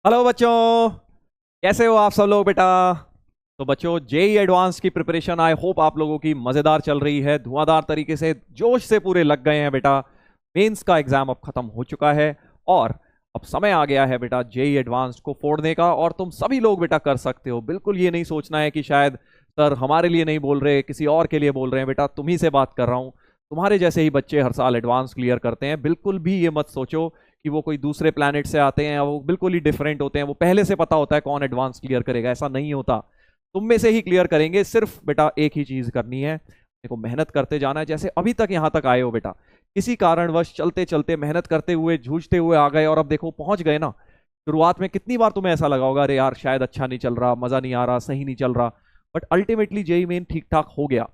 Hello बच्चों, कैसे हो आप सब लोग बेटा। तो बच्चों, जेई एडवांस की प्रिपरेशन आई होप आप लोगों की मजेदार चल रही है, धुआंधार तरीके से जोश से पूरे लग गए हैं बेटा। मेंस का एग्जाम अब खत्म हो चुका है और अब समय आ गया है बेटा जेई एडवांस को फोड़ने का। और तुम सभी लोग बेटा कर सकते हो। बिल्कुल ये नहीं सोचना है कि शायद सर हमारे लिए नहीं बोल रहे, किसी और के लिए बोल रहे हैं। बेटा तुम्ही से बात कर रहा हूँ। तुम्हारे जैसे ही बच्चे हर साल एडवांस क्लियर करते हैं। बिल्कुल भी ये मत सोचो कि वो कोई दूसरे प्लैनेट से आते हैं, वो बिल्कुल ही डिफरेंट होते हैं, वो पहले से पता होता है कौन एडवांस क्लियर करेगा। ऐसा नहीं होता। तुम में से ही क्लियर करेंगे। सिर्फ बेटा एक ही चीज करनी है, देखो मेहनत करते जाना है। जैसे अभी तक यहां तक आए हो बेटा, किसी कारणवश चलते चलते मेहनत करते हुए जूझते हुए आ गए और अब देखो पहुंच गए ना। शुरुआत में कितनी बार तुम्हें ऐसा लगा होगा, अरे यार शायद अच्छा नहीं चल रहा, मजा नहीं आ रहा, सही नहीं चल रहा। बट अल्टीमेटली जेई मेन ठीक ठाक हो गया।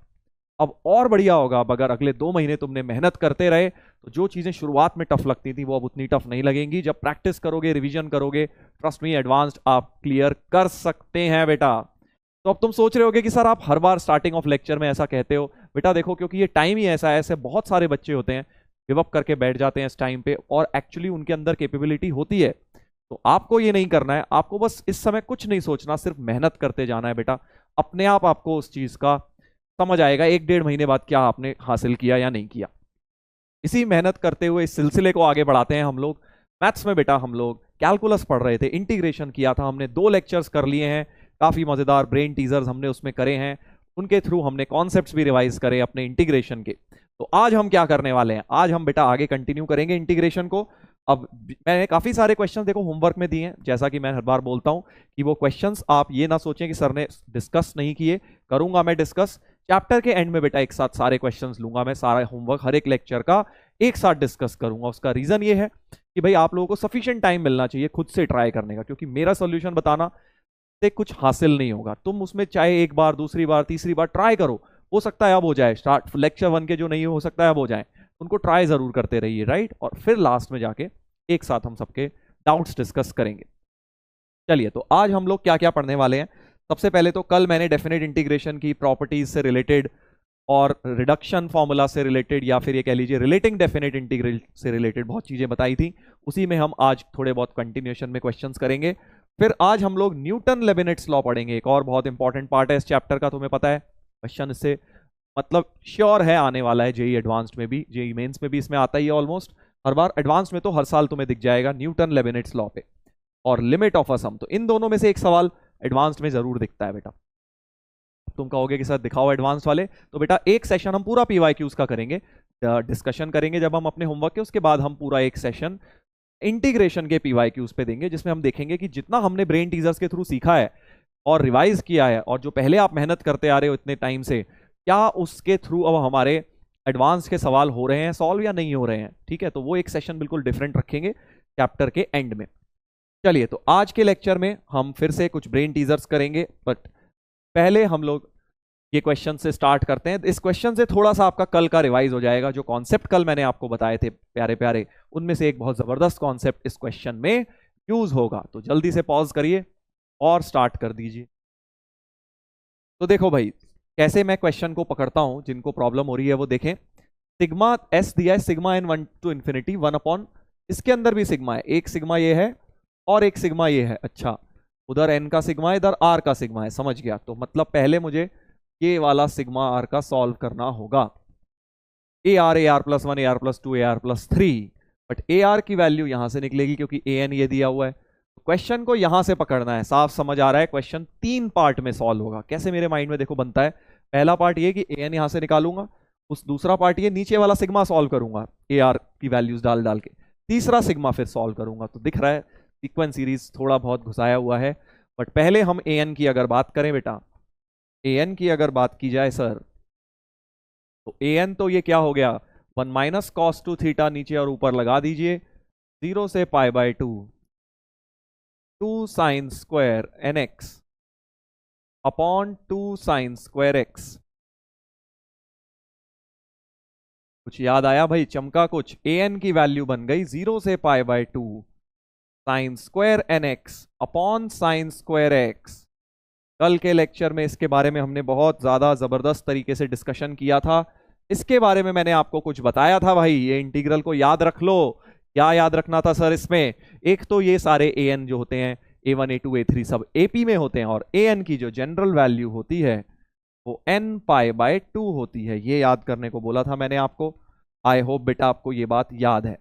अब और बढ़िया होगा अब अगर अगले 2 महीने तुमने मेहनत करते रहे तो जो चीजें शुरुआत में टफ लगती थी वो अब उतनी टफ नहीं लगेंगी। जब प्रैक्टिस करोगे, रिवीजन करोगे, ट्रस्ट मी एडवांस्ड आप क्लियर कर सकते हैं बेटा। तो अब तुम सोच रहे होगे कि सर आप हर बार स्टार्टिंग ऑफ लेक्चर में ऐसा कहते हो। बेटा देखो, क्योंकि ये टाइम ही ऐसा है, ऐसे बहुत सारे बच्चे होते हैं गिव अप करके बैठ जाते हैं इस टाइम पे, और एक्चुअली उनके अंदर कैपेबिलिटी होती है। तो आपको ये नहीं करना है, आपको बस इस समय कुछ नहीं सोचना, सिर्फ मेहनत करते जाना है बेटा। अपने आप आपको उस चीज का समझ आएगा 1-1.5 महीने बाद क्या आपने हासिल किया या नहीं किया। इसी मेहनत करते हुए इस सिलसिले को आगे बढ़ाते हैं हम लोग। मैथ्स में बेटा हम लोग कैलकुलस पढ़ रहे थे, इंटीग्रेशन किया था हमने, 2 लेक्चर्स कर लिए हैं। काफी मजेदार ब्रेन टीजर्स हमने उसमें करे हैं। उनके थ्रू हमने कॉन्सेप्ट्स भी रिवाइज करे अपने इंटीग्रेशन के। तो आज हम क्या करने वाले हैं, आज हम बेटा आगे कंटिन्यू करेंगे इंटीग्रेशन को। अब मैंने काफी सारे क्वेश्चन देखो होमवर्क में दिए हैं। जैसा कि मैं हर बार बोलता हूं कि वो क्वेश्चंस आप ये ना सोचें कि सर ने डिस्कस नहीं किए। करूंगा मैं डिस्कस चैप्टर के एंड में बेटा, एक साथ सारे क्वेश्चंस लूंगा मैं, सारा होमवर्क हर एक लेक्चर का एक साथ डिस्कस करूंगा। उसका रीजन ये है कि भाई आप लोगों को सफिशिएंट टाइम मिलना चाहिए खुद से ट्राई करने का, क्योंकि मेरा सोल्यूशन बताना से कुछ हासिल नहीं होगा। तुम उसमें चाहे एक बार, दूसरी बार, तीसरी बार ट्राई करो, हो सकता है अब हो जाए। स्टार्ट लेक्चर 1 के जो नहीं हो सकता है अब हो जाए, उनको ट्राई जरूर करते रहिए, राइट। और फिर लास्ट में जाके एक साथ हम सबके डाउट्स डिस्कस करेंगे। चलिए, तो आज हम लोग क्या क्या पढ़ने वाले हैं। सबसे पहले तो कल मैंने डेफिनेट इंटीग्रेशन की प्रॉपर्टीज से रिलेटेड और रिडक्शन फॉर्मूला से रिलेटेड, या फिर ये कह लीजिए रिलेटिंग डेफिनेट इंटीग्रल से रिलेटेड बहुत चीजें बताई थी। उसी में हम आज थोड़े बहुत कंटिन्यूएशन में क्वेश्चंस करेंगे। फिर आज हम लोग न्यूटन लेबनिट्स लॉ पढ़ेंगे, एक और बहुत इंपॉर्टेंट पार्ट है इस चैप्टर का। तुम्हें पता है क्वेश्चन इससे मतलब श्योर है आने वाला है, जेई एडवांस्ड में भी, जेई मेंस में भी इसमें आता ही है ऑलमोस्ट हर बार। एडवांस में तो हर साल तुम्हें दिख जाएगा न्यूटन लेबनिट्स लॉ पे और लिमिट ऑफ अ सम। तो इन दोनों में से एक सवाल एडवांस्ड में जरूर दिखता है बेटा। तुम कहोगे कि सर दिखाओ एडवांस वाले, तो बेटा एक सेशन हम पूरा पीवाईक्यूज का करेंगे, डिस्कशन करेंगे जब हम अपने होमवर्क के। उसके बाद हम पूरा एक सेशन इंटीग्रेशन के पीवाईक्यूज पे देंगे, जिसमें हम देखेंगे कि जितना हमने ब्रेन टीजर्स के थ्रू सीखा है और रिवाइज किया है, और जो पहले आप मेहनत करते आ रहे हो इतने टाइम से, क्या उसके थ्रू अब हमारे एडवांस के सवाल हो रहे हैं सॉल्व या नहीं हो रहे हैं। ठीक है, तो वो एक सेशन बिल्कुल डिफरेंट रखेंगे चैप्टर के एंड में। चलिए, तो आज के लेक्चर में हम फिर से कुछ ब्रेन टीजर्स करेंगे, बट पहले हम लोग ये क्वेश्चन से स्टार्ट करते हैं। इस क्वेश्चन से थोड़ा सा आपका कल का रिवाइज हो जाएगा। जो कॉन्सेप्ट कल मैंने आपको बताए थे प्यारे प्यारे, उनमें से एक बहुत जबरदस्त कॉन्सेप्ट इस क्वेश्चन में यूज होगा। तो जल्दी से पॉज करिए और स्टार्ट कर दीजिए। तो देखो भाई, कैसे मैं क्वेश्चन को पकड़ता हूं, जिनको प्रॉब्लम हो रही है वो देखें। सिग्मा एस दिया है, सिग्मा एन 1 to infinity 1/, इसके अंदर भी सिग्मा है, एक सिग्मा ये है और एक सिग्मा ये है। अच्छा, उधर एन का सिग्मा है, इधर आर का सिग्मा है, समझ गया। तो मतलब पहले मुझे ये वाला सिग्मा आर का सॉल्व करना होगा। A R plus 1, A R plus 2, A R plus 3, but A R की वैल्यू यहां से निकलेगी क्योंकि ए एन ये दिया हुआ है। क्वेश्चन को यहां से पकड़ना है, साफ समझ आ रहा है। क्वेश्चन 3 पार्ट में सॉल्व होगा। कैसे मेरे माइंड में देखो बनता है, पहला पार्ट ये कि ए एन यहां से निकालूंगा, उस दूसरा पार्ट ये नीचे वाला सिग्मा सॉल्व करूंगा ए आर की वैल्यूज डाल डाल के, तीसरा सिग्मा फिर सॉल्व करूंगा। तो दिख रहा है सीक्वेंस सीरीज थोड़ा बहुत घुसाया हुआ है। बट पहले हम ए एन की अगर बात करें बेटा, ए एन की अगर बात की जाए सर, तो ए एन तो ये क्या हो गया, 1 माइनस कॉस टू थीटा, नीचे और ऊपर लगा दीजिए, 0 से π/2 2 sine square n x upon 2 sine square x. कुछ याद आया भाई, चमका कुछ। ए एन की वैल्यू बन गई 0 से π/2 sine square n x upon sine square x. कल के लेक्चर में इसके बारे में हमने बहुत ज्यादा जबरदस्त तरीके से डिस्कशन किया था। इसके बारे में मैंने आपको कुछ बताया था भाई, ये इंटीग्रल को याद रख लो क्या याद रखना था सर इसमें? एक तो ये सारे ए एन जो होते हैं A1 A2 A3 सब AP में होते हैं, और AN की जो जनरल वैल्यू होती है वो n पाई बाय 2 होती है। ये याद करने को बोला था मैंने आपको। आई होप बेटा आपको ये बात याद है।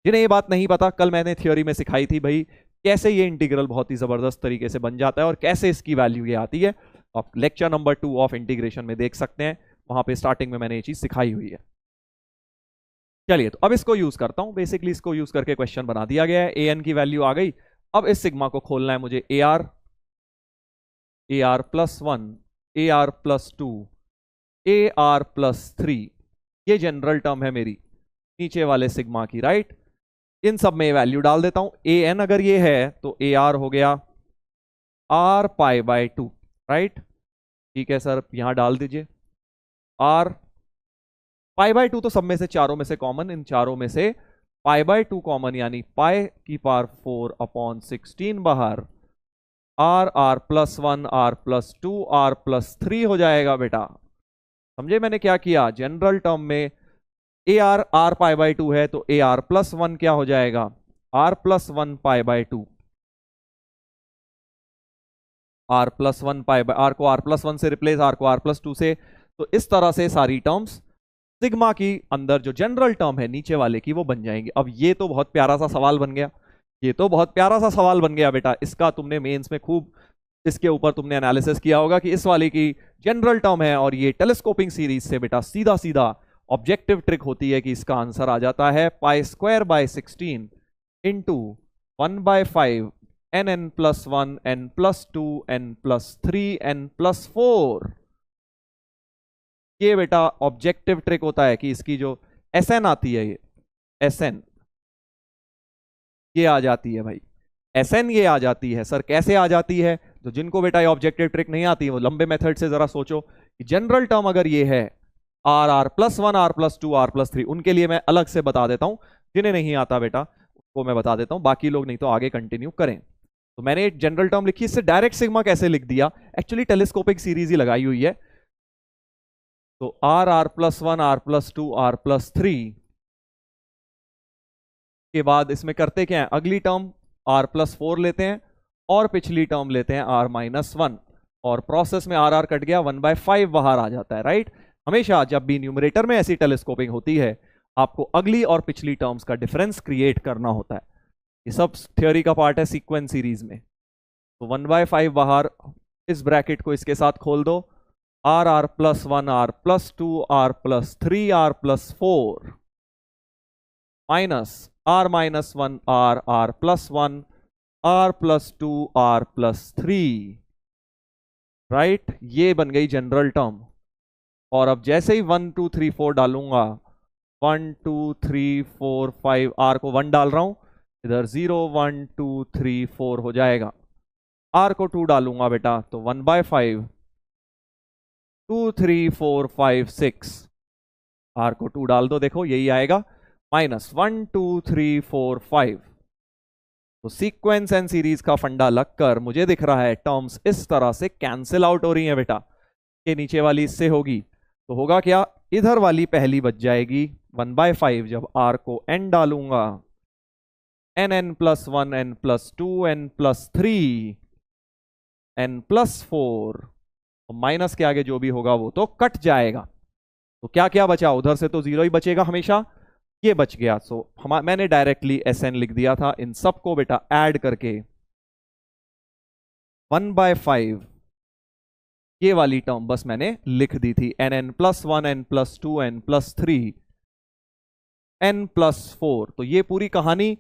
जिन्हें ये बात नहीं पता, कल मैंने थ्योरी में सिखाई थी भाई कैसे ये इंटीग्रल बहुत ही जबरदस्त तरीके से बन जाता है और कैसे इसकी वैल्यू ये आती है। आप लेक्चर नंबर 2 ऑफ इंटीग्रेशन में देख सकते हैं, वहां पे स्टार्टिंग में मैंने ये चीज सिखाई हुई है। चलिए, तो अब इसको यूज करता हूं। बेसिकली इसको यूज करके क्वेश्चन बना दिया गया है। AN की वैल्यू आ गई। अब इस सिग्मा को खोलना है मुझे। AR +1, AR +2, AR +3, ये जनरल टर्म है मेरी नीचे वाले सिग्मा की, राइट। इन सब में वैल्यू डाल देता हूं। AN अगर ये है तो AR हो गया R पाई बाय 2, राइट। ठीक है सर, यहां डाल दीजिए R पाई बाय 2, तो सब में से चारों में से कॉमन, इन चारों में से पाई बाय 2 कॉमन, यानी पाई की पावर 4/16 बाहर। R +1, R +2, R +3 हो जाएगा बेटा। समझे मैंने क्या किया? जनरल टर्म में AR R पाई बाय 2 है तो AR +1 क्या हो जाएगा? R +1 pi by 2। R +1 pi by, R को R +1 से रिप्लेस, R को R +2 से। तो इस तरह से सारी टर्म्स सिग्मा की अंदर जो जनरल टर्म है नीचे वाले की वो बन जाएंगी। अब ये तो बहुत प्यारा सा सवाल बन गया, ये तो बहुत प्यारा सा सवाल बन गया बेटा। इसका तुमने मेंस में खूब इसके ऊपर तुमने एनालिसिस किया होगा कि इस वाले की जनरल टर्म है, और ये टेलीस्कोपिंग सीरीज से बेटा सीधा सीधा ऑब्जेक्टिव ट्रिक होती है कि इसका आंसर आ जाता है π²/16 into 1/5 nn+1 n+2 n+3 n+4। ये बेटा ऑब्जेक्टिव ट्रिक होता है कि इसकी जो Sn आती है, ये Sn ये आ जाती है भाई, Sn ये आ जाती है। सर कैसे आ जाती है? तो जिनको बेटा ये ऑब्जेक्टिव ट्रिक नहीं आती वो लंबे मेथड से जरा सोचो कि जनरल टर्म अगर ये है R +1 R +2 R +3, उनके लिए मैं अलग से बता देता हूं। जिन्हें नहीं आता बेटा उसको मैं बता देता हूं, बाकी लोग नहीं तो आगे कंटिन्यू करें। तो मैंने एक जनरल टर्म लिखी, इससे डायरेक्ट सिग्मा कैसे लिख दिया? एक्चुअली टेलीस्कोपिक सीरीज ही लगाई हुई है। तो R +1 R +2 R +3 के बाद इसमें करते क्या है? अगली टर्म R +4 लेते हैं और पिछली टर्म लेते हैं R -1, और प्रोसेस में R कट गया, 1/5 बाहर आ जाता है, राइट। हमेशा जब भी न्यूमरेटर में ऐसी टेलीस्कोपिंग होती है आपको अगली और पिछली टर्म्स का डिफरेंस क्रिएट करना होता है। ये सब थ्योरी का पार्ट है सीक्वेंस सीरीज में। तो 1/5 बाहर, इस ब्रैकेट को इसके साथ खोल दो। R +1 R +2 R +3 R +4 minus R -1 R +1 R +2 R +3, right. ये बन गई जनरल टर्म। और अब जैसे ही 1 2 3 4 डालूंगा, 1 2 3 4 5, R को 1 डाल रहा हूं, इधर 0 1 2 3 4 हो जाएगा। R को 2 डालूंगा बेटा तो 1/5 2 3 4 5 6, R को 2 डाल दो, देखो यही आएगा, -1 2 3 4 5। तो सीक्वेंस एंड सीरीज का फंडा लगकर मुझे दिख रहा है टर्म्स इस तरह से कैंसिल आउट हो रही हैं बेटा। ये नीचे वाली इससे होगी तो होगा क्या? इधर वाली पहली बच जाएगी 1/5, जब R को n डालूंगा, nn+1 n+2 n+3 n+4, minus के आगे जो भी होगा वो तो कट जाएगा। तो क्या क्या बचा? उधर से तो 0 ही बचेगा हमेशा, ये बच गया। सो मैंने डायरेक्टली Sn लिख दिया था। इन सबको बेटा ऐड करके 1/5 ये वाली टर्म बस मैंने लिख दी थी, nn+1 n+2 n+3 n+4। तो ये पूरी कहानी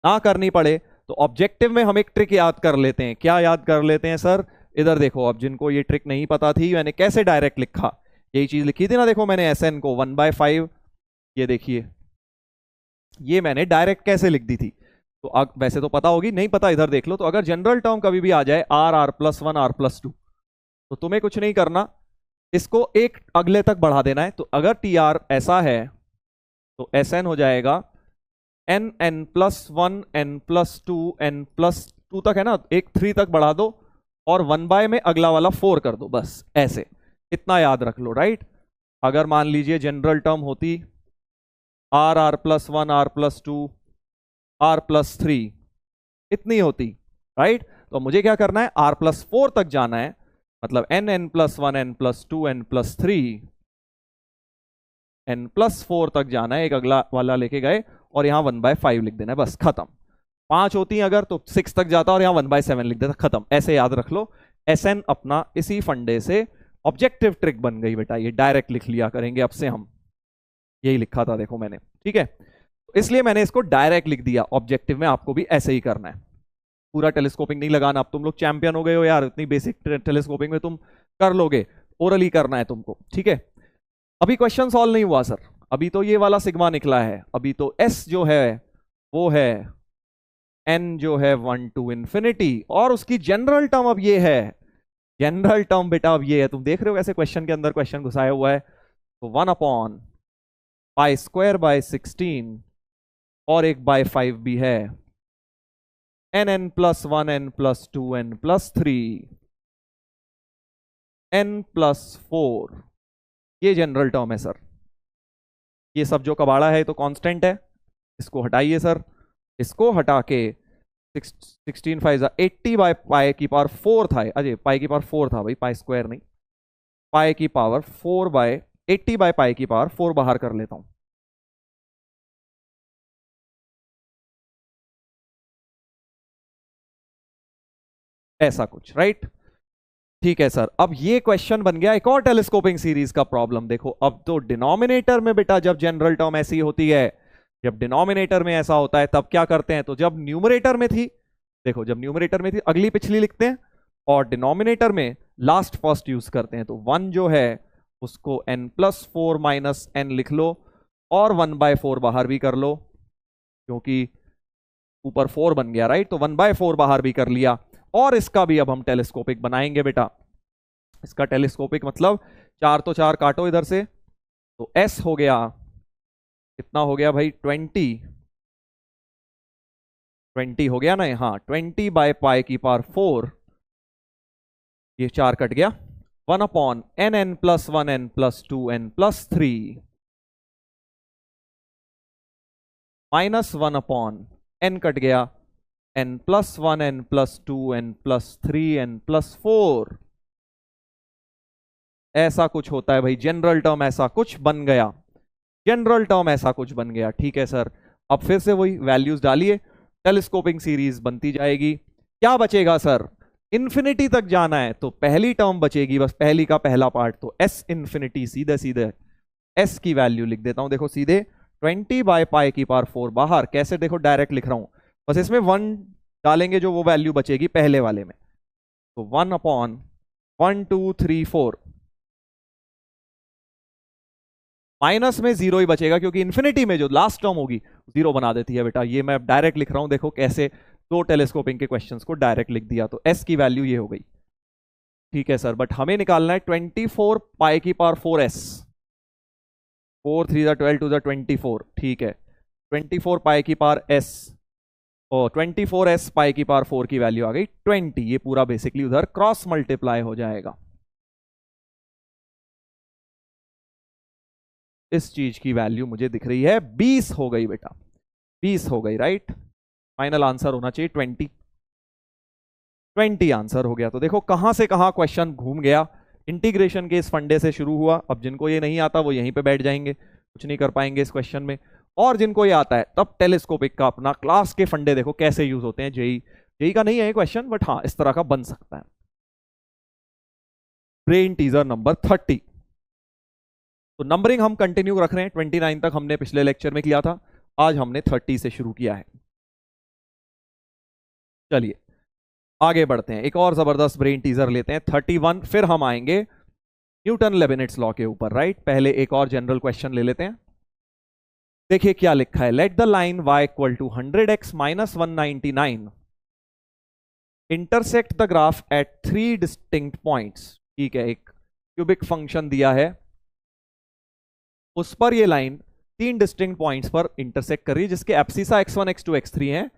ना करनी पड़े तो ऑब्जेक्टिव में हम एक ट्रिक याद कर लेते हैं। क्या याद कर लेते हैं सर? इधर देखो, अब जिनको ये ट्रिक नहीं पता थी मैंने कैसे डायरेक्ट लिखा, यही चीज लिखी थी ना। देखो मैंने Sn को 1/5, ये देखिए ये मैंने डायरेक्ट कैसे लिख दी थी। तो वैसे तो पता होगी, नहीं पता इधर देख लो। तो अगर जनरल टर्म कभी भी आ जाए R +1 R +2, तो तुम्हें कुछ नहीं करना, इसको एक अगले तक बढ़ा देना है। तो अगर TR ऐसा है तो Sn हो जाएगा nn+1 n+2 n+2 तक है ना, एक 3 तक बढ़ा दो और 1/, में अगला वाला 4 कर दो, बस ऐसे। इतना याद रख लो, राइट। अगर मान लीजिए जनरल टर्म होती R +1 R +2 r+3 इतनी होती, राइट। तो मुझे क्या करना है, r+4 तक जाना है, मतलब n+1 n+2 n+3 n+4 तक जाना है, एक अगला वाला लेके गए और यहां 1/5 लिख देना है, बस खत्म। 5 होती हैं अगर तो 6 तक जाता और यहां 1/7 लिख देता, खत्म। ऐसे याद रख लो। SN अपना इसी फंडे से ऑब्जेक्टिव ट्रिक बन गई बेटा, ये डायरेक्ट लिख लिया करेंगे अब से हम, यही लिखा था देखो मैंने, ठीक है। इसलिए मैंने इसको डायरेक्ट लिख दिया, ऑब्जेक्टिव में आपको भी ऐसे ही करना है, पूरा टेलीस्कोपिंग नहीं लगाना। अब तुम लोग चैंपियन हो गए हो यार, इतनी बेसिक टेलीस्कोपिंग में तुम कर लोगे, ओरली करना है तुमको, ठीक है। अभी क्वेश्चन सॉल्व नहीं हुआ सर, अभी तो ये वाला सिग्मा निकला है, अभी तो S जो है वो है n जो है 1 to infinity, और उसकी जनरल टर्म अब ये है, जनरल टर्म बेटा अब ये है, तुम देख रहे हो कैसे क्वेश्चन के अंदर क्वेश्चन घुसाया हुआ है। तो 1/π²/16 और 1/5 भी है, n+1 n+2 n+3 n+4, ये जनरल टर्म है सर। ये सब जो कबाड़ा है तो कांस्टेंट है, इसको हटाइए सर, इसको हटा के 16 5 80/π⁴ था, अजय π⁴ था भाई, π² नहीं, π⁴/80/π⁴ बाहर कर लेता हूं। ऐसा कुछ, राइट, ठीक है सर। अब ये क्वेश्चन बन गया एक और टेलीस्कोपिंग सीरीज का प्रॉब्लम। देखो अब तो डिनोमिनेटर में बेटा जब जनरल टर्म ऐसी होती है, जब डिनोमिनेटर में ऐसा होता है तब क्या करते हैं, तो जब न्यूमरेटर में थी, देखो जब न्यूमरेटर में थी अगली पिछली लिखते हैं, और डिनोमिनेटर में लास्ट फर्स्ट यूज करते हैं। तो 1 जो है उसको n+4 - n लिख लो, और 1/4 बाहर भी कर लो, क्योंकि ऊपर 4 बन गया, राइट। तो 1/4 बाहर भी कर लिया, और इसका भी अब हम टेलीस्कोपिक बनाएंगे बेटा। इसका टेलीस्कोपिक मतलब 4 तो 4 काटो इधर से, तो S हो गया, कितना हो गया भाई 20 हो गया ना, हाँ 20/π⁴, ये 4 कट गया, 1/n n+1 n+2 n+3 -1/n cut गया, n+1 n+2 n+3 n+4, ऐसा कुछ होता है भाई, जनरल टर्म ऐसा कुछ बन गया, जनरल टर्म ऐसा कुछ बन गया, ठीक है सर। अब फिर से वही वैल्यूज डालिए, टेलीस्कोपिंग सीरीज बनती जाएगी। क्या बचेगा सर, इंफिनिटी तक जाना है तो पहली टर्म बचेगी, बस पहली का पहला पार्ट, तो S∞, सीधे सीधे S की वैल्यू लिख देता हूं, देखो सीधे 20/π⁴ बाहर, कैसे देखो डायरेक्ट लिख रहा हूं, बस इसमें 1 डालेंगे जो वो वैल्यू बचेगी पहले वाले में, तो 1/1 2 3 4, माइनस में 0 ही बचेगा, क्योंकि इन्फिनिटी में जो लास्ट टर्म होगी 0 बना देती है बेटा। ये मैं डायरेक्ट लिख रहा हूं, देखो कैसे दो टेलीस्कोपिंग के क्वेश्चंस को डायरेक्ट लिख दिया, तो S की वैल्यू ये हो गई, ठीक है सर। बट हमें निकालना है 24π⁴S, 4 3 12 2 24, ठीक है, 24π⁴S और 24S π⁴ की वैल्यू आ गई 20, ये पूरा बेसिकली उधर क्रॉस मल्टीप्लाई हो जाएगा, इस चीज की वैल्यू मुझे दिख रही है 20 हो गई बेटा, 20 हो गई, राइट। फाइनल आंसर होना चाहिए 20 आंसर हो गया। तो देखो कहां से कहां क्वेश्चन घूम गया, इंटीग्रेशन के इस फंडे से शुरू हुआ, अब जिनको ये नहीं आता वो यहीं पे बैठ जाएंगे, कुछ नहीं कर पाएंगे इस क्वेश्चन में, और जिनको ये आता है तब टेलीस्कोपिक का अपना क्लास के फंडे देखो कैसे यूज होते हैं। जेई का नहीं है क्वेश्चन, बट हाँ इस तरह का बन सकता है। ब्रेन टीजर नंबर 30, तो नंबरिंग हम कंटिन्यू रख रहे हैं, 29 तक हमने पिछले लेक्चर में किया था, आज हमने 30 से शुरू किया है। चलिए आगे बढ़ते हैं, एक और जबरदस्त ब्रेन टीजर लेते हैं 31, फिर हम आएंगे न्यूटन लेबनिट्ज लॉ के ऊपर, राइट। पहले एक और जनरल क्वेश्चन ले लेते हैं। देखिए क्या लिखा है, let the line y = 100x - 199 intersect the graph at 3 distinct points, ठीक है। एक क्यूबिक फंक्शन दिया है, उस पर ये लाइन 3 डिस्टिंक्ट पॉइंट्स पर इंटरसेक्ट कर रही है, जिसके एब्सिसा x1 x2 x3 हैं,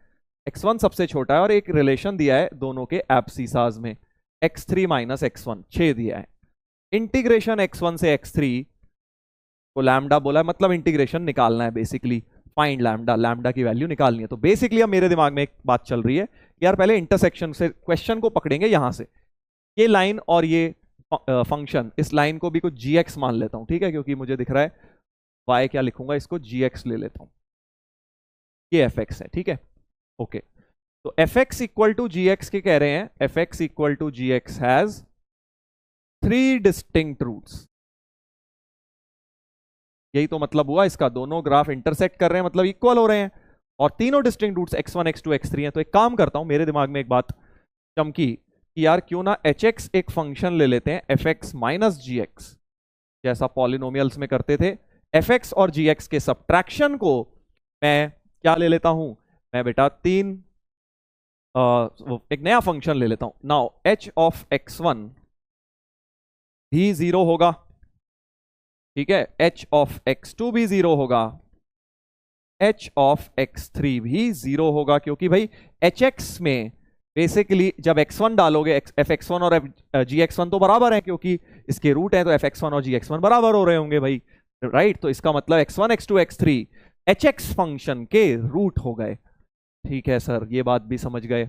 x1 सबसे छोटा है, और एक रिलेशन दिया है दोनों के एब्सिसाज में, x3 - x1 6 दिया है। इंटीग्रेशन x1 से x3 को लैम्डा बोला है, मतलब इंटीग्रेशन निकालना है बेसिकली, फाइंड लैम्डा, लैम्डा की वैल्यू निकालनी है। तो बेसिकली अब मेरे दिमाग में एक बात चल रही है, यार पहले इंटरसेक्शन से क्वेश्चन को पकड़ेंगे यहां से, ये लाइन और ये फंक्शन, इस लाइन को भी कुछ gx मान लेता हूं, ठीक है, क्योंकि मुझे दिख रहा है y क्या लिखूंगा, इसको gx ले लेता हूं, ये fx है, ठीक है, ओके। तो fx इक्वल टू gx के कह रहे हैं, fx equal to gx has 3 distinct roots. यही तो मतलब हुआ इसका, दोनों ग्राफ इंटरसेक्ट कर रहे हैं मतलब इक्वल हो रहे हैं, और तीनों distinct roots x1 x2 x3 हैं। तो एक काम करता हूं, मेरे दिमाग में एक बात चमकी कि यार क्यों ना hx एक फंक्शन ले लेते हैं fx माइनस gx, जैसा पॉलिनोमियल्स में करते थे। fx और gx के सब्ट्रैक्शन को मैं क्या ले लेता हूं, मैं बेटा एक नया फंक्शन ले लेता हूं। नाउ h ऑफ x1 भी 0 होगा, ठीक है, h ऑफ x2 भी 0 होगा, h ऑफ x3 भी 0 होगा, क्योंकि भाई hx में बेसिकली जब x1 डालोगे fx1 और gx1 तो बराबर है, क्योंकि इसके रूट है, तो fx1 और gx1 बराबर हो रहे होंगे भाई, राइट। तो इसका मतलब x1 x2 x3 hx function के रूट हो गए, ठीक है सर, ये बात भी समझ गए,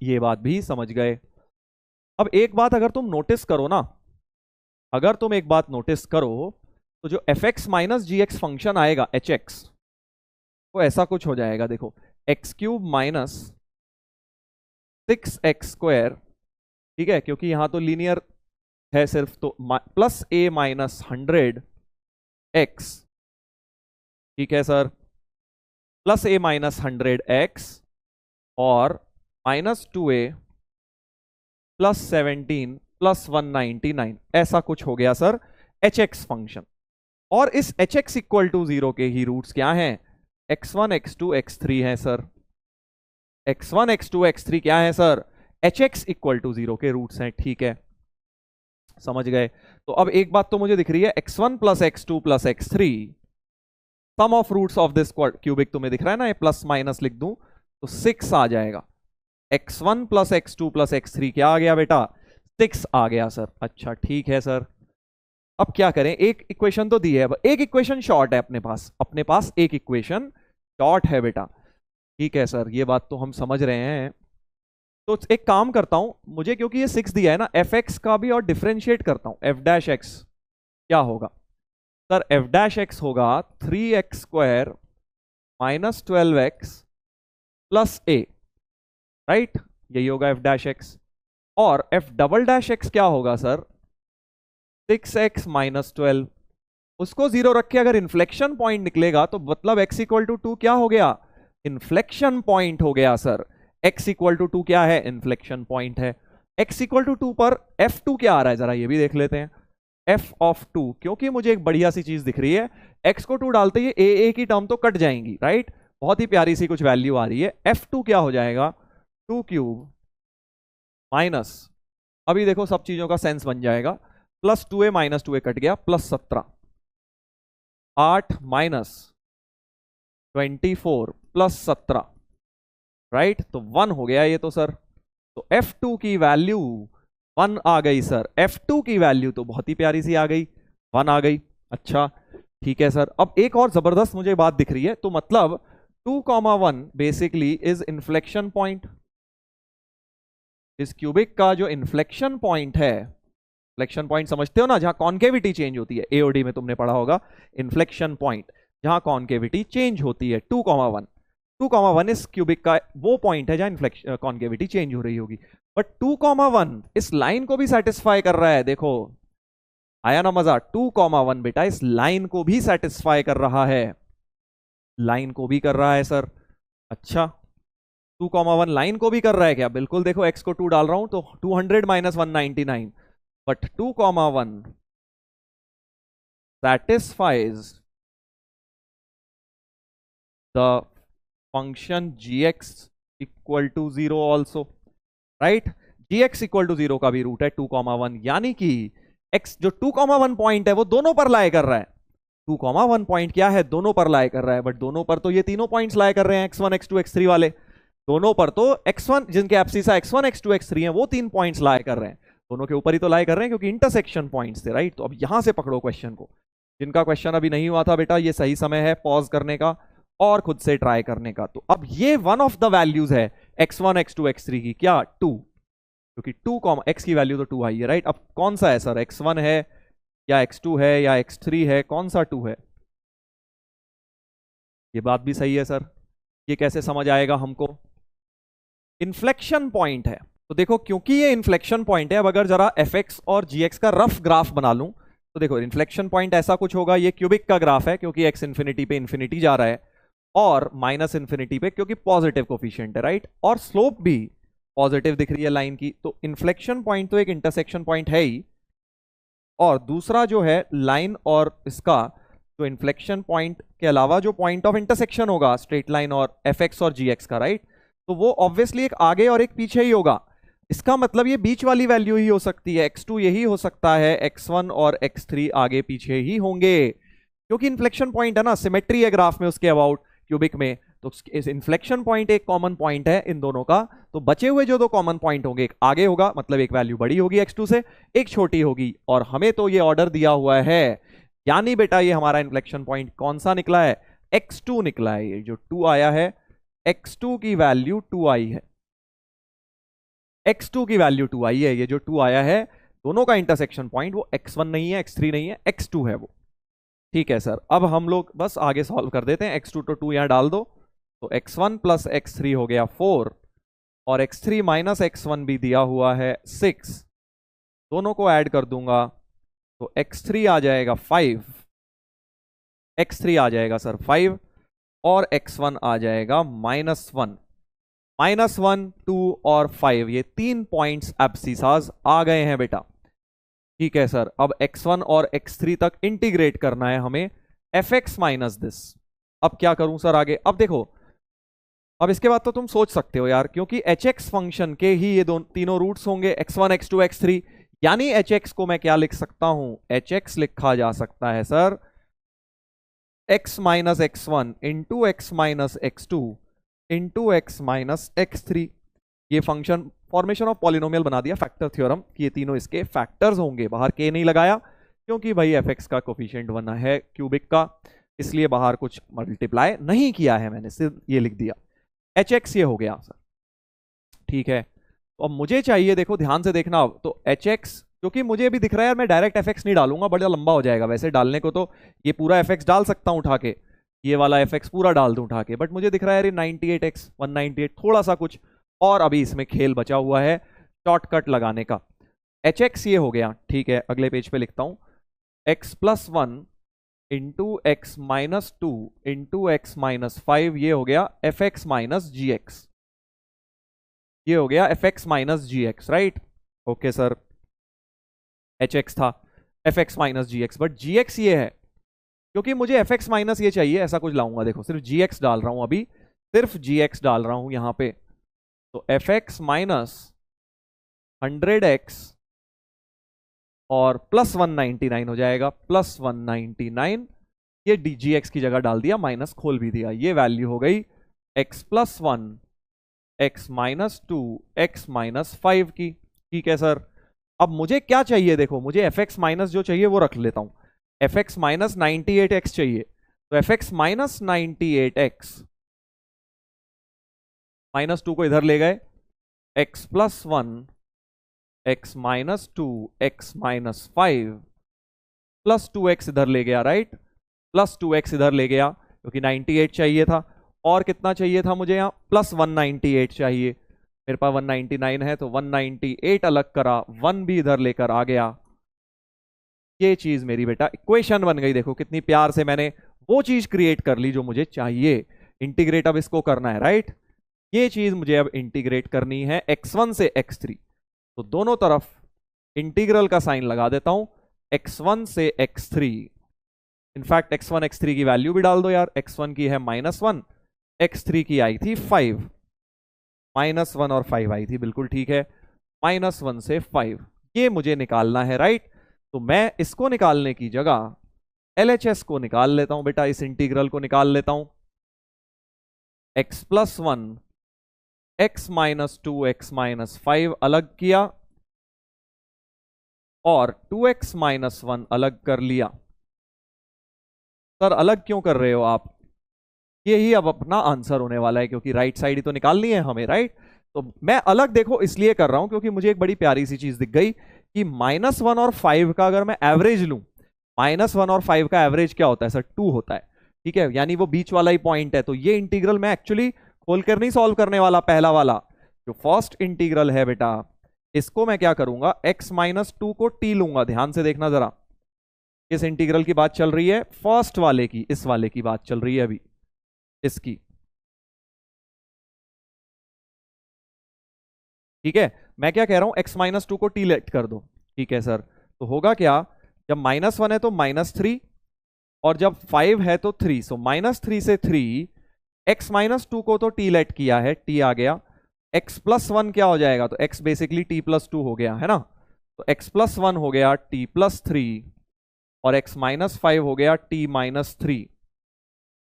ये बात भी समझ गए। अब एक बात अगर तुम नोटिस करो ना, अगर तुम एक बात नोटिस करो तो जो fx माइनस gx फंक्शन आएगा hx, वो ऐसा कुछ हो जाएगा, देखो x cube minus 6x square, ठीक है, क्योंकि यहां तो लीनियर है सिर्फ, तो प्लस a माइनस 100x, ठीक है sir, plus a minus 100x और माइनस 2a प्लस 17 प्लस 199, ऐसा कुछ हो गया सर hx फंक्शन। और इस hx इक्वल टू 0 के ही रूट्स क्या हैं, x1 x2 x3 हैं सर, x1 x2 x3 क्या है सर, hx इक्वल टू 0 के रूट्स हैं, ठीक है, समझ गए। तो अब एक बात तो मुझे दिख रही है, x1 plus x2 plus x3 sum of roots of this cubic, तुम्हें दिख रहा है ना, ये प्लस माइनस लिख दूं तो 6 आ जाएगा, x1 plus x2 plus x3 क्या आ गया बेटा, 6 आ गया सर। अच्छा ठीक है सर, अब क्या करें, एक इक्वेशन तो दी है, अब एक इक्वेशन शॉर्ट है अपने पास एक इक्वेशन शॉर्ट है बेटा, ठीक है सर, ये बात तो हम समझ रहे हैं। तो एक काम करता हूं, मुझे क्योंकि ये 6 दिया है ना, fx का भी और डिफरेंशिएट करता हूं, f डैश x क्या होगा सर, f डैश x होगा 3x square minus 12x plus a, right, यही होगा f डैश x। और f डबल डैश x क्या होगा सर, 6x माइनस 12, उसको 0 रख के अगर इन्फ्लेक्शन पॉइंट निकलेगा तो मतलब x इक्वल टू 2 क्या हो गया, इन्फ्लेक्शन पॉइंट हो गया सर। x इक्वल टू 2 क्या है, इन्फ्लेक्शन पॉइंट है। x इक्वल टू 2 पर f2 क्या आ रहा है, जरा ये भी देख लेते हैं, f ऑफ 2, क्योंकि मुझे एक बढ़िया सी चीज दिख रही है, x को 2 डालते ही a की टर्म तो कट जाएंगी, राइट, बहुत ही प्यारी सी कुछ वैल्यू आ रही है, f2 क्या हो जाएगा, 2 क्यूब माइनस, अभी देखो सब चीजों का सेंस बन जाएगा, plus 2a minus 2a cut गया, प्लस 17, 8 माइनस 24 प्लस 17, राइट, तो 1 हो गया ये तो सर। तो f2 की वैल्यू 1 आ गई सर, f2 की वैल्यू तो बहुत ही प्यारी सी आ गई, 1 आ गई। अच्छा ठीक है सर, अब एक और जबरदस्त मुझे बात दिख रही है, तो मतलब 2,1 बेसिकली इज इन्फ्लेक्शन पॉइंट, इस क्यूबिक का जो इन्फ्लेक्शन पॉइंट है, इन्फ्लेक्शन पॉइंट समझते हो ना, जहां कॉन्केविटी चेंज होती है, एओडी में तुमने पढ़ा होगा, इन्फ्लेक्शन पॉइंट जहां कॉन्केविटी चेंज होती है, 2,1 2,1 इस क्यूबिक का वो पॉइंट है जहां इन्फ्लेक्शन कॉन्केविटी चेंज हो रही होगी, बट 2,1 इस लाइन को भी सेटिस्फाई कर रहा है, देखो आया ना मजा, 2,1 बेटा इस लाइन को भी सेटिस्फाई कर रहा है, लाइन को भी कर रहा है सर। अच्छा 2,1 लाइन को भी कर रहा है क्या, बिल्कुल, देखो x को 2 डाल रहा हूं तो 200 minus 199, but 2,1 satisfies the function gx equal to 0 also, right, gx equal to 0 का भी रूट है 2,1, यानी कि x जो 2,1 पॉइंट है वो दोनों पर लाए कर रहा है, 2,1 पॉइंट क्या है, दोनों पर लाए कर रहा है, बट दोनों पर तो ये तीनों पॉइंट्स लाए कर रहे हैं, x1 x2 x3 वाले, दोनों पर तो x1 जिनके एब्सिसा x1 x2 x3 हैं वो 3 पॉइंट्स लाए कर रहे हैं, दोनों के ऊपर ही तो लाए कर रहे हैं क्योंकि इंटरसेक्शन पॉइंट्स थे, राइट। तो अब यहां से पकड़ो क्वेश्चन को, जिनका क्वेश्चन अभी नहीं हुआ था बेटा, ये सही समय है पॉज करने का और खुद से ट्राई करने का। तो अब ये वन ऑफ द वैल्यूज है x1 x2 x3 की, क्या 2, क्योंकि 2 x की वैल्यू तो 2 आई है राइट। अब कौन सा है सर, x1 है या x2 है या x3 है, कौन सा 2 है? ये बात भी सही है सर, ये कैसे समझ आएगा हमको? इन्फ्लेक्शन पॉइंट है। तो देखो क्योंकि ये इन्फ्लेक्शन पॉइंट है, अब अगर जरा fx और gx का रफ ग्राफ बना लूं तो देखो इन्फ्लेक्शन पॉइंट ऐसा कुछ होगा, ये क्यूबिक का ग्राफ है क्योंकि x इंफिनिटी पे इंफिनिटी जा रहा है और माइनस इंफिनिटी पे क्योंकि पॉजिटिव कोफिशिएंट है राइट, और स्लोप भी पॉजिटिव दिख रही है लाइन की। तो इन्फ्लेक्शन पॉइंट तो एक इंटरसेक्शन पॉइंट है ही, और दूसरा जो है लाइन और इसका जो इन्फ्लेक्शन पॉइंट के अलावा जो पॉइंट ऑफ इंटरसेक्शन होगा स्ट्रेट लाइन और fx और gx का राइट, तो वो ऑब्वियसली एक आगे और एक पीछे ही होगा। इसका मतलब ये बीच वाली वैल्यू ही हो सकती है, x2 यही हो सकता है, x1 और x3 आगे पीछे ही होंगे क्योंकि इन्फ्लेक्शन पॉइंट है ना, सिमेट्री है ग्राफ में उसके अबाउट क्यूबिक में। तो इस इन्फ्लेक्शन पॉइंट एक कॉमन पॉइंट है इन दोनों का, तो बचे हुए जो दो कॉमन पॉइंट होंगे, एक आगे होगा मतलब एक वैल्यू बड़ी होगी x2 से, एक छोटी होगी, और हमें तो ये ऑर्डर दिया हुआ है, यानी बेटा ये हमारा इन्फ्लेक्शन पॉइंट कौन सा निकला है, x2 निकला है। ये जो 2 आया है, x2 की वैल्यू 2 आई है, x2 की वैल्यू 2 आई है। ये जो 2 आया है दोनों का इंटरसेक्शन पॉइंट वो x1 नहीं है, x3 नहीं है, x2 है वो। ठीक है सर, अब हम लोग बस आगे सॉल्व कर देते हैं। x2 तो 2 यहां डाल दो, तो x1 प्लस x3 हो गया 4, और x3 माइनस x1 भी दिया हुआ है 6, दोनों को ऐड कर दूंगा तो x3 आ जाएगा 5, x3 आ जाएगा सर 5, और x1 आ जाएगा -1, -1, 2 और 5, ये 3 पॉइंट्स एब्सिसास आ गए हैं बेटा। ठीक है सर, अब x1 और x3 तक इंटीग्रेट करना है हमें, fx माइनस दिस। अब क्या करूं सर आगे? अब देखो, अब इसके बाद तो तुम सोच सकते हो यार, क्योंकि hx फंक्शन के ही ये तीनों रूट्स होंगे x1 x2 x3, यानी hx को मैं क्या लिख सकता हूं, hx लिखा जा सकता है sir x minus x1 into x minus x2 into x minus x3। ये फंक्शन फॉर्मेशन ऑफ पॉलिनोमियल बना दिया, फैक्टर थ्योरम कि ये तीनों इसके फैक्टर्स होंगे। बाहर k नहीं लगाया क्योंकि भाई fx का कोफिशिएंट बना है क्यूबिक का, इसलिए बाहर कुछ मल्टीप्लाई नहीं किया है मैंने, सिर्फ ये लिख दिया। hx ये हो गया सर, ठीक है। तो अब मुझे चाहिए, देखो ध्यान से देखना अब, तो hx, क्योंकि मुझे भी दिख रहा है यार मैं डायरेक्ट fx नहीं डालूंगा, बड़ा लंबा हो जाएगा। वैसे डालने को तो ये पूरा fx डाल सकता हूं उठा के, ये वाला fx पूरा डाल दूं उठा के, बट मुझे दिख रहा है यार 98x 198 थोड़ा सा कुछ और अभी इसमें खेल बचा हुआ है शॉर्टकट लगाने का। hx ये हो गया, ठीक है। अगले पेज पे लिखता हूं x plus 1 into x minus 2 into x minus 5, ये हो गया fx माइनस gx, ये हो गया fx minus gx right. Okay sir, hx था fx minus gx, but gx ये है, क्योंकि मुझे fx माइनस ये चाहिए, ऐसा कुछ लाऊंगा। देखो सिर्फ gx डाल रहा हूं अभी, सिर्फ gx डाल रहा हूं यहां पे, तो fx माइनस 100x और प्लस 199 हो जाएगा, प्लस 199, ये dgx की जगह डाल दिया, माइनस खोल भी दिया, ये वैल्यू हो गई x plus 1 x minus 2 x minus 5 की। ठीक है सर, अब मुझे क्या चाहिए, देखो मुझे fx माइनस जो चाहिए वो रख लेता हूं, fx माइनस 98x चाहिए, तो fx माइनस 98x, माइनस 2 को इधर ले गए, x plus 1 x minus 2 x minus 5 plus 2x इधर ले गया राइट, प्लस 2x इधर ले गया क्योंकि 98 चाहिए था, और कितना चाहिए था मुझे यहाँ, प्लस 198 चाहिए, मेरे पास 199 है तो 198 अलग करा, 1 भी इधर लेकर आ गया, ये चीज मेरी बेटा इक्वेशन बन गई। देखो कितनी प्यार से मैंने वो चीज क्रिएट कर ली जो मुझे चाहिए। इंटीग्रेट अब इसको करना है राइट, ये चीज मुझे अब इंटीग्रेट करनी है x1 से x3, तो दोनों तरफ इंटीग्रल का साइन लगा देता हूं, x1 से x3, इनफैक्ट x1 x3 की वैल्यू भी डाल दो यार, x1 की है -1, x3 की आई थी 5, -1 और 5 आई थी, बिल्कुल ठीक है, -1 से 5 ये मुझे निकालना है राइट। तो मैं इसको निकालने की जगह LHS को निकाल लेता हूं बेटा, इस इंटीग्रल को निकाल लेता हूं, x plus 1 x minus 2 x minus 5 अलग किया और 2x माइनस 1 अलग कर लिया, सर अलग क्यों कर रहे हो आप? यही अब अपना आंसर होने वाला है, क्योंकि राइट साइड ही तो निकालनी है हमें, राइट? तो मैं अलग देखो इसलिए कर रहा हूं क्योंकि मुझे एक बड़ी प्यारी सी चीज दिख गई कि -1 और 5 का अगर मैं एवरेज लूं, -1 और 5 का एवरेज क्या होता है सर? 2 होता है, ठीक है, यानी वो बीच वाला ही पॉइंट है। तो ये इंटीग्रल मैं एक्चुअली खोलकर नहीं सॉल्व करने वाला, पहला वाला जो फर्स्ट इंटीग्रल है बेटा, इसको मैं क्या करूंगा, x-2 को t लूंगा। ध्यान से देखना जरा, किस इंटीग्रल की बात चल रही है? फर्स्ट वाले की, इस वाले की बात चल रही है अभी, इसकी, ठीक है। मैं क्या कह रहा हूं, x-2 को t लेट कर दो, ठीक है सर। तो होगा क्या, जब -1 है तो -3, और जब 5 है तो 3, सो -3 से 3, x-2 को तो t लेट किया है, t आ गया, x+1 क्या हो जाएगा, तो x बेसिकली t+2 हो गया है ना, तो x+1 हो गया t+3, और x-5 हो गया t-3,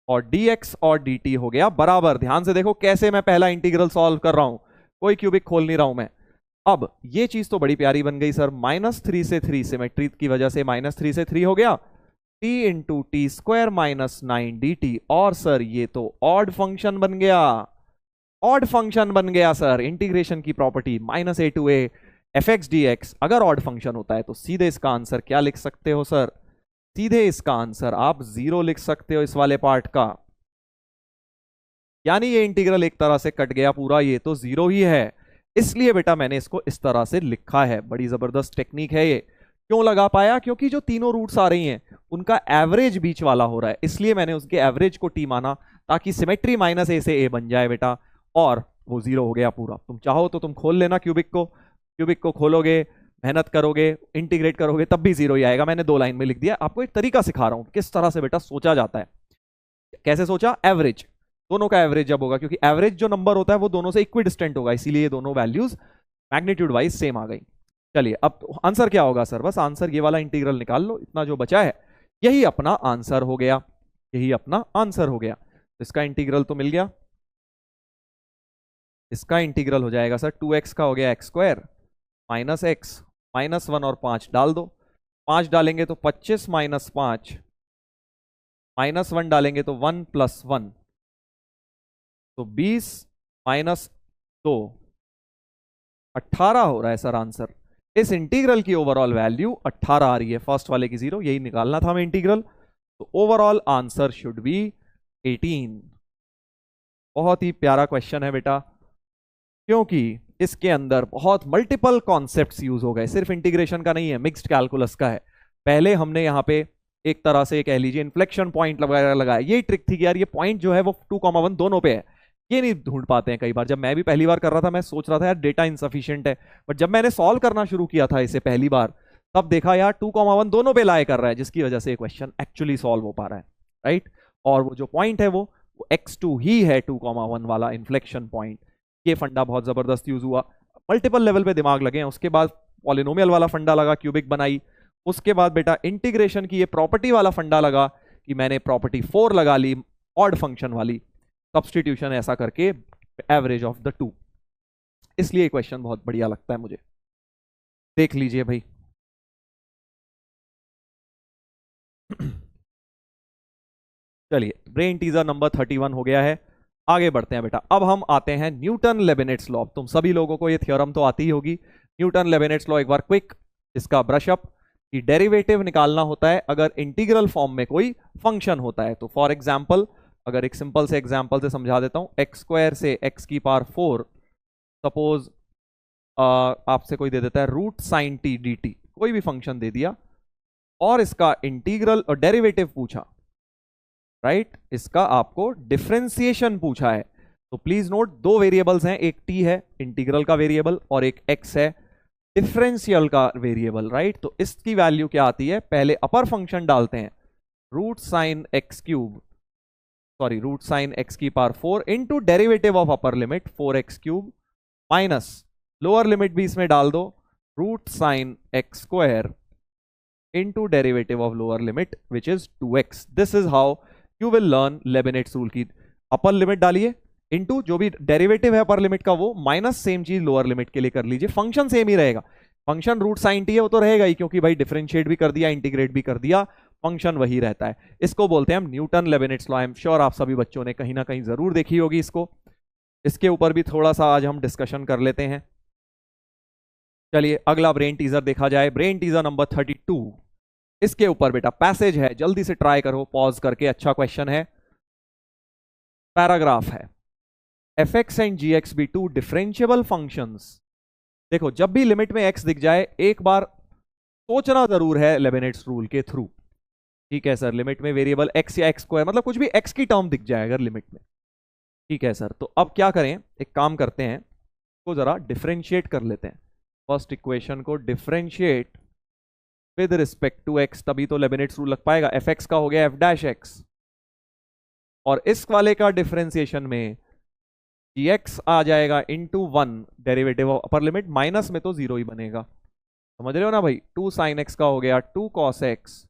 और dx और dt हो गया बराबर। ध्यान से देखो कैसे मैं पहला इंटीग्रल सॉल्व कर रहा हूं, कोई क्यूबिक खोल नहीं रहा हूं मैं। अब ये चीज तो बड़ी प्यारी बन गई सर, -3 से 3, सिमेट्री की वजह से -3 से 3 हो गया, t into T square -9 dt, और सर ये तो ऑड फंक्शन बन गया, ऑड फंक्शन बन गया सर। इंटीग्रेशन की property -a to a fx dx, अगर ऑड फंक्शन होता है तो सीधे इसका आंसर क्या लिख सकते हो सर? सीधे इसका आंसर आप 0 लिख सकते हो इस वाले पार्ट का, यानी ये इंटीग्रल एक तरह से कट गया पूरा, ये तो 0 ही है। इसलिए बेटा मैंने इसको इस तरह से लिखा है, बड़ी जबरदस्त टेक्निक है ये। क्यों लगा पाया? क्योंकि जो तीनों रूट्स आ रही हैं उनका एवरेज बीच वाला हो रहा है, इसलिए मैंने उसके एवरेज को टी माना, ताकि सिमेट्री -a से a बन जाए बेटा, और वो 0 हो गया पूरा। तुम चाहो तो तुम खोल लेना क्यूबिक को, क्यूबिक को खोलोगे, मेहनत करोगे, इंटीग्रेट करोगे, तब भी 0 ही आएगा। मैंने 2 लाइन में लिख दिया, आपको एक तरीका सिखा रहा हूं किस तरह से बेटा सोचा जाता है। कैसे सोचा? एवरेज, दोनों का एवरेज जब होगा, क्योंकि एवरेज जो नंबर होता है वो दोनों से इक्विडिस्टेंट होगा, इसीलिए ये दोनों वैल्यूज मैग्नीट्यूड वाइज सेम आ गई। चलिए अब आंसर क्या होगा सर? बस आंसर ये वाला इंटीग्रल निकाल लो, इतना जो बचा है यही अपना आंसर हो गया, यही अपना आंसर हो गया। इसका इंटीग्रल तो मिल गया, इसका इंटीग्रल हो जाएगा सर 2x का हो गया x² -x, -1 और 5 डाल दो, 5 डालेंगे तो 25 -5, -1 डालेंगे तो 1 + 1, तो 20 -2, 18 हो रहा है सर आंसर। इस इंटीग्रल की ओवरऑल वैल्यू 18 आ रही है, फर्स्ट वाले की 0, यही निकालना था हमें इंटीग्रल। तो ओवरऑल आंसर शुड बी 18। बहुत ही प्यारा क्वेश्चन है बेटा, क्योंकि इसके अंदर बहुत मल्टीपल कॉन्सेप्ट्स यूज हो गए, सिर्फ इंटीग्रेशन का नहीं है, मिक्स्ड कैलकुलस का है। पहले हमने यहाँ पे एक तरह से कह लीजिए इन्फ्लेक्शन पॉइंट वगैरह लगाया, यही ट्रिक थी कि यार ये पॉइंट जो है वो 2,1 दोनों पे है, ये नहीं ढूंढ पाते हैं कई बार। जब मैं भी पहली बार कर रहा था मैं सोच रहा था यार डेटा इनसफिशिएंट है, बट जब मैंने सॉल्व करना शुरू किया था इसे पहली बार, तब देखा यार 2,1 दोनों पे लाए कर रहा है, जिसकी वजह से क्वेश्चन एक्चुअली सॉल्व हो पा रहा है, राइट। और वो जो पॉइंट है वो x2 ही है, 2,1 वाला इन्फ्लेक्शन पॉइंट। ये फंडा बहुत जबरदस्त यूज हुआ, मल्टीपल लेवल पे दिमाग लगे हैं। उसके बाद पॉलिनोमियल वाला फंडा लगा, क्यूबिक बनाई। उसके बाद बेटा इंटीग्रेशन की ये प्रॉपर्टी वाला फंडा लगा कि मैंने प्रॉपर्टी 4 लगा ली, ऑड फंक्शन वाली, सब्स्टिट्यूशन ऐसा करके एवरेज ऑफ द टू। इसलिए क्वेश्चन बहुत बढ़िया लगता है मुझे, देख लीजिए भाई। चलिए ब्रेन टीजर नंबर 31 हो गया है, आगे बढ़ते हैं बेटा। अब हम आते हैं न्यूटन लेबेनिट्स लॉ। तुम सभी लोगों को ये थ्योरम तो आती ही होगी, न्यूटन लेबेनिट्स लॉ। एक बार क्विक इसका ब्रश अप, कि डेरिवेटिव निकालना होता है अगर इंटीग्रल फॉर्म में कोई फंक्शन होता है। तो फॉर एग्जांपल, अगर एक सिंपल से एग्जांपल से समझा देता हूं, x² से x⁴, सपोज आपसे कोई दे देता है √sin t dt, कोई भी फंक्शन दे दिया, और इसका इंटीग्रल और डेरिवेटिव पूछा, राइट, इसका आपको डिफरेंशिएशन पूछा है। तो प्लीज नोट, दो वेरिएबल्स हैं, एक t है इंटीग्रल का वेरिएबल, और एक x है डिफरेंशियल का वेरिएबल, राइट। तो इसकी वैल्यू क्या आती है? पहले अपर फंक्शन डालते हैं, √sin x⁴ into derivative of upper limit 4x³ minus lower limit भी इसमें डाल दो, √sin x² into derivative of lower limit which is 2x। This is how you will learn Leibniz rule की। अपर लिमिट डालिए, into जो भी derivative है upper limit का वो, माइनस सेम चीज लोअर लिमिट के लिए कर लीजिए, फंक्शन सेम ही रहेगा। फंक्शन √sin t है वो तो रहेगा ही, क्योंकि भाई डिफरेंशिएट भी कर दिया, इंटीग्रेट भी कर दिया, फंक्शन वही रहता है। इसको बोलते हैं हम Newton Leibniz law. I am sure आप सभी बच्चों ने कहीं ना कहीं जरूर देखी होगी इसको। इसके ऊपर भी थोड़ा सा आज हम डिस्कशन कर लेते हैं। चलिए अगला ब्रेन टीजर देखा जाए। Brain teaser number 32। इसके ऊपर बेटा पैसेज है, जल्दी से ट्राई करो पॉज करके। अच्छा क्वेश्चन है, पैराग्राफ है। F x and g x be two differentiable functions. देखो जब भी लिमिट में एक्स दिख जाए एक बार सोचना जरूर है लेबनिट्स रूल के थ्रू। ठीक है सर, लिमिट में वेरिएबल एक्स या एक्स स्क्वायर, मतलब कुछ भी एक्स की टर्म दिख जाए अगर लिमिट में। ठीक है सर, तो अब क्या करें, एक काम करते हैं, को जरा डिफरेंशिएट कर लेते हैं। फर्स्ट इक्वेशन को differentiate with respect to x, तभी तो लेबनिट्स रूल लग पाएगा। एफ एक्स का हो गया एफ डैश एक्स, और इस वाले का डिफरेंशिएशन में जी एक्स आ जाएगा into 1 derivative of upper limit, minus में तो जीरो ही बनेगा। समझ रहे हो ना भाई। 2 साइन एक्स का हो गया 2 कॉस एक्स,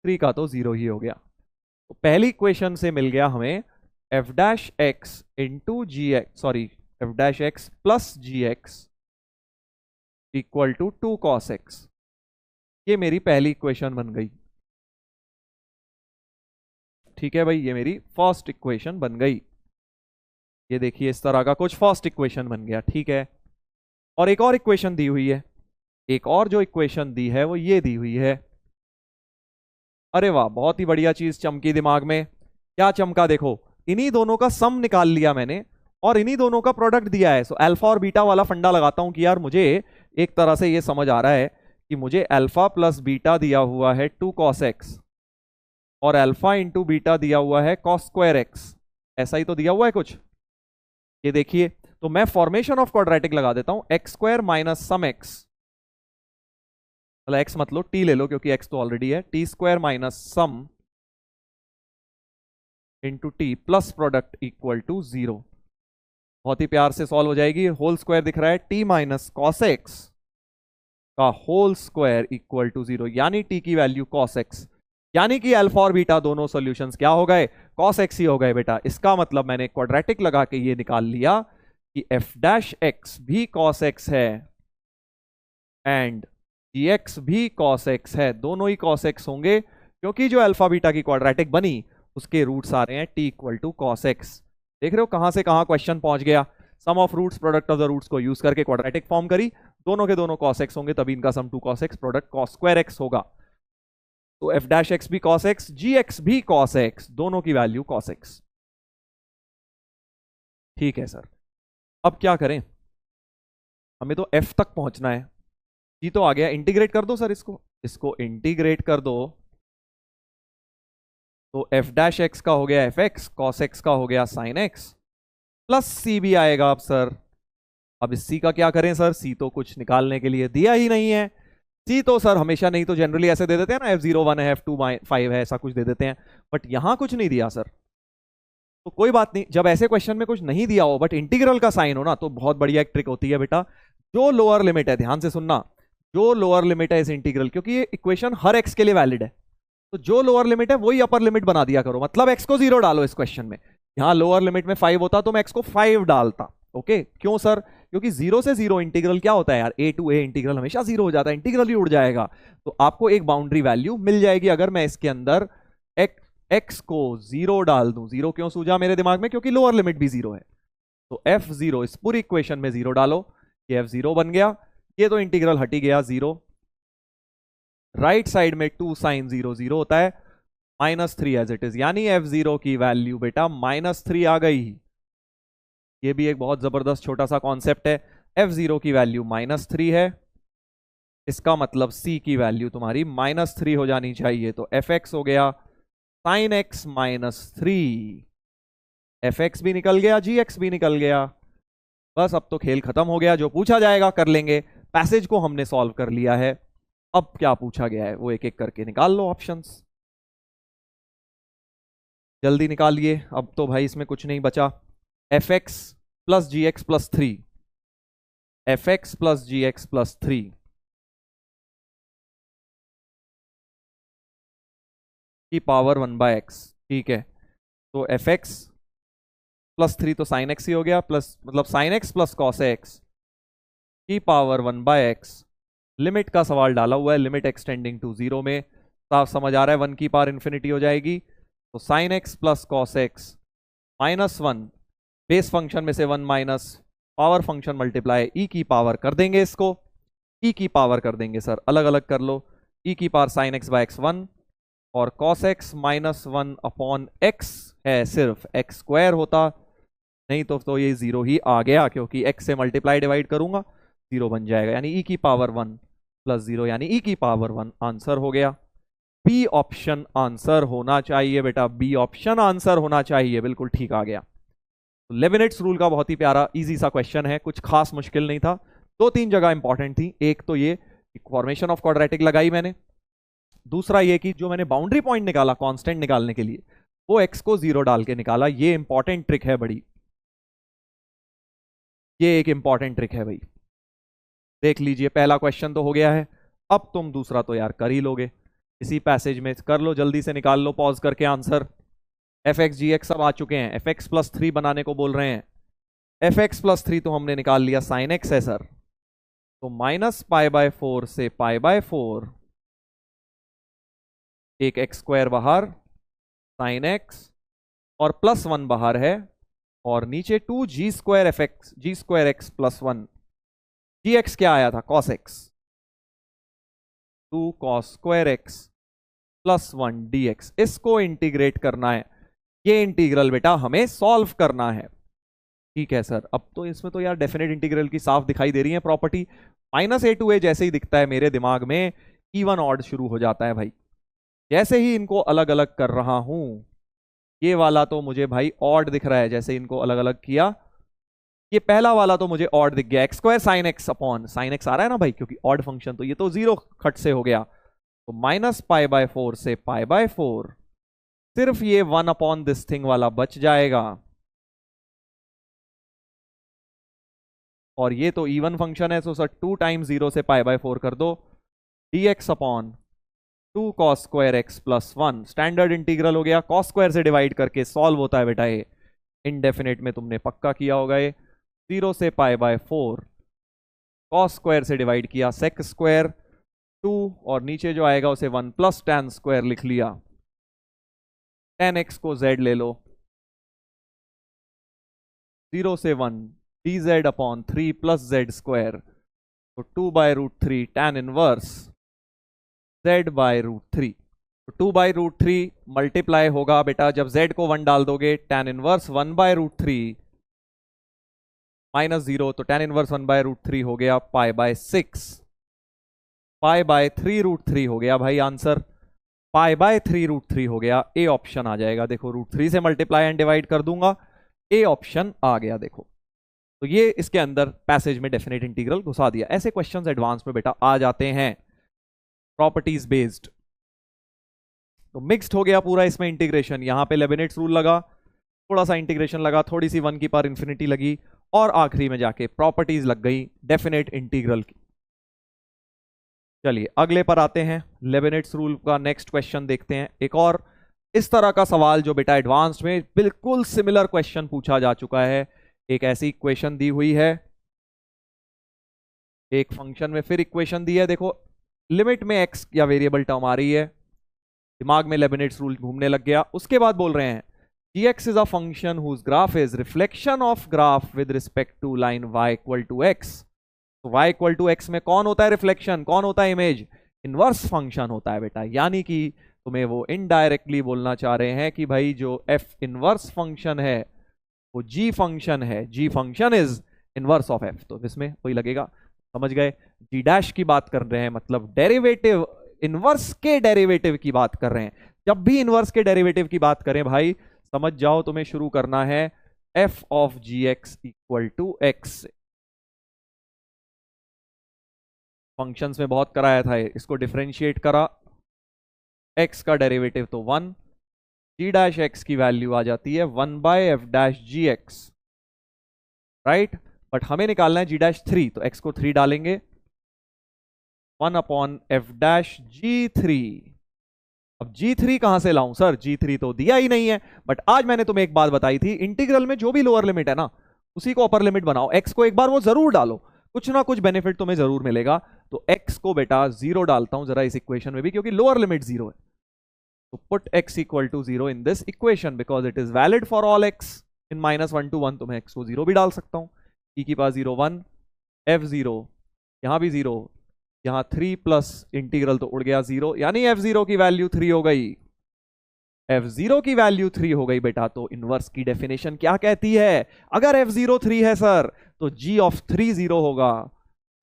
3 का तो जीरो ही हो गया। तो पहली इक्वेशन से मिल गया हमें f dash x into g x, sorry f dash x plus g x equal to 2 cos x. ये मेरी पहली इक्वेशन बन गई। ठीक है भाई, ये मेरी फर्स्ट इक्वेशन बन गई। ये देखिए इस तरह का कुछ फर्स्ट इक्वेशन बन गया। ठीक है, और एक और इक्वेशन दी हुई है। एक और जो इक्वेशन दी है वो ये दी हुई है। अरे वाह, बहुत ही बढ़िया चीज चमकी दिमाग में। क्या चमका, देखो इन्हीं दोनों का सम निकाल लिया मैंने और इन्हीं दोनों का प्रोडक्ट दिया है। सो अल्फा और बीटा वाला फंडा लगाता हूं कि यार मुझे एक तरह से ये समझ आ रहा है कि मुझे अल्फा प्लस बीटा दिया हुआ है 2 कॉस एक्स और अल्फा इंटू बीटा दिया हुआ है कॉस स्क्वायर एक्स। ऐसा ही तो दिया हुआ है कुछ। ये देखिए, तो मैं फॉर्मेशन ऑफ क्वाड्रेटिक लगा देता हूं, x square minus sum x, मतलब एक्स मतलब टी ले लो क्योंकि एक्स तो ऑलरेडी है, t square minus sum into t plus product equal to 0। बहुत ही प्यार से सॉल्व हो जाएगी। होल स्क्वायर दिख रहा है, टी माइनस कॉस एक्स का होल स्क्वायर इक्वल टू 0, यानी टी की वैल्यू कॉस एक्स, यानी कि अल्फा और बीटा दोनों सॉल्यूशंस क्या हो गए, कॉस एक्स ही हो गए बेटा। इसका मतलब मैंने क्वाड्रेटिक लगा के ये निकाल लिया कि एफ डैश एक्स भी कॉस एक्स है एंड जी एक्स भी कॉस एक्स है। दोनों ही कॉस एक्स होंगे क्योंकि जो अल्फा बीटा की क्वाड्रेटिक बनी उसके रूट्स आ रहे हैं t equal to cos x. देख रहे हो कहां से कहां क्वेश्चन पहुंच गया। Sum of roots product of the roots को यूज करके क्वाड्रेटिक फॉर्म करी, दोनों के दोनों कॉस एक्स होंगे तभी इनका sum 2 cos x, product cos square x होगा। तो एफ डैश एक्स भी कॉस एक्स, जी एक्स भी कॉस एक्स, दोनों की वैल्यू कॉस एक्स। ठीक है सर, अब क्या करें, हमें तो एफ तक पहुंचना है। जी तो आ गया, इंटीग्रेट कर दो सर, इसको इंटीग्रेट कर दो। तो एफ डैश एक्स का हो गया एफ एक्स, कॉस एक्स का हो गया साइन एक्स, प्लस सी भी आएगा। अब सर अब इस सी का क्या करें सर, सी तो कुछ निकालने के लिए दिया ही नहीं है। सी तो सर हमेशा नहीं तो जनरली ऐसे दे देते हैं ना, F0 1 है, F2 5 है, ऐसा कुछ दे देते हैं, बट यहां कुछ नहीं दिया सर। तो कोई बात नहीं, जब ऐसे क्वेश्चन में कुछ नहीं दिया हो बट इंटीग्रल का साइन हो ना, तो बहुत बढ़िया एक ट्रिक होती है बेटा। जो लोअर लिमिट है, ध्यान से सुनना, जो लोअर लिमिट है इस इंटीग्रल, क्योंकि ये इक्वेशन हर एक्स के लिए वैलिड है, तो जो लोअर लिमिट है वही अपर लिमिट बना दिया करो। मतलब एक्स को 0 डालो इस क्वेश्चन में। यहां लोअर लिमिट में 5 होता तो मैं एक्स को 5 डालता। ओके, क्यों सर, क्योंकि 0 से 0 इंटीग्रल क्या होता है यार, a टू a इंटीग्रल हमेशा 0 हो जाता है, इंटीग्रल ही उड़ जाएगा। तो आपको एक बाउंड्री वैल्यू मिल जाएगी अगर मैं इसके अंदर x को 0 डाल दूं। 0 क्यों सूझा मेरे दिमाग में, क्योंकि लोअर लिमिट भी 0 है। तो f0 इस पूरी इक्वेशन में 0 डालो, ये f0 बन गया। ये तो इंटीग्रल हट ही गया 0। राइट साइड में 2 साइन 0 0 होता है, -3 एज इट इज, यानी f0 की वैल्यू बेटा -3 आ गई। ये भी एक बहुत जबरदस्त छोटा सा कॉन्सेप्ट है। f0 की वैल्यू -3 है, इसका मतलब c की वैल्यू तुम्हारी -3 हो जानी चाहिए। तो fx हो गया sin x -3, fx भी निकल गया, gx भी निकल गया। बस अब तो खेल खत्म हो गया, जो पूछा जाएगा कर लेंगे। पैसेज को हमने सॉल्व कर लिया है, अब क्या पूछा गया है वो एक एक करके निकाल लो ऑप्शंस। जल्दी निकालिए, अब तो भाई इसमें कुछ नहीं बचा। fx plus g x plus 3, fx plus g x plus 3 की पावर 1/x। ठीक है, तो fx प्लस 3 तो साइन एक्स ही हो गया, प्लस मतलब sine x plus cos x की पावर 1/x। लिमिट का सवाल डाला हुआ है, लिमिट एक्सटेंडिंग टू 0 में, साफ समझ आ रहा है, 1 की पावर इन्फिनिटी हो जाएगी। तो sine x plus cos x minus 1, base function में से 1 minus power function multiply e की पावर कर देंगे, इसको ई की पावर कर देंगे सर, अलग अलग कर लो, ई की power sine x by x 1 और cos x minus 1 upon x है, सिर्फ एक्स स्क्वायर होता, नहीं तो ये 0 ही आ गया, क्योंकि x से मल्टीप्लाई डिवाइड करूंगा 0 बन जाएगा, यानी e की पावर 1 प्लस 0 यानी e की पावर 1 आंसर हो गया। बी ऑप्शन आंसर होना चाहिए बेटा, बी ऑप्शन आंसर होना चाहिए, बिल्कुल ठीक आ गया। तो लेबिनिट्स रूल का बहुत ही प्यारा इजी सा क्वेश्चन है, कुछ खास मुश्किल नहीं था, 2-3 जगह इंपॉर्टेंट थी। एक तो ये फॉर्मेशन ऑफ क्वाड्रेटिक लगाई मैंने, दूसरा ये कि जो मैंने बाउंड्री पॉइंट निकाला कांस्टेंट निकालने के लिए, वो x को 0 डाल के निकाला, ये इंपॉर्टेंट ट्रिक है बड़ी, ये एक इंपॉर्टेंट ट्रिक है भाई। देख लीजिए पहला क्वेश्चन तो हो गया है, अब तुम दूसरा तो यार कर ही लोगे, इसी पैसेज में कर लो, जल्दी से निकाल लो पॉज करके answer. F x g x सब आ चुके हैं, एफ एक्स प्लस 3 बनाने को बोल रहे हैं, एफ एक्स प्लस 3 तो हमने निकाल लिया, साइन एक्स है सर, तो माइनस पाई बाय 4 से पाई बाय 4, एक एक्स स्क्वायर बाहर, साइन एक्स और प्लस 1 बाहर है, और नीचे 2 जी स्क्वायर एफ एक्स, जी स्क्वायर एक्स प्लस 1, जी एक्स क्या आया था cos x, 2 cos square x plus 1 D x, इसको इंटीग्रेट करना है, ये इंटीग्रल बेटा हमें सॉल्व करना है। ठीक है सर, अब तो इसमें तो यार डेफिनेट इंटीग्रल की साफ दिखाई दे रही है प्रॉपर्टी, माइनस ए टू ए जैसे ही दिखता है मेरे दिमाग में इवन ऑड शुरू हो जाता है भाई, जैसे ही इनको अलग अलग कर रहा हूं, ये वाला तो मुझे भाई ऑड दिख रहा है, जैसे इनको अलग अलग किया, ये पहला वाला तो मुझे ऑड दिख गया, x square sine x upon sine x आ रहा है ना भाई, क्योंकि ऑड फंक्शन, तो ये तो 0 खट से हो गया, तो माइनस पाई बाय 4 से पाई बाय 4, सिर्फ ये 1 अपॉन दिस थिंग वाला बच जाएगा, और ये तो इवन फंक्शन है, सो सर 2 टाइम्स 0 से पाई बाय 4 कर दो, D x upon 2 cos square x plus 1, standard integral हो गया, कॉस स्क्वायर से डिवाइड करके सॉल्व होता है बेटा ये, इनडेफिनेट में तुमने पक्का किया होगा ये, 0 से पाई बाय 4, कॉस स्क्वायर से डिवाइड किया सेक स्क्वायर 2, और नीचे जो आएगा उसे 1 प्लस टैन स्क्वायर लिख लिया, tan x को z ले लो, 0 से 1 dz upon 3 plus z square, तो 2 by root 3 tan inverse z by root 3, तो 2 बाय रूट 3 मल्टीप्लाई होगा बेटा, जब z को 1 डाल दोगे tan inverse 1 by root 3 minus 0, तो tan इनवर्स 1 बाय रूट 3 हो गया pi by 6, pi by 3 root 3 हो गया भाई आंसर, पाई बाय 3 रूट 3 हो गया, ए ऑप्शन आ जाएगा, देखो रूट 3 से मल्टीप्लाई एंड डिवाइड कर दूंगा, ए ऑप्शन आ गया देखो, तो ये इसके अंदर पैसेज में डेफिनेट इंटीग्रल घुसा दिया। ऐसे क्वेश्चंस एडवांस में बेटा आ जाते हैं प्रॉपर्टीज बेस्ड। तो मिक्स्ड हो गया पूरा इसमें इंटीग्रेशन, यहां पे लेबिनिट्स रूल लगा, थोड़ा सा इंटीग्रेशन लगा, थोड़ी सी 1 की पावर इंफिनिटी लगी, और आखिरी में जाके प्रॉपर्टीज लग गई डेफिनेट इंटीग्रल की। चलिए अगले पर आते हैं, लेबिनिट्स रूल का नेक्स्ट क्वेश्चन देखते हैं, एक और इस तरह का सवाल जो बेटा एडवांस्ड में बिल्कुल सिमिलर क्वेश्चन पूछा जा चुका है। एक ऐसी इक्वेशन दी हुई है, एक फंक्शन में फिर इक्वेशन दी है, देखो लिमिट में एक्स या वेरिएबल टर्म आ रही है, दिमाग में लेबिनिट्स रूल घूमने लग गया। उसके बाद बोल रहे हैं gx is a function whose graph is reflection of graph with respect to line y equal to x। तो y इक्वल टू x में कौन होता है रिफ्लेक्शन, कौन होता है इमेज, इनवर्स फंक्शन होता है बेटा, यानी कि तुम्हें वो इनडायरेक्टली बोलना चाह रहे हैं कि भाई जो f इनवर्स फंक्शन है वो g फंक्शन है, g function is inverse of f। तो इसमें वही लगेगा, समझ गए, g डैश की बात कर रहे हैं, मतलब डेरिवेटिव, इनवर्स के डेरिवेटिव की बात कर रहे हैं। जब भी इनवर्स के डेरिवेटिव की बात करें भाई समझ जाओ तुम्हें शुरू करना है f of gx equal to x। Functions में बहुत कराया था इसको डिफरेंशिएट करा, x का डेरिवेटिव तो 1, g डैश x की वैल्यू आ जाती है 1 by f dash g x, right, but हमें निकालना है g डैश 3, तो x को 3 डालेंगे, 1 अपॉन एफ डैश जी 3। अब g3 कहां से लाऊं सर, g3 तो दिया ही नहीं है, बट आज मैंने तुम्हें एक बात बताई थी, इंटीग्रल में जो भी लोअर लिमिट है ना उसी को अपर लिमिट बनाओ, x को एक बार वो जरूर डालो, कुछ ना कुछ बेनिफिट तुम्हें जरूर मिलेगा। तो x को बेटा 0 डालता हूं जरा इस इक्वेशन में भी, क्योंकि लोअर लिमिट 0 है। तो put x equal to 0 in this equation because it is valid for all x in -1 to 1। तो मैं x को 0 भी डाल सकता हूं। e की पावर 0 1, f0 यहां भी 0, यहां 3 प्लस इंटीग्रल तो उड़ गया 0, यानी f0 की वैल्यू 3 हो गई। f0 की वैल्यू 3 हो गई बेटा। तो इनवर्स की डेफिनेशन क्या कहती है? अगर f0 3 है सर तो g ऑफ 3 0 होगा।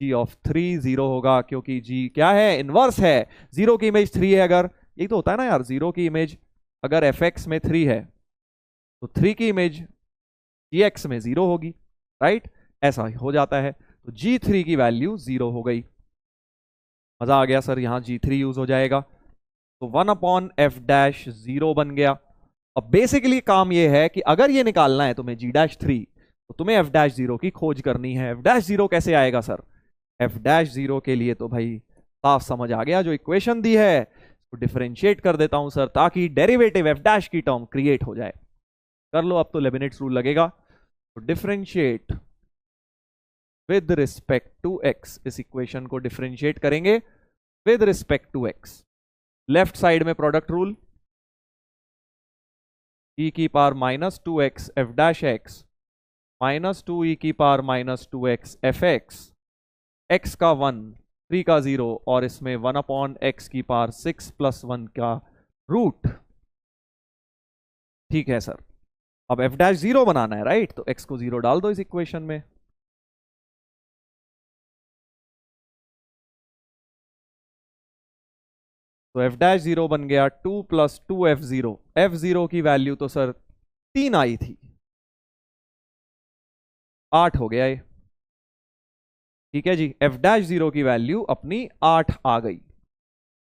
g ऑफ 3 0 होगा क्योंकि g क्या है? इनवर्स है। 0 की इमेज 3 है। अगर ये तो होता है ना यार, 0 की इमेज अगर fx में 3 है तो 3 की इमेज gx में 0 होगी, राइट? ऐसा हो जाता है। तो g3 की वैल्यू 0 हो गई। मजा आ गया सर, यहां g3 यूज हो जाएगा। तो 1/f' 0 बन गया। अब बेसिकली काम ये है कि अगर ये निकालना है तुम्हें g'3 तो तुम्हें f'0 की खोज करनी है। f'0 कैसे आएगा सर? f'0 के लिए तो भाई साफ समझ आ गया, जो इक्वेशन दी है तो डिफरेंशिएट कर देता हूं सर, ताकि डेरिवेटिव f' की टर्म क्रिएट हो जाए। कर लो, अब तो लेबिनिट्स रूल लगेगा। तो differentiate with respect to x, इस इक्वेशन को डिफरेंशिएट करेंगे with respect to x। Left side में प्रोडक्ट रूल, e की पावर -2x f' -2 e की पावर -2x fx, x का 1 3 का 0 और इसमें 1/x की पावर 6 + 1 का रूट। ठीक है सर, अब f'0 बनाना है, राइट? तो x को 0 डाल दो इस इक्वेशन में। तो f'0 बन गया 2 + 2f0। f0 की वैल्यू तो सर 3 आई थी, 8 हो गया ये। ठीक है जी, f'0 की वैल्यू अपनी 8 आ गई।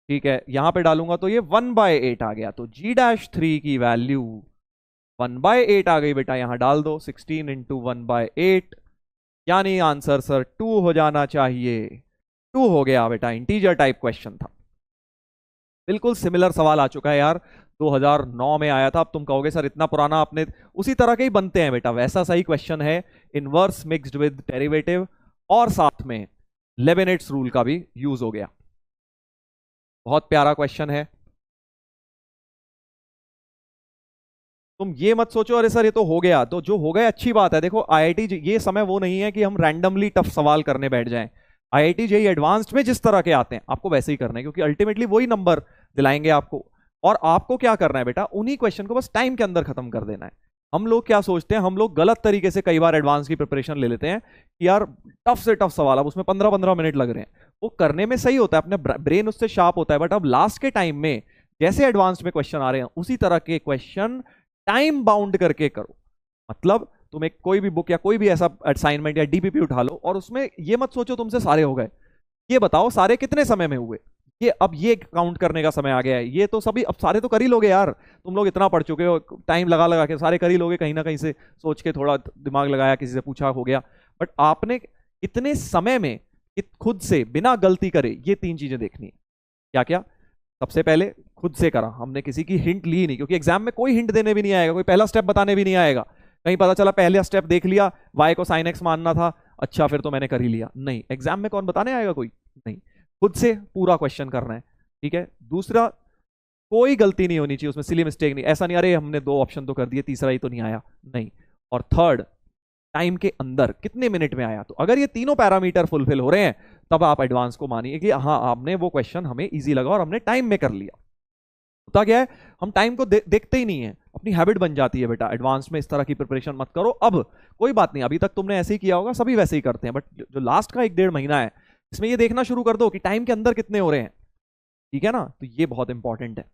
ठीक है, यहां पे डालूंगा तो ये 1/8 आ गया। तो g'3 की वैल्यू 1/8 आ गई बेटा, यहां डाल दो। 16 × 1/8 यानी आंसर सर 2 हो जाना चाहिए। 2 हो गया बेटा, इंटीजर टाइप क्वेश्चन था। बिल्कुल सिमिलर सवाल आ चुका है यार, 2009 में आया था। अब तुम कहोगे सर इतना पुराना, आपने उसी तरह के ही बनते हैं बेटा। वैसा सही क्वेश्चन है, इनवर्स मिक्स्ड विद डेरिवेटिव और साथ में लेबनिट्स रूल का भी यूज हो गया। बहुत प्यारा क्वेश्चन है। तुम ये मत सोचो अरे सर ये तो हो गया, तो जो हो गया अच्छी बात है। देखो IIT ये समय वो नहीं है कि हम रैंडमली टफ सवाल करने बैठ जाएं। IIT जेईई एडवांस्ड में जिस तरह के आते हैं आपको वैसे ही करना है, क्योंकि अल्टीमेटली वही नंबर दिलाएंगे आपको। और आपको क्या करना है बेटा, उन्हीं क्वेश्चन को बस टाइम के अंदर खत्म कर देना है। हम लोग क्या सोचते हैं, हम लोग गलत तरीके से कई बार एडवांस की प्रिपरेशन ले लेते हैं कि यार टफ से टफ सवाल, अब उसमें 15-15 मिनट लग रहे हैं। वो करने में सही होता है, अपने ब्रेन उससे शार्प होता है, बट अब लास्ट के टाइम में जैसे एडवांस में क्वेश्चन आ रहे हैं उसी तरह के क्वेश्चन टाइम बाउंड करके करो। मतलब तुम एक कोई भी बुक या कोई भी ऐसा असाइनमेंट या डीपीपी उठा लो और उसमें ये मत सोचो तुमसे सारे हो गए, ये बताओ सारे कितने समय में हुए। ये अब ये काउंट करने का समय आ गया है। ये तो सभी अब सारे तो कर ही लोगे यार, तुम लोग इतना पढ़ चुके हो, टाइम लगा लगा के सारे कर ही लोगे। कहीं ना कहीं से सोच के थोड़ा दिमाग लगाया, किसी से पूछा, हो गया। बट आपने इतने समय में खुद से बिना गलती करे ये 3 चीजें देखनी है। क्या क्या? सबसे पहले खुद से करा, हमने किसी की हिंट ली नहीं, क्योंकि एग्जाम में कोई हिंट देने भी नहीं आएगा, कोई पहला स्टेप बताने भी नहीं आएगा। कहीं पता चला पहला स्टेप देख लिया, y को sin x मानना था, अच्छा फिर तो मैंने कर ही लिया। नहीं, एग्जाम में कौन बताने आएगा? कोई नहीं। खुद से पूरा क्वेश्चन करना है। ठीक है। दूसरा, कोई गलती नहीं होनी चाहिए उसमें, सिली मिस्टेक नहीं। ऐसा नहीं अरे हमने 2 ऑप्शन तो कर दिए, तीसरा ही तो नहीं आया, नहीं। और थर्ड, टाइम के अंदर कितने मिनट में आया। तो अगर ये तीनों पैरामीटर फुलफिल हो रहे हैं तब आप एडवांस को मानिए कि हाँ आपने वो क्वेश्चन हमें इजी लगा और हमने टाइम में कर लिया। होता क्या है, हम टाइम को देखते ही नहीं है, अपनी हैबिट बन जाती है बेटा। एडवांस में इस तरह की प्रिपरेशन मत करो। अब कोई बात नहीं, अभी तक तुमने ऐसे ही किया होगा, सभी वैसे ही करते हैं, बट जो लास्ट का 1-1.5 महीना है इसमें ये देखना शुरू कर दो कि टाइम के अंदर कितने हो रहे हैं। ठीक है ना, तो ये बहुत इंपॉर्टेंट है।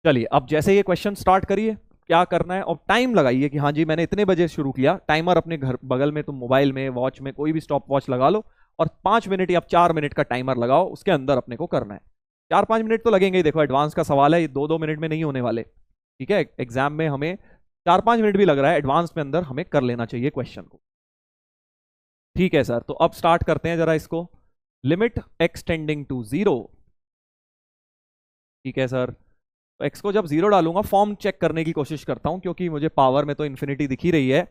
चलिए अब जैसे ये क्वेश्चन स्टार्ट करिए, क्या करना है और टाइम लगाइए कि हाँ जी मैंने इतने बजे शुरू किया। टाइमर अपने घर बगल में, तुम मोबाइल में, वॉच में, कोई भी स्टॉप वॉच लगा लो और 5 मिनट या 4 मिनट का टाइमर लगाओ, उसके अंदर अपने को करना है। 4-5 मिनट तो लगेंगे ही। देखो एडवांस का सवाल है, ये 2-2 मिनट में नहीं होने वाले। ठीक है, एग्जाम में हमें 4-5 मिनट भी लग रहा है, एडवांस में अंदर हमें कर लेना चाहिए क्वेश्चन को। ठीक है सर, तो अब स्टार्ट करते हैं जरा इसको। Limit x tending to 0। ठीक है सर, तो x को जब 0 डालूंगा, फॉर्म चेक करने की कोशिश करता हूं क्योंकि मुझे पावर में तो इन्फिनिटी दिख ही रही है।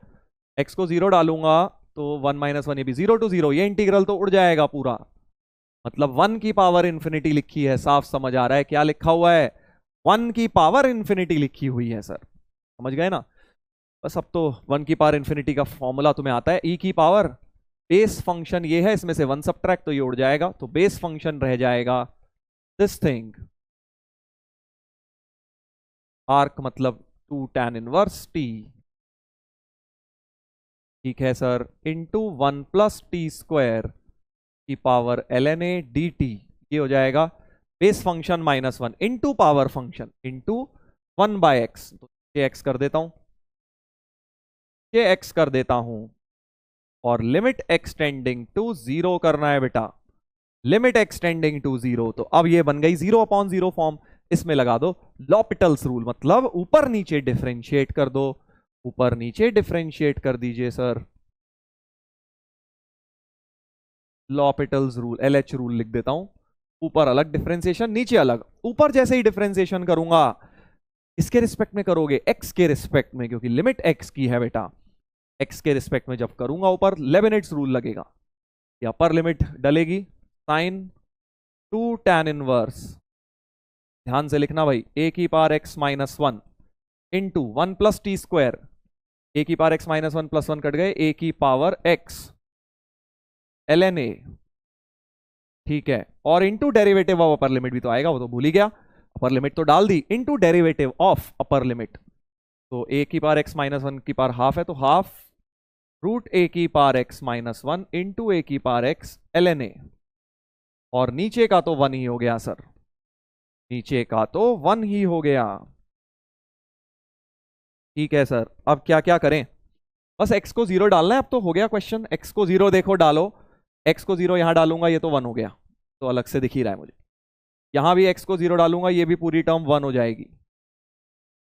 x को 0 डालूंगा तो 1 माइनस 1 ये भी 0 टू 0, ये इंटीग्रल तो उड़ जाएगा पूरा। मतलब 1 की पावर इन्फिनिटी लिखी है, साफ समझ आ रहा है क्या लिखा हुआ है, 1 की पावर इन्फिनिटी लिखी हुई है सर, समझ गए ना। बस अब तो 1 की पावर इन्फिनिटी का फॉर्मूला तुम्हें आता है, ई की पावर बेस फंक्शन ये है, इसमें से 1 सबट्रैक्ट तो ये उड़ जाएगा, तो बेस फंक्शन रह जाएगा दिस थिंग, आर्क मतलब 2 tan इनवर्स टी, ठीक है sir, into 1 plus t square की पावर ln a dt, ये हो जाएगा base function -1 into power function into 1 by x, तो ये एक्स कर देता हूं, ये एक्स कर देता हूं, और लिमिट एक्सटेंडिंग टू 0 करना है बेटा, लिमिट एक्सटेंडिंग टू 0, तो अब ये बन गई 0/0 फॉर्म, इसमें लगा दो लॉपिटल्स रूल, मतलब ऊपर नीचे डिफरेंशिएट कर दो, ऊपर नीचे डिफरेंशिएट कर दीजिए सर, लॉपिटल्स रूल, LH रूल लिख देता हूं, ऊपर अलग डिफरेंशिएशन नीचे अलग, ऊपर जैसे ही डिफरेंशिएशन करूंगा इसके रिस्पेक्ट में करोगे, x के रिस्पेक्ट में, क्योंकि लिमिट x की है बेटा, x के रिस्पेक्ट में जब करूंगा ऊपर लेबनिट्स रूल लगेगा, या अपर लिमिट डलेगी साइन 2 tan इनवर्स, ध्यान से लिखना भाई, a की power x -1 into 1 plus t square, a की पावर x -1 प्लस 1 कट गए, a की पावर x ln a, ठीक है, और into derivative of upper limit भी तो आएगा, वो तो भूल ही गया, अपर लिमिट तो डाल दी, into derivative of upper limit, तो a की पावर x -1 की पावर हाफ है, तो हाफ रूट a की पावर x -1 इंटू a की पावर x ln a, और नीचे का तो 1 ही हो गया सर, नीचे का तो 1 ही हो गया, ठीक है सर। अब क्या क्या करें, बस x को 0 डालना है, अब तो हो गया क्वेश्चन, x को 0 देखो डालो, x को 0 यहां डालूंगा ये तो 1 हो गया, तो अलग से दिख ही रहा है मुझे, यहां भी x को 0 डालूंगा ये भी पूरी टर्म 1 हो जाएगी,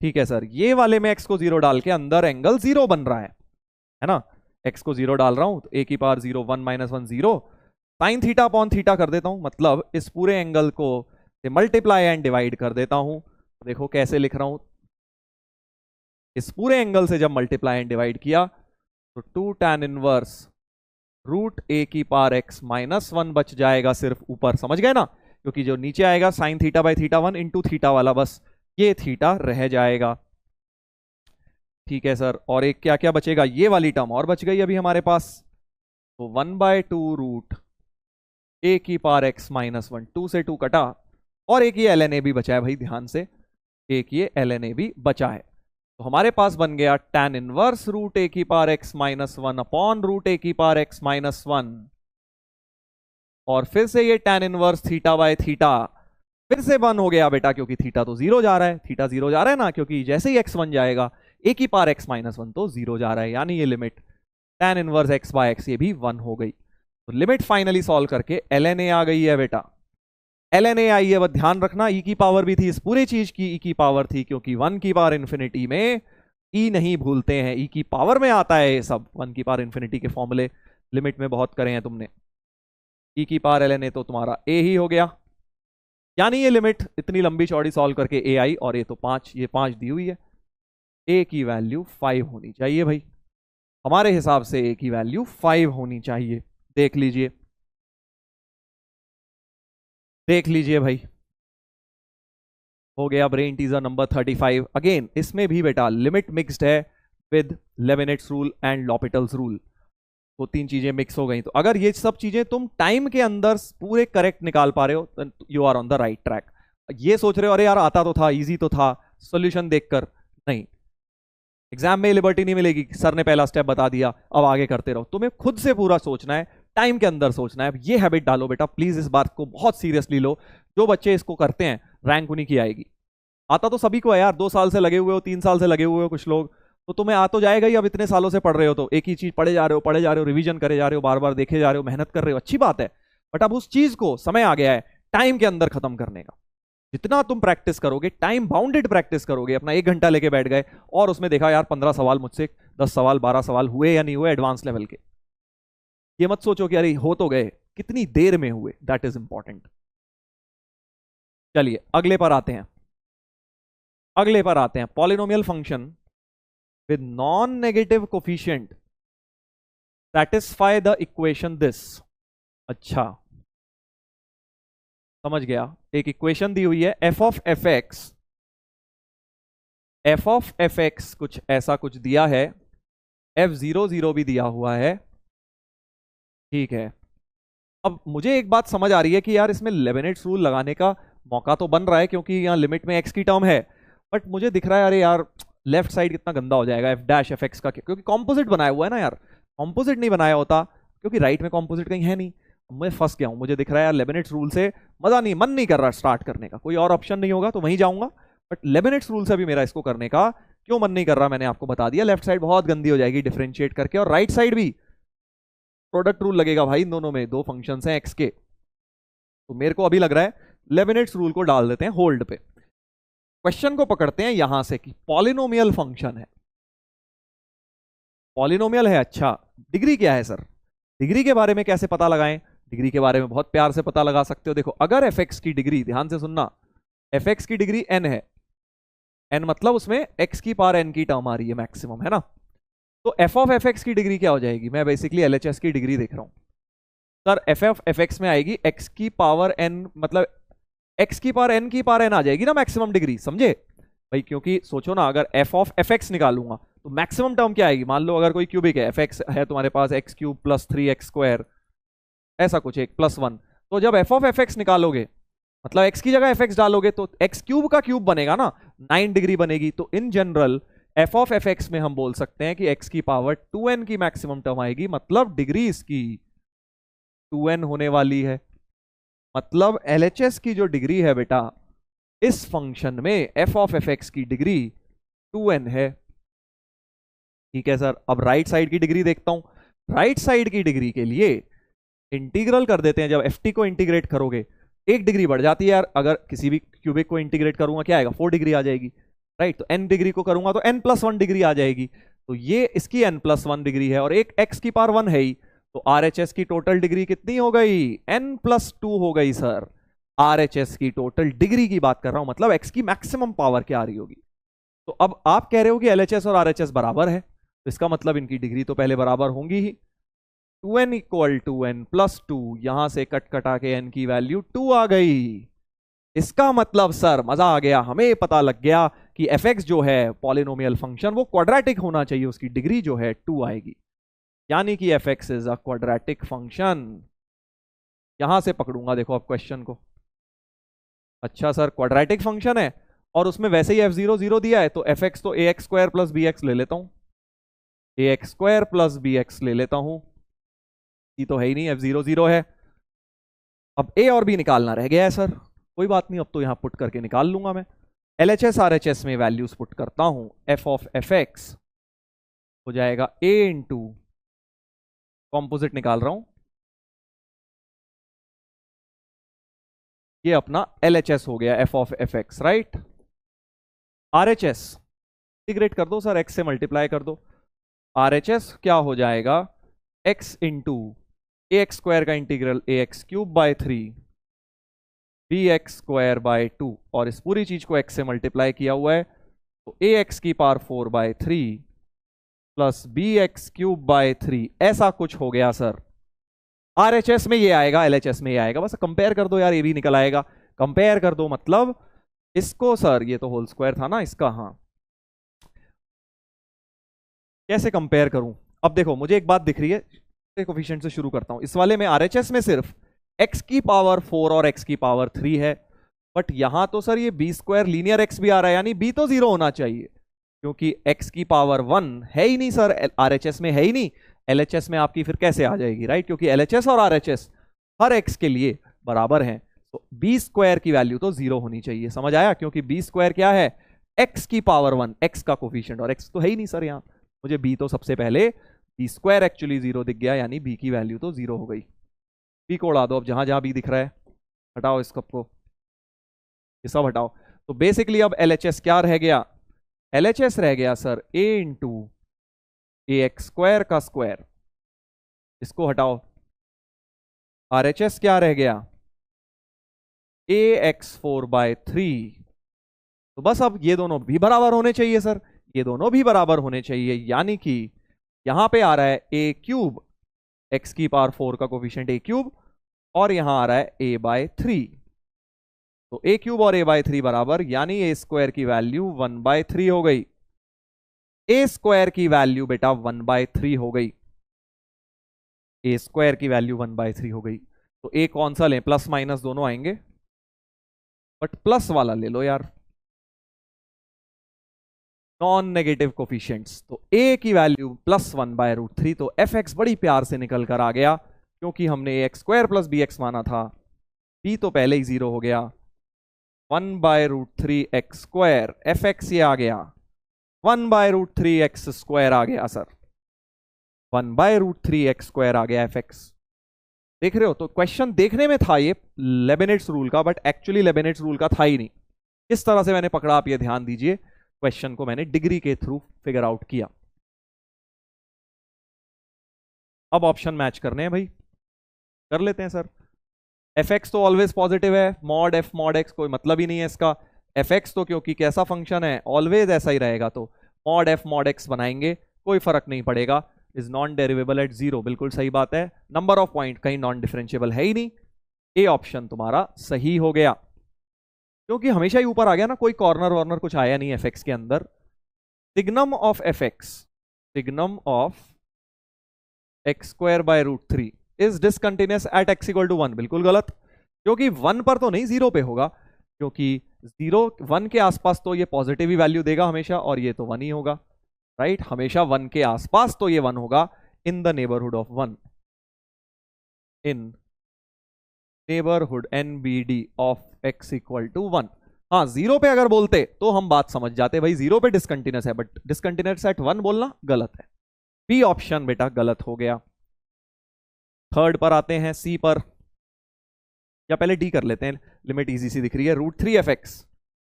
ठीक है सर। ये वाले में x को 0 डाल के अंदर एंगल 0 बन रहा है ना, x को 0 डाल रहा हूं तो a की power 0 1 -1 0 sine theta upon theta कर देता हूं, मतलब इस पूरे एंगल को मल्टीप्लाई एंड डिवाइड कर देता हूं, देखो कैसे लिख रहा हूं, इस पूरे एंगल से जब मल्टीप्लाई एंड डिवाइड किया तो 2 tan इनवर्स रूट a की पावर x -1 बच जाएगा सिर्फ ऊपर, समझ गए ना, क्योंकि जो नीचे आएगा sine theta by theta 1 into theta वाला, बस ये थीटा रह जाएगा, ठीक है सर। और एक क्या क्या बचेगा, ये वाली टर्म और बच गई अभी हमारे पास, तो 1/2 रूट a की पावर x -1, 2 से 2 कटा, और एक ये ln a भी बचा है भाई, ध्यान से, एक ये ln a भी बचा है, तो हमारे पास बन गया tan इनवर्स रूट a की power x -1 upon root a की पावर x -1, और फिर से ये tan inverse theta by theta फिर से 1 हो गया बेटा, क्योंकि थीटा तो 0 जा रहा है, थीटा 0 जा रहा है ना, क्योंकि जैसे ही x 1 जाएगा a की पावर x -1 तो 0 जा रहा है, यानी ये limit tan inverse x by x ये भी 1 हो गई, तो लिमिट फाइनली सॉल्व करके ln a आ गई है बेटा, ln a आई है, बस ध्यान रखना e की पावर भी थी, इस पूरी चीज की e की पावर थी, क्योंकि 1 की पावर इन्फिनिटी में e नहीं भूलते हैं, e की पावर में आता है ये सब, 1 की पावर इन्फिनिटी के फॉर्मूले लिमिट में बहुत करे हैं तुमने, e की पावर ln a तो तुम्हारा a ही हो गया, यानी ये लिमिट इतनी लंबी चौड़ी सॉल्व करके a आई, और ये तो 5, ये 5 दी हुई है, a की वैल्यू 5 होनी चाहिए भाई, हमारे हिसाब से a की वैल्यू 5 होनी चाहिए, देख लीजिए, देख लीजिए भाई, हो गया ब्रेन टीजर नंबर 35। अगेन इसमें भी बेटा लिमिट मिक्स्ड है with Leibniz rule and L'Hopital's rule, तो 3 चीजें मिक्स हो गई, तो अगर ये सब चीजें तुम टाइम के अंदर पूरे करेक्ट निकाल पा रहे हो, you are on the right track. ये सोच रहे हो अरे यार आता तो था, इजी तो था, सॉल्यूशन देखकर, नहीं, एग्जाम में लिबर्टी नहीं मिलेगी, सर ने पहला स्टेप बता दिया अब आगे करते रहो, तुम्हें खुद से पूरा सोचना है, टाइम के अंदर सोचना है, ये हैबिट डालो बेटा प्लीज, इस बात को बहुत सीरियसली लो, जो बच्चे इसको करते हैं रैंक उन्हीं की आएगी, आता तो सभी को है यार, 2 साल से लगे हुए हो, 3 साल से लगे हुए हो कुछ लोग, तो तुम्हें आ तो जाएगा ही, अब इतने सालों से पढ़ रहे हो तो एक ही चीज पढ़े जा रहे हो, पढ़े जा रहे हो, रिवीजन करे जा रहे हो, बार बार देखे जा रहे हो, मेहनत कर रहे हो, अच्छी बात है, बट अब उस चीज को समय आ गया है टाइम के अंदर खत्म करने का, जितना तुम प्रैक्टिस करोगे, टाइम बाउंडेड प्रैक्टिस करोगे, अपना 1 घंटा लेके बैठ गए और उसमें देखा यार 15 सवाल मुझसे 10 सवाल 12 सवाल हुए या नहीं हुए एडवांस लेवल के, ये मत सोचो कि अरे हो तो गए, कितनी देर में हुए, दैट इज इंपॉर्टेंट। चलिए अगले पर आते हैं, अगले पर आते हैं, polynomial function with non negative coefficient satisfy the equation this. अच्छा समझ गया, एक इक्वेशन दी हुई है एफ ऑफ एफ एक्स कुछ ऐसा कुछ दिया है, F00 भी दिया हुआ है, ठीक है। अब मुझे एक बात समझ आ रही है कि यार इसमें लेबनिट्स रूल लगाने का मौका तो बन रहा है क्योंकि यहाँ लिमिट में x की टर्म है, बट मुझे दिख रहा है अरे यार लेफ्ट साइड कितना गंदा हो जाएगा f डैश एफ एक्स का, क्योंकि कॉम्पोजिट बनाया हुआ है ना यार, कॉम्पोजिट नहीं बनाया होता क्योंकि राइट में कॉम्पोजिट कहीं है नहीं। मैं फंस गया हूँ, मुझे दिख रहा है यार लेबनिट्स रूल से मजा नहीं, मन नहीं कर रहा स्टार्ट करने का, कोई और ऑप्शन नहीं होगा तो वहीं जाऊंगा, बट लेबनिट्स रूल से भी मेरा इसको करने का क्यों मन नहीं कर रहा, मैंने आपको बता दिया, लेफ्ट साइड बहुत गंदी हो जाएगी डिफरेंशिएट करके, और राइट साइड भी प्रोडक्ट रूल लगेगा भाई इन दोनों में, दो फंक्शंस हैं एक्स के, तो मेरे को अभी लग रहा है लेबनिट्स रूल को डाल देते हैं होल्ड पे। क्वेश्चन को पकड़ते हैं यहां से कि पॉलिनोमियल फंक्शन है, पॉलिनोमियल है, अच्छा डिग्री क्या है सर, डिग्री के बारे में कैसे पता लगाएं, डिग्री के बारे में बहुत प्यार से पता लगा सकते हो। देखो अगर एफ एक्स की डिग्री, ध्यान से सुनना, एफ एक्स की डिग्री एन है, एन मतलब उसमें एक्स की पावर एन की टर्म आ रही है मैक्सिमम, है ना, तो एफ ऑफ एफ एक्स की डिग्री क्या हो जाएगी, मैं बेसिकली एलएचएस की डिग्री देख रहा हूं sir, F of f x में आएगी एक्स की पावर एन, मतलब एक्स की पावर एन आ जाएगी ना मैक्सिमम डिग्री, समझे भाई, क्योंकि सोचो ना अगर एफ ऑफ एफ एक्स निकालूंगा तो मैक्सिमम टर्म क्या आएगी, मान लो अगर कोई क्यूबिक है, एफ एक्स है तुम्हारे पास एक्स क्यूब प्लस 3x², ऐसा कुछ एक +1, तो जब एफ ऑफ एफ एक्स निकालोगे मतलब एक्स की जगह एफ एक्स डालोगे तो एक्स क्यूब का क्यूब बनेगा ना, 9 डिग्री बनेगी, तो in general F of f x में हम बोल सकते हैं कि एक्स की पावर 2n की मैक्सिमम टर्म आएगी, मतलब डिग्री इसकी 2n होने वाली है, मतलब एलएचएस की जो डिग्री है बेटा इस फंक्शन में एफ ऑफ एफ एक्स की डिग्री 2n है, ठीक है सर। अब राइट साइड की डिग्री देखता हूं, राइट साइड की डिग्री के लिए इंटीग्रल कर देते हैं, जब एफ टी को इंटीग्रेट करोगे एक डिग्री बढ़ जाती है यार, अगर किसी भी क्यूबिक को इंटीग्रेट करूंगा क्या आएगा, 4 डिग्री आ जाएगी, राइट, तो n डिग्री को करूंगा तो n+1 डिग्री आ जाएगी, तो ये इसकी n+1 डिग्री है और एक x की पावर 1 है ही, तो RHS की टोटल डिग्री कितनी हो गई, n+2 हो गई सर, RHS की टोटल डिग्री की बात कर रहा हूं, मतलब x की मैक्सिमम पावर क्या आ रही होगी। तो अब आप कह रहे हो कि LHS और RHS बराबर है, तो इसका मतलब इनकी डिग्री तो पहले बराबर होंगी ही, 2n इक्वल टू n+2, यहां से कट कटा के n की वैल्यू 2 आ गई, इसका मतलब सर मजा आ गया, हमें पता लग गया कि एफ एक्स जो है पॉलिनोमियल फंक्शन वो क्वाड्रेटिक होना चाहिए, उसकी डिग्री जो है 2 आएगी, यानी कि F x is a quadratic function. यहां से पकड़ूंगा देखो अब क्वेश्चन को, अच्छा सर क्वाड्रेटिक फंक्शन है और उसमें वैसे ही F00 दिया है, तो एफ एक्स तो ax² प्लस bx ले लेता हूं, ax² प्लस bx ले लेता हूं, ये तो है ही नहीं, F00 है, अब a और b निकालना रह गया है सर, कोई बात नहीं अब तो यहां पुट करके निकाल लूंगा मैं, LHS RHS में वैल्यूज पुट करता हूं, f ऑफ एफ एक्स हो जाएगा a इंटू, कॉम्पोजिट निकाल रहा हूं, ये अपना LHS हो गया f of f x, right, RHS integrate कर दो सर, x से मल्टीप्लाई कर दो, RHS क्या हो जाएगा, x इंटू ax² का इंटीग्रल ax³/3 bx²/2, और इस पूरी चीज को x से मल्टीप्लाई किया हुआ है, तो ax की पावर 4/3 प्लस bx³/3, ऐसा कुछ हो गया सर। RHS में ये आएगा, LHS में ये आएगा, बस कंपेयर कर दो यार, ये भी निकल आएगा, कंपेयर कर दो, मतलब इसको सर, ये तो होल स्क्वायर था ना इसका, हाँ कैसे कंपेयर करूं, अब देखो मुझे एक बात दिख रही है, कोफिशिएंट से शुरू करता हूं, इस वाले में RHS में सिर्फ x की पावर 4 और x की पावर 3 है, बट यहां तो सर ये b² लीनियर x भी आ रहा है, यानी b तो 0 होना चाहिए, क्योंकि x की पावर 1 है ही नहीं सर, RHS में है ही नहीं, LHS में आपकी फिर कैसे आ जाएगी, राइट, क्योंकि LHS और RHS हर x के लिए बराबर हैं, तो b² की वैल्यू तो 0 होनी चाहिए, समझ आया, क्योंकि b² क्या है, x की पावर 1, x का कोफिशिएंट, और x तो है ही नहीं सर, यहाँ मुझे b तो सबसे पहले b² एक्चुअली 0 दिख गया, यानी b की वैल्यू तो 0 हो गई, b को उड़ा दो, अब जहां जहां b दिख रहा है हटाओ इस कप को, ये सब हटाओ, तो बेसिकली अब LHS क्या रह गया, LHS रह गया सर a इंटू ax² का स्क्वायर, इसको हटाओ, RHS क्या रह गया, ax4/3, तो बस अब ये दोनों भी बराबर होने चाहिए सर, ये दोनों भी बराबर होने चाहिए, यानी कि यहां पे आ रहा है a³ एक्स की पावर 4 का कोफिशिएंट ए क्यूब, और यहां आ रहा है ए बाय 3। तो ए क्यूब और ए बाय 3 बराबर, यानी ए स्क्वायर की वैल्यू 1/3 हो गई। ए स्क्वायर की वैल्यू बेटा 1/3 हो गई। ए स्क्वायर की वैल्यू 1/3 हो गई। तो ए कौन सा लें, प्लस माइनस दोनों आएंगे, बट प्लस वाला ले लो यार, नॉन नेगेटिव कोफिशिएंट्स। तो ए की वैल्यू +1/√3, तो एफ एक्स बड़ी प्यार से निकल कर आ गया, क्योंकि हमने a x square plus b x माना था, बी तो पहले ही 0 हो गया। 1/√3 एक्स स्क्वायर, एफ एक्स ये आ गया 1/√3 एक्स स्क्वायर आ गया सर, 1/√3 एक्स स्क्वायर आ गया एफ एक्स। देख रहे हो, तो क्वेश्चन देखने में था ये लेबनिट्स रूल का, बट एक्चुअली लेबनिट्स रूल का था ही नहीं। किस तरह से मैंने पकड़ा आप ये ध्यान दीजिए, क्वेश्चन को मैंने डिग्री के थ्रू फिगर आउट किया। अब ऑप्शन मैच करने हैं भाई, कर लेते हैं सर। एफ एक्स तो ऑलवेज पॉजिटिव है, मॉड एफ मॉड एक्स कोई मतलब ही नहीं है इसका। एफ एक्स तो क्योंकि कैसा फंक्शन है ऑलवेज ऐसा ही रहेगा, तो मॉड एफ मॉड एक्स बनाएंगे, कोई फर्क नहीं पड़ेगा। इज नॉन डेरिवेबल एट 0, बिल्कुल सही बात है। नंबर ऑफ पॉइंट कहीं नॉन डिफरेंशिएबल है ही नहीं। ए ऑप्शन तुम्हारा सही हो गया, क्योंकि हमेशा ही ऊपर आ गया ना, कोई कॉर्नर वॉर्नर कुछ आया नहीं एफ एक्स के अंदर। Signum of f x, signum of x square by √3 is discontinuous at x equal to 1, बिल्कुल गलत, क्योंकि 1 पर तो नहीं 0 पे होगा, क्योंकि 1 के आसपास तो ये पॉजिटिव ही वैल्यू देगा हमेशा, और ये तो 1 ही होगा, राइट। हमेशा 1 के आसपास तो ये 1 होगा, in the neighbourhood of 1, in neighbourhood NBD of x equal to 1। हाँ, 0 पे अगर बोलते तो हम बात समझ जाते भाई, 0 पे डिसकंटिन्यूअस है, बट डिसकंटिन्यूअस एट 1 बोलना गलत है। बी ऑप्शन बेटा गलत हो गया। थर्ड पर आते हैं, सी पर, या पहले डी कर लेते हैं, लिमिट इजी सी दिख रही है। √3f(x),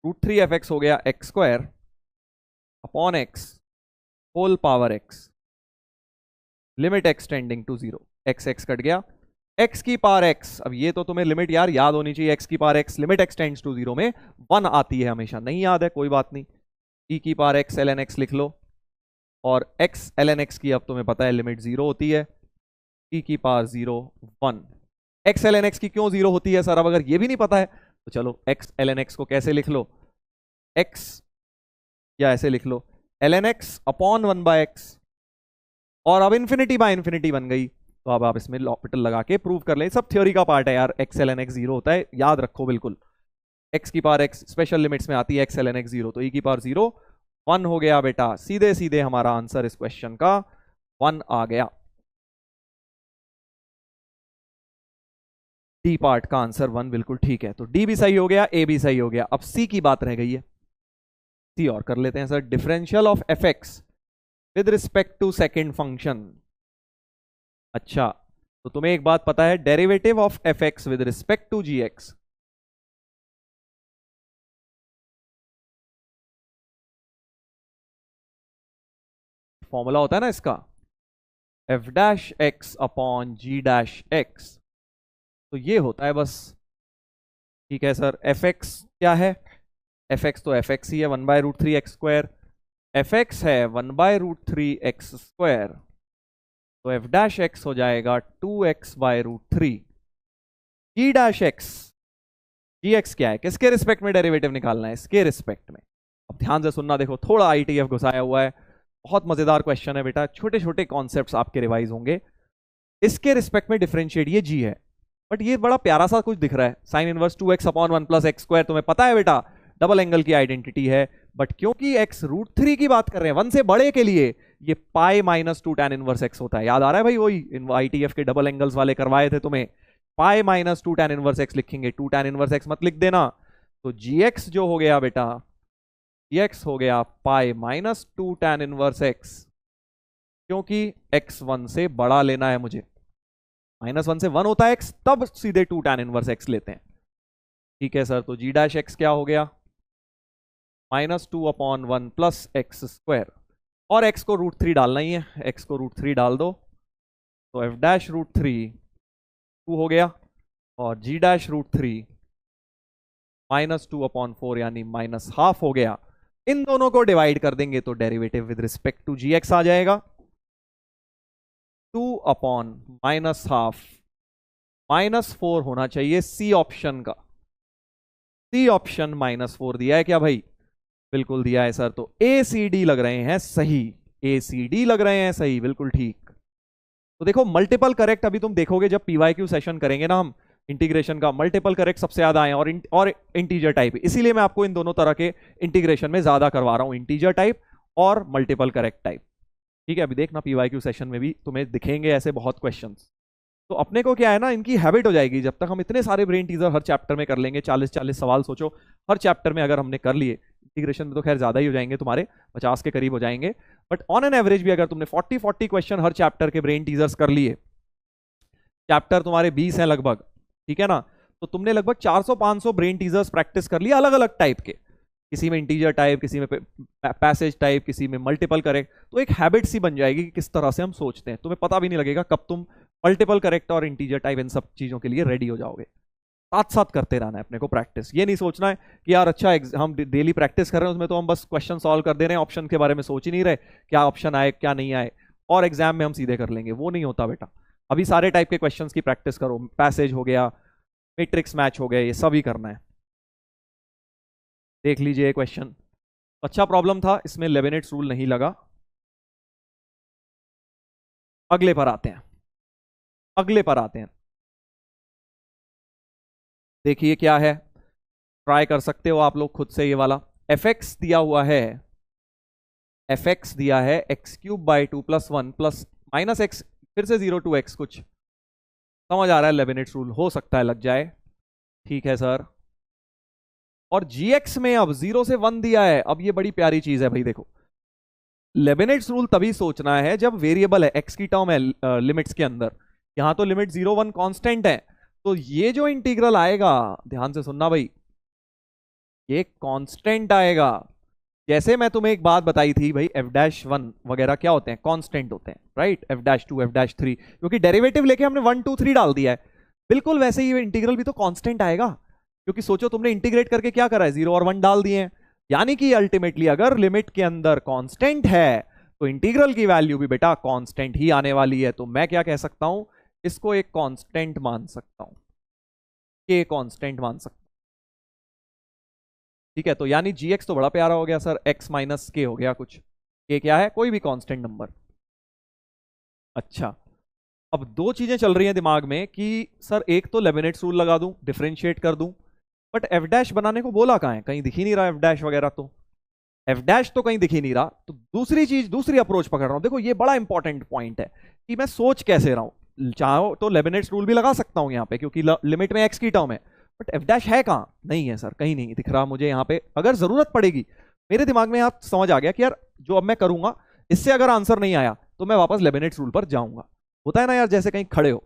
√3f(x) हो गया x square upon x whole power x, limit x tending to 0, x x cut गया, x की पावर x। अब ये तो तुम्हें लिमिट यार याद होनी चाहिए, x की power x limit x tends to 0 में 1 आती है हमेशा, नहीं याद है कोई बात नहीं, e की पावर x ln x लिख लो, और x ln x की अब तुम्हें पता है लिमिट 0 होती है, e की पावर 0 1। x ln x की क्यों 0 होती है सर, अब अगर ये भी नहीं पता है तो चलो x ln x को कैसे लिख लो, x या ऐसे लिख लो ln x अपॉन 1/x, और अब इन्फिनिटी बाय इन्फिनिटी बन गई, तो अब आप इसमें लॉपिटल लगा के प्रूव कर लें। सब थ्योरी का पार्ट है यार, x ln x 0 होता है, याद रखो बिल्कुल। x की पावर x स्पेशल लिमिट्स में आती है, x ln x 0, तो e की पावर 0 1 हो गया बेटा, सीधे सीधे हमारा आंसर इस क्वेश्चन का 1 आ गया। डी पार्ट का आंसर 1 बिल्कुल ठीक है, तो डी भी सही हो गया, ए भी सही हो गया। अब सी की बात रह गई है, सी और कर लेते हैं sir. Differential of f x with respect to second function. अच्छा, तो तुम्हें एक बात पता है, derivative of f x with respect to g x, formula होता है ना इसका, f dash x upon g dash x, तो ये होता है बस। ठीक है सर, एफ एक्स क्या है, एफ एक्स तो एफ एक्स ही है, 1/√3 एक्स स्क्वायर, एफ एक्स है 1/√3 एक्स स्क्वायर, तो एफ डैश एक्स हो जाएगा 2x/√3। जी डैश एक्स, जी एक्स क्या है, किसके रिस्पेक्ट में डेरिवेटिव निकालना है, इसके रिस्पेक्ट में। अब ध्यान से सुनना, देखो थोड़ा ITF घुसाया हुआ है, बहुत मजेदार क्वेश्चन है बेटा, छोटे छोटे कॉन्सेप्ट्स आपके रिवाइज होंगे। इसके रिस्पेक्ट में डिफरेंशिएट ये जी है, बट ये बड़ा प्यारा सा कुछ दिख रहा है, sine inverse 2x upon 1 + x square, तुम्हें पता है बेटा डबल एंगल की आइडेंटिटी है, बट क्योंकि x √3 की बात कर रहे हैं 1 से बड़े के लिए, ये पाई -2 tan इनवर्स x होता है। याद आ रहा है भाई, वही ITF के डबल एंगल्स वाले करवाए थे तुम्हें, पाई -2 tan इनवर्स x लिखेंगे, 2 tan इनवर्स x मत लिख देना। तो gx जो हो गया बेटा, gx हो गया पाई -2 tan इनवर्स x, क्योंकि x 1 से बड़ा लेना है मुझे, -1 से 1 होता है x, तब सीधे 2 tan इनवर्स x लेते हैं। ठीक है सर, तो g डैश x क्या हो गया, -2 अपॉन 1 + x स्क्वायर, और x को √3 डालना ही है, x को √3 डाल दो, तो f डैश √3 2 हो गया, और g डैश √3 -2 अपॉन 4 यानी -½ हो गया। इन दोनों को डिवाइड कर देंगे तो derivative with respect to g x आ जाएगा। 2/-12 -4 होना चाहिए सी ऑप्शन का। सी ऑप्शन -4 दिया है क्या भाई? बिल्कुल दिया है सर। तो ए सी डी लग रहे हैं सही, ए सी डी लग रहे हैं सही, बिल्कुल ठीक। तो देखो मल्टीपल करेक्ट अभी तुम देखोगे जब पीवाईक्यू सेशन करेंगे ना हम इंटीग्रेशन का, मल्टीपल करेक्ट सबसे ज्यादा आए और इंटीजर टाइप, इसीलिए मैं आपको इन दोनों तरह के इंटीग्रेशन में ज्यादा करवा रहा हूं, इंटीजर टाइप और मल्टीपल करेक्ट टाइप। ठीक है, अभी देखना पीवाईक्यू सेशन में भी तुम्हें दिखेंगे ऐसे बहुत क्वेश्चंस। तो अपने को क्या है ना, इनकी हैबिट हो जाएगी जब तक हम इतने सारे ब्रेन टीजर हर चैप्टर में कर लेंगे, 40-40 सवाल सोचो हर चैप्टर में अगर हमने कर लिए, इंटीग्रेशन में तो खैर ज्यादा ही हो जाएंगे तुम्हारे, 50 के करीब हो जाएंगे, बट ऑन एन एवरेज भी अगर तुमने 40-40 क्वेश्चन हर चैप्टर के ब्रेन टीजर्स कर लिए, चैप्टर तुम्हारे 20 हैं लगभग, ठीक है ना, तो तुमने लगभग 400-500 ब्रेन टीजर्स प्रैक्टिस कर लिए अलग अलग टाइप के, किसी में इंटीजर टाइप, किसी में पैसेज टाइप, किसी में मल्टीपल करेक्ट। तो एक हैबिट सी बन जाएगी कि किस तरह से हम सोचते हैं, तुम्हें पता भी नहीं लगेगा कब तुम मल्टीपल करेक्ट और इंटीजर टाइप इन सब चीजों के लिए रेडी हो जाओगे। साथ साथ करते रहना है अपने को प्रैक्टिस, ये नहीं सोचना है कि यार अच्छा हम डेली प्रैक्टिस कर रहे हैं उसमें तो हम बस क्वेश्चन सॉल्व कर दे रहे हैं, ऑप्शन के बारे में सोच ही नहीं रहे क्या ऑप्शन आए क्या नहीं आए, और एग्जाम में हम सीधे कर लेंगे, वो नहीं होता बेटा। अभी सारे टाइप के क्वेश्चंस की प्रैक्टिस करो, पैसेज हो गया, मैट्रिक्स मैच हो गया, ये सब ही करना है। देख लीजिए क्वेश्चन, अच्छा प्रॉब्लम था, इसमें लेबनिट्स रूल नहीं लगा। अगले पर आते हैं, अगले पर आते हैं। देखिए क्या है, ट्राई कर सकते हो आप लोग खुद से ये वाला। fx दिया हुआ है, fx दिया है x³/2 + 1 प्लस -x, फिर से 0 to x, कुछ समझ आ रहा है, लेबनिट्स रूल हो सकता है लग जाए, ठीक है सर। और gx में अब 0 से 1 दिया है, अब ये बड़ी प्यारी चीज है भाई, देखो लेबनिट्स रूल तभी सोचना है जब वेरिएबल है, x की टर्म है लिमिट्स के अंदर, यहां तो लिमिट 0 1 कांस्टेंट है, तो ये जो इंटीग्रल आएगा, ध्यान से सुनना भाई, ये कांस्टेंट आएगा। जैसे मैं तुम्हें एक बात बताई थी भाई, f'1 वगैरह क्या होते हैं, कांस्टेंट होते हैं, राइट, f'2 f'3, क्योंकि डेरिवेटिव लेके हमने 1 2 3 डाल दिया है, बिल्कुल वैसे ही इंटीग्रल भी तो कांस्टेंट आएगा, क्योंकि सोचो तुमने इंटीग्रेट करके क्या करा है, 0 और 1 डाल दिए हैं, यानी कि अल्टीमेटली अगर लिमिट के अंदर कांस्टेंट है तो इंटीग्रल की वैल्यू भी बेटा कांस्टेंट ही आने वाली है। तो मैं क्या कह सकता हूं, इसको एक कांस्टेंट मान सकता हूं, के कांस्टेंट मान सकता हूं, ठीक है। तो यानी gx तो बड़ा प्यारा हो गया सर, x - k हो गया कुछ, k क्या है, कोई भी कांस्टेंट नंबर। अच्छा, अब दो चीजें चल रही हैं दिमाग में कि सर एक तो लेबनिट्स रूल लगा दूं, डिफरेंशिएट कर दूं, बट f' बनाने को बोला कहां है, कहीं दिख ही नहीं रहा f' वगैरह, तो f' तो कहीं दिख ही नहीं रहा, तो दूसरी चीज, दूसरी अप्रोच पकड़ रहा हूं। देखो ये बड़ा इंपॉर्टेंट पॉइंट है कि मैं सोच कैसे रहा हूं, चाहो तो लेबनिट्स रूल भी लगा सकता हूं यहां पे, क्योंकि लिमिट में x की टर्म है, बट f' है कहां, नहीं है सर, कहीं नहीं दिख रहा मुझे यहाँ पे। अगर जरूरत पड़ेगी, मेरे दिमाग में आप समझ आ गया कि यार जो अब मैं करूंगा इससे अगर आंसर नहीं आया तो मैं वापस लेबनिट्स रूल पर जाऊंगा। होता है ना यार, जैसे कहीं खड़े हो,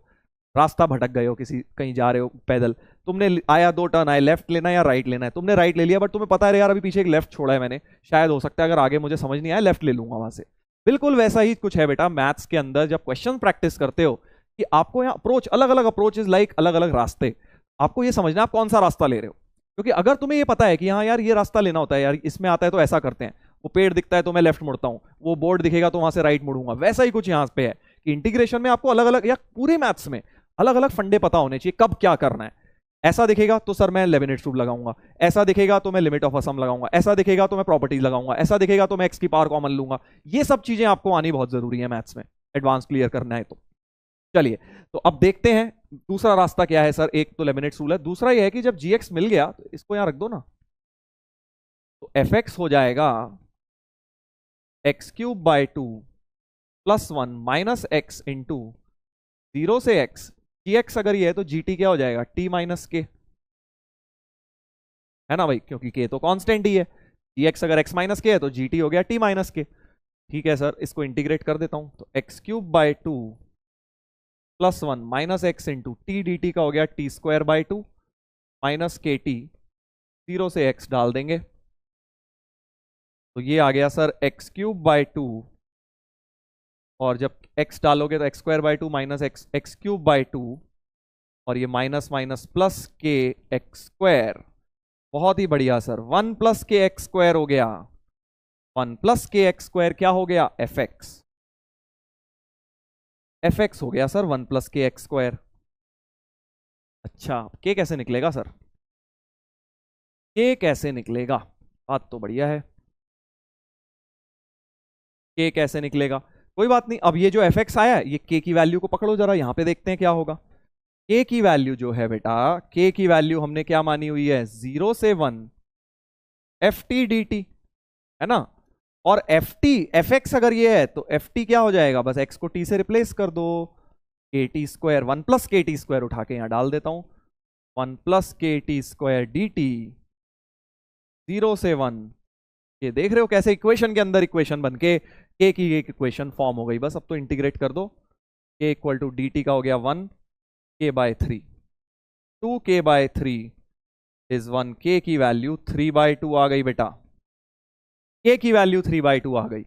रास्ता भटक गए हो, किसी कहीं जा रहे हो पैदल, तुमने आया 2 टर्न आए, लेफ्ट लेना है या राइट लेना है, तुमने राइट ले लिया, बट तुम्हें पता है यार अभी पीछे एक लेफ्ट छोड़ा है मैंने, शायद हो सकता है अगर आगे मुझे समझ नहीं आया लेफ्ट ले लूंगा वहां से। बिल्कुल वैसा ही कुछ है बेटा मैथ्स के अंदर, जब क्वेश्चन प्रैक्टिस करते हो कि आपको यहाँ अप्रोच, अलग अलग अप्रोच इज लाइक अलग अलग रास्ते, आपको ये समझना आप कौन सा रास्ता ले रहे हो, क्योंकि अगर तुम्हें ये पता है कि हाँ यार ये रास्ता लेना होता है यार, इसमें आता है तो ऐसा करते हैं, वो पेड़ दिखता है तो मैं लेफ्ट मुड़ता हूँ, वो बोर्ड दिखेगा तो वहां से राइट मुड़ूंगा, वैसा ही कुछ यहाँ पे है कि इंटीग्रेशन में आपको अलग अलग, या पूरे मैथ्स में अलग अलग फंडे पता होने चाहिए कब क्या करना है। ऐसा दिखेगा तो सर मैं लेबनिट्स रूल लगाऊंगा, ऐसा दिखेगा तो मैं लिमिट ऑफ असम लगाऊंगा, ऐसा दिखेगा तो मैं प्रॉपर्टीज लगाऊंगा, ऐसा दिखेगा तो मैं एक्स की पावर कॉमन लूंगा। ये सब चीजें आपको आनी बहुत जरूरी है मैथ्स में, एडवांस क्लियर करना है तो। चलिए, तो अब देखते हैं दूसरा रास्ता क्या है सर। एक तो लेबनिट्स रूल है, दूसरा ये है कि जब gx मिल गया तो इसको यहां रख दो ना, तो fx हो जाएगा x³/2 + 1 - x इंटू 0 से x, gx अगर ये है तो gt क्या हो जाएगा, t - k, है ना भाई, क्योंकि k तो कांस्टेंट ही है, gx अगर x - k है तो gt हो गया t - k। ठीक है सर, इसको इंटीग्रेट कर देता हूं, तो x³/2 + 1 - x into T d T का हो गया t²/2 - kt, 0 से x डाल देंगे, तो ये आ गया सर x³/2, और जब x डालोगे तो x²/2 - x³/2, और ये माइनस माइनस प्लस के x², बहुत ही बढ़िया सर, 1 + के x² हो गया, 1 + के x² क्या हो गया, fx। एफ एक्स हो गया सर 1 + k x²। अच्छा के कैसे निकलेगा सर, के कैसे निकलेगा, बात तो बढ़िया है, के कैसे निकलेगा, कोई बात नहीं। अब ये जो एफ एक्स आया है ये के की वैल्यू को पकड़ो जरा, यहां पे देखते हैं क्या होगा। के की वैल्यू जो है बेटा, के की वैल्यू हमने क्या मानी हुई है, 0 से 1 एफ टी डी टी, है ना। और एफ टी एफ एक्स अगर ये है तो एफ टी क्या हो जाएगा, बस एक्स को टी से रिप्लेस कर दो, KT², 1 + KT² उठा के यहां डाल देता हूं, 1 + KT² dt 0 से 1। ये देख रहे हो कैसे इक्वेशन के अंदर इक्वेशन बन के के की एक इक्वेशन फॉर्म हो गई। बस अब तो इंटीग्रेट कर दो, k = dt का हो गया 1k/3, 2k/3 इज 1, k की वैल्यू 3/2 आ गई बेटा, k की वैल्यू 3/2 आ गई,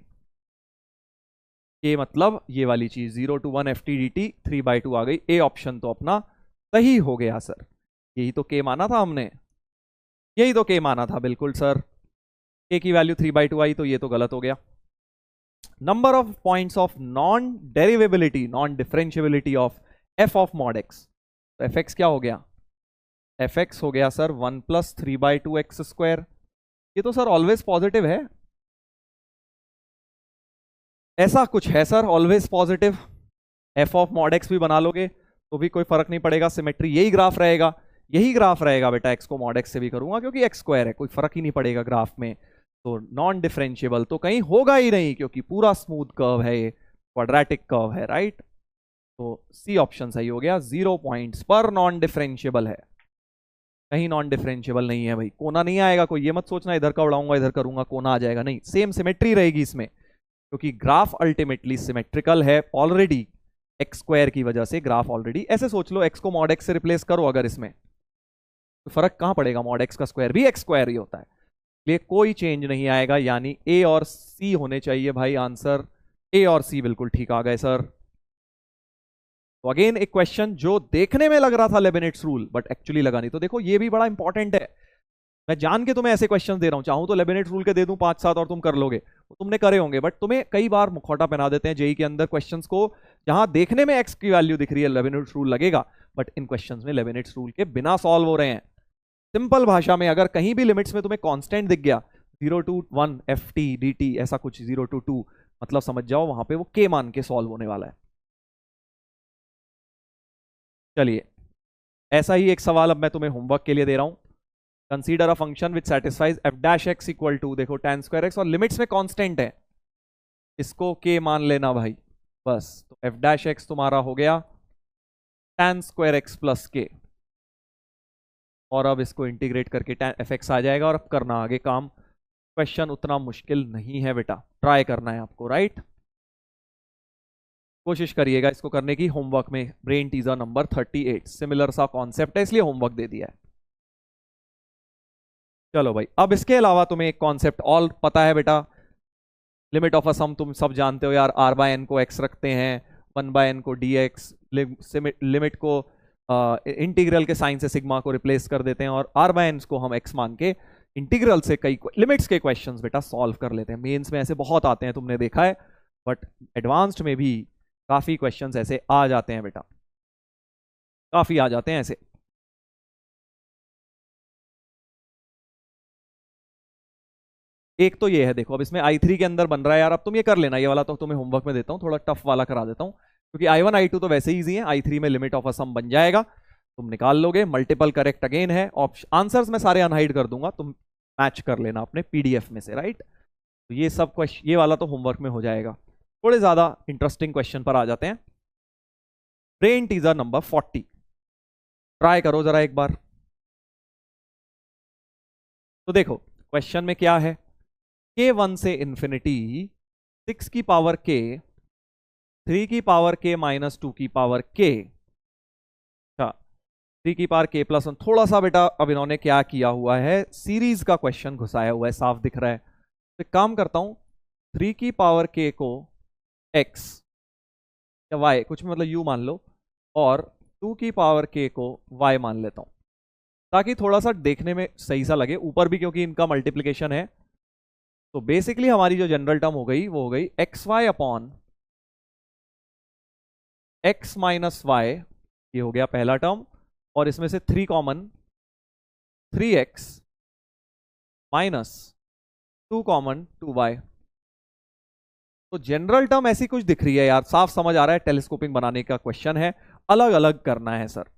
k मतलब ये वाली चीज 0 to 1 ft dt 3/2 आ गई। ए ऑप्शन तो अपना सही हो गया सर, यही तो k माना था हमने, यही तो k माना था बिल्कुल सर। k की वैल्यू 3/2 आई तो ये तो गलत हो गया। Number of points of non derivability, non differentiability of f of mod x, तो एफ एक्स क्या हो गया, एफ एक्स हो गया सर 1 + 3/2x²। ये तो सर ऑलवेज पॉजिटिव है, ऐसा कुछ है sir always positive. F of mod x भी बना लोगे तो भी कोई फर्क नहीं पड़ेगा, सिमेट्री यही ग्राफ रहेगा, यही ग्राफ रहेगा बेटा। x को mod x से भी करूंगा क्योंकि x² है, कोई फर्क ही नहीं पड़ेगा ग्राफ में। तो नॉन डिफरेंशिएबल तो कहीं होगा ही नहीं क्योंकि पूरा स्मूथ कर्व है, ये क्वाड्रेटिक कर्व है, राइट। तो सी ऑप्शन सही हो गया, 0 पॉइंट्स पर नॉन डिफरेंशिएबल है, कहीं नॉन डिफरेंशिएबल नहीं है भाई। कोना नहीं आएगा, कोई ये मत सोचना इधर का उड़ाऊंगा इधर करूंगा कोना आ जाएगा, नहीं, सेम सिमेट्री रहेगी इसमें क्योंकि ग्राफ अल्टीमेटली सिमेट्रिकल है ऑलरेडी, x² की वजह से ग्राफ ऑलरेडी। ऐसे सोच लो x को mod x से रिप्लेस करो अगर इसमें, तो फर्क कहां पड़ेगा, mod x का स्क्वायर भी x² ही होता है, इसलिए कोई चेंज नहीं आएगा। यानी ए और सी होने चाहिए भाई आंसर, ए और सी बिल्कुल ठीक आ गए सर। तो अगेन एक क्वेश्चन जो देखने में लग रहा था लेबनिट्स रूल बट एक्चुअली लगा नहीं। तो देखो ये भी बड़ा इंपॉर्टेंट है, मैं जान के तुम्हें ऐसे क्वेश्चन दे रहा हूं, चाहूं तो लेबनिट्स रूल के दे दूं 5-7 और तुम कर लोगे, तो तुमने करे होंगे, बट तुम्हें कई बार मुखौटा पहना देते हैं जेई के अंदर क्वेश्चंस को, जहां देखने में एक्स की वैल्यू दिख रही है लेबनिट्स रूल लगेगा, बट इन क्वेश्चंस में लेबनिट्स रूल के बिना सॉल्व हो रहे हैं। सिंपल भाषा में अगर कहीं भी लिमिट्स में तुम्हें कांस्टेंट दिख गया 0 to 1 ft dt ऐसा कुछ 0 to 2, मतलब समझ जाओ वहां पे वो k मान के सॉल्व होने वाला है। चलिए ऐसा ही एक सवाल अब मैं तुम्हें होमवर्क के लिए दे रहा हूं। Consider a function which satisfies f' equal to, देखो tan² x और लिमिट्स में कांस्टेंट है, इसको k मान लेना भाई बस। तो f' तुम्हारा हो गया tan² x + k, और अब इसको इंटीग्रेट करके f(x) आ जाएगा। और अब करना आगे काम, क्वेश्चन उतना मुश्किल नहीं है बेटा, ट्राई करना है आपको, राइट। कोशिश करिएगा इसको करने की। होमवर्क में ब्रेन टीजर नंबर 38 सिमिलर सा कॉन्सेप्ट है इसलिए होमवर्क दे दिया है। चलो भाई, अब इसके अलावा तुम्हें एक कॉन्सेप्ट और पता है बेटा, लिमिट ऑफ अ सम तुम सब जानते हो यार, r/n को x रखते हैं, 1/n को dx, लिमिट को इंटीग्रल के साइन से सिग्मा को रिप्लेस कर देते हैं और r/n को हम x मान के इंटीग्रल से कई लिमिट्स के क्वेश्चंस बेटा सॉल्व कर लेते हैं। मेंस में ऐसे बहुत आते हैं, तुमने देखा है, बट एडवांस्ड में भी काफी क्वेश्चंस ऐसे आ जाते हैं बेटा, काफी आ जाते हैं ऐसे। एक तो ये है, देखो अब इसमें i3 के अंदर बन रहा है यार, अब तुम ये कर लेना, ये वाला तो तुम्हें होमवर्क में देता हूँ, थोड़ा टफ वाला करा देता हूँ क्योंकि i1 i2 तो वैसे ही इजी है, i3 में लिमिट ऑफ अ सम बन जाएगा, तुम निकाल लोगे। मल्टीपल करेक्ट अगेन है, आंसर्स मैं सारे अनहाइड कर दूंगा, तुम मैच कर लेना अपने पीडीएफ में से, राइट। तो ये सब क्वेश्चन, ये वाला तो होमवर्क में हो जाएगा। थोड़े ज्यादा इंटरेस्टिंग क्वेश्चन पर आ जाते हैं। ब्रेन टीजर नंबर 40 ट्राई करो जरा एक बार। तो देखो क्वेश्चन में क्या है, k1 से इंफिनिटी 6 की पावर k, 3 की पावर k - 2 की पावर k, 3 की पावर k + 1। थोड़ा सा बेटा अब इन्होंने क्या किया हुआ है, सीरीज का क्वेश्चन घुसाया हुआ है, साफ दिख रहा है। तो एक काम करता हूं, 3 की पावर k को x या y कुछ भी मतलब u मान लो, और 2 की पावर k को y मान लेता हूं ताकि थोड़ा सा देखने में सही सा लगे, ऊपर भी क्योंकि इनका मल्टीप्लीकेशन है। तो बेसिकली हमारी जो जनरल टर्म हो गई वो हो गई xy upon x minus y, ये हो गया पहला टर्म, और इसमें से 3 common, 3x minus 2 common 2y। तो जनरल टर्म ऐसी कुछ दिख रही है यार, साफ समझ आ रहा है टेलीस्कोपिंग बनाने का क्वेश्चन है, अलग अलग करना है सर।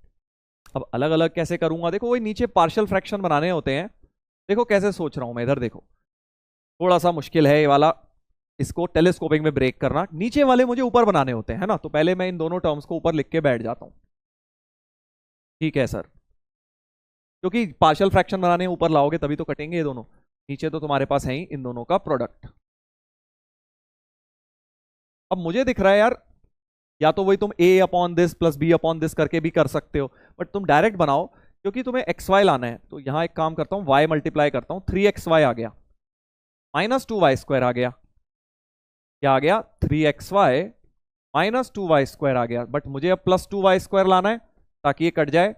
अब अलग अलग कैसे करूंगा, देखो वही नीचे पार्शियल फ्रैक्शन बनाने होते हैं। देखो कैसे सोच रहा हूं मैं, इधर देखो थोड़ा सा मुश्किल है ये वाला, इसको टेलीस्कोपिंग में ब्रेक करना। नीचे वाले मुझे ऊपर बनाने होते हैं, है ना, तो पहले मैं इन दोनों टर्म्स को ऊपर लिख के बैठ जाता हूं। ठीक है सर, क्योंकि पार्शियल फ्रैक्शन बनाने ऊपर लाओगे तभी तो कटेंगे ये दोनों, नीचे तो तुम्हारे पास है ही इन दोनों का प्रोडक्ट। अब मुझे दिख रहा है यार, या तो वही तुम a upon this plus b upon this करके भी कर सकते हो, बट तुम डायरेक्ट बनाओ, क्योंकि तुम्हें एक्स वाई लाना है। तो यहां एक काम करता हूं, y मल्टीप्लाई करता हूं, 3xy आ गया, माइनस 2y स्क्वायर आ गया, क्या आ गया 3xy माइनस 2y स्क्वायर आ गया। बट मुझे अब प्लस 2y स्क्वायर लाना है ताकि ये कट जाए,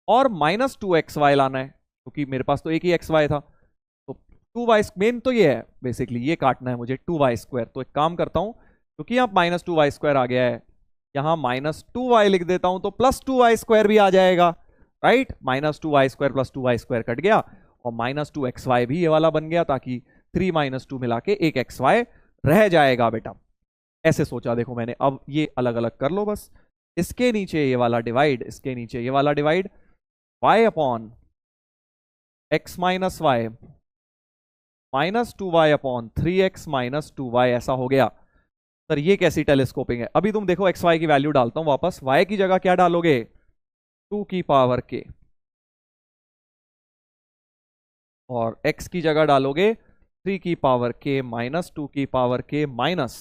और माइनस 2xy लाना है क्योंकि मेरे पास तो एक ही xy था। तो 2y मेन तो ये है बेसिकली, ये काटना है मुझे 2y स्क्वायर। तो एक काम करता हूं, क्योंकि यहाँ माइनस 2y स्क्वायर आ गया है, यहां माइनस 2y लिख देता हूं, तो प्लस 2y स्क्वायर भी आ जाएगा, right. Minus 2y square plus 2y square cut गया, और माइनस 2xy भी ये वाला बन गया, ताकि 3 माइनस 2 मिला के एक xy रह जाएगा बेटा। ऐसे सोचा देखो मैंने। अब ये अलग अलग कर लो बस, इसके नीचे ये वाला डिवाइड, इसके नीचे ये वाला divide, y upon x minus y minus 2y upon 3x minus 2y, ऐसा हो गया। सर ये कैसी टेलीस्कोपिंग है? अभी तुम देखो xy की वैल्यू डालता हूं वापस, y की जगह क्या डालोगे 2 की पावर k, और x की जगह डालोगे 3 की पावर k माइनस 2 की पावर k माइनस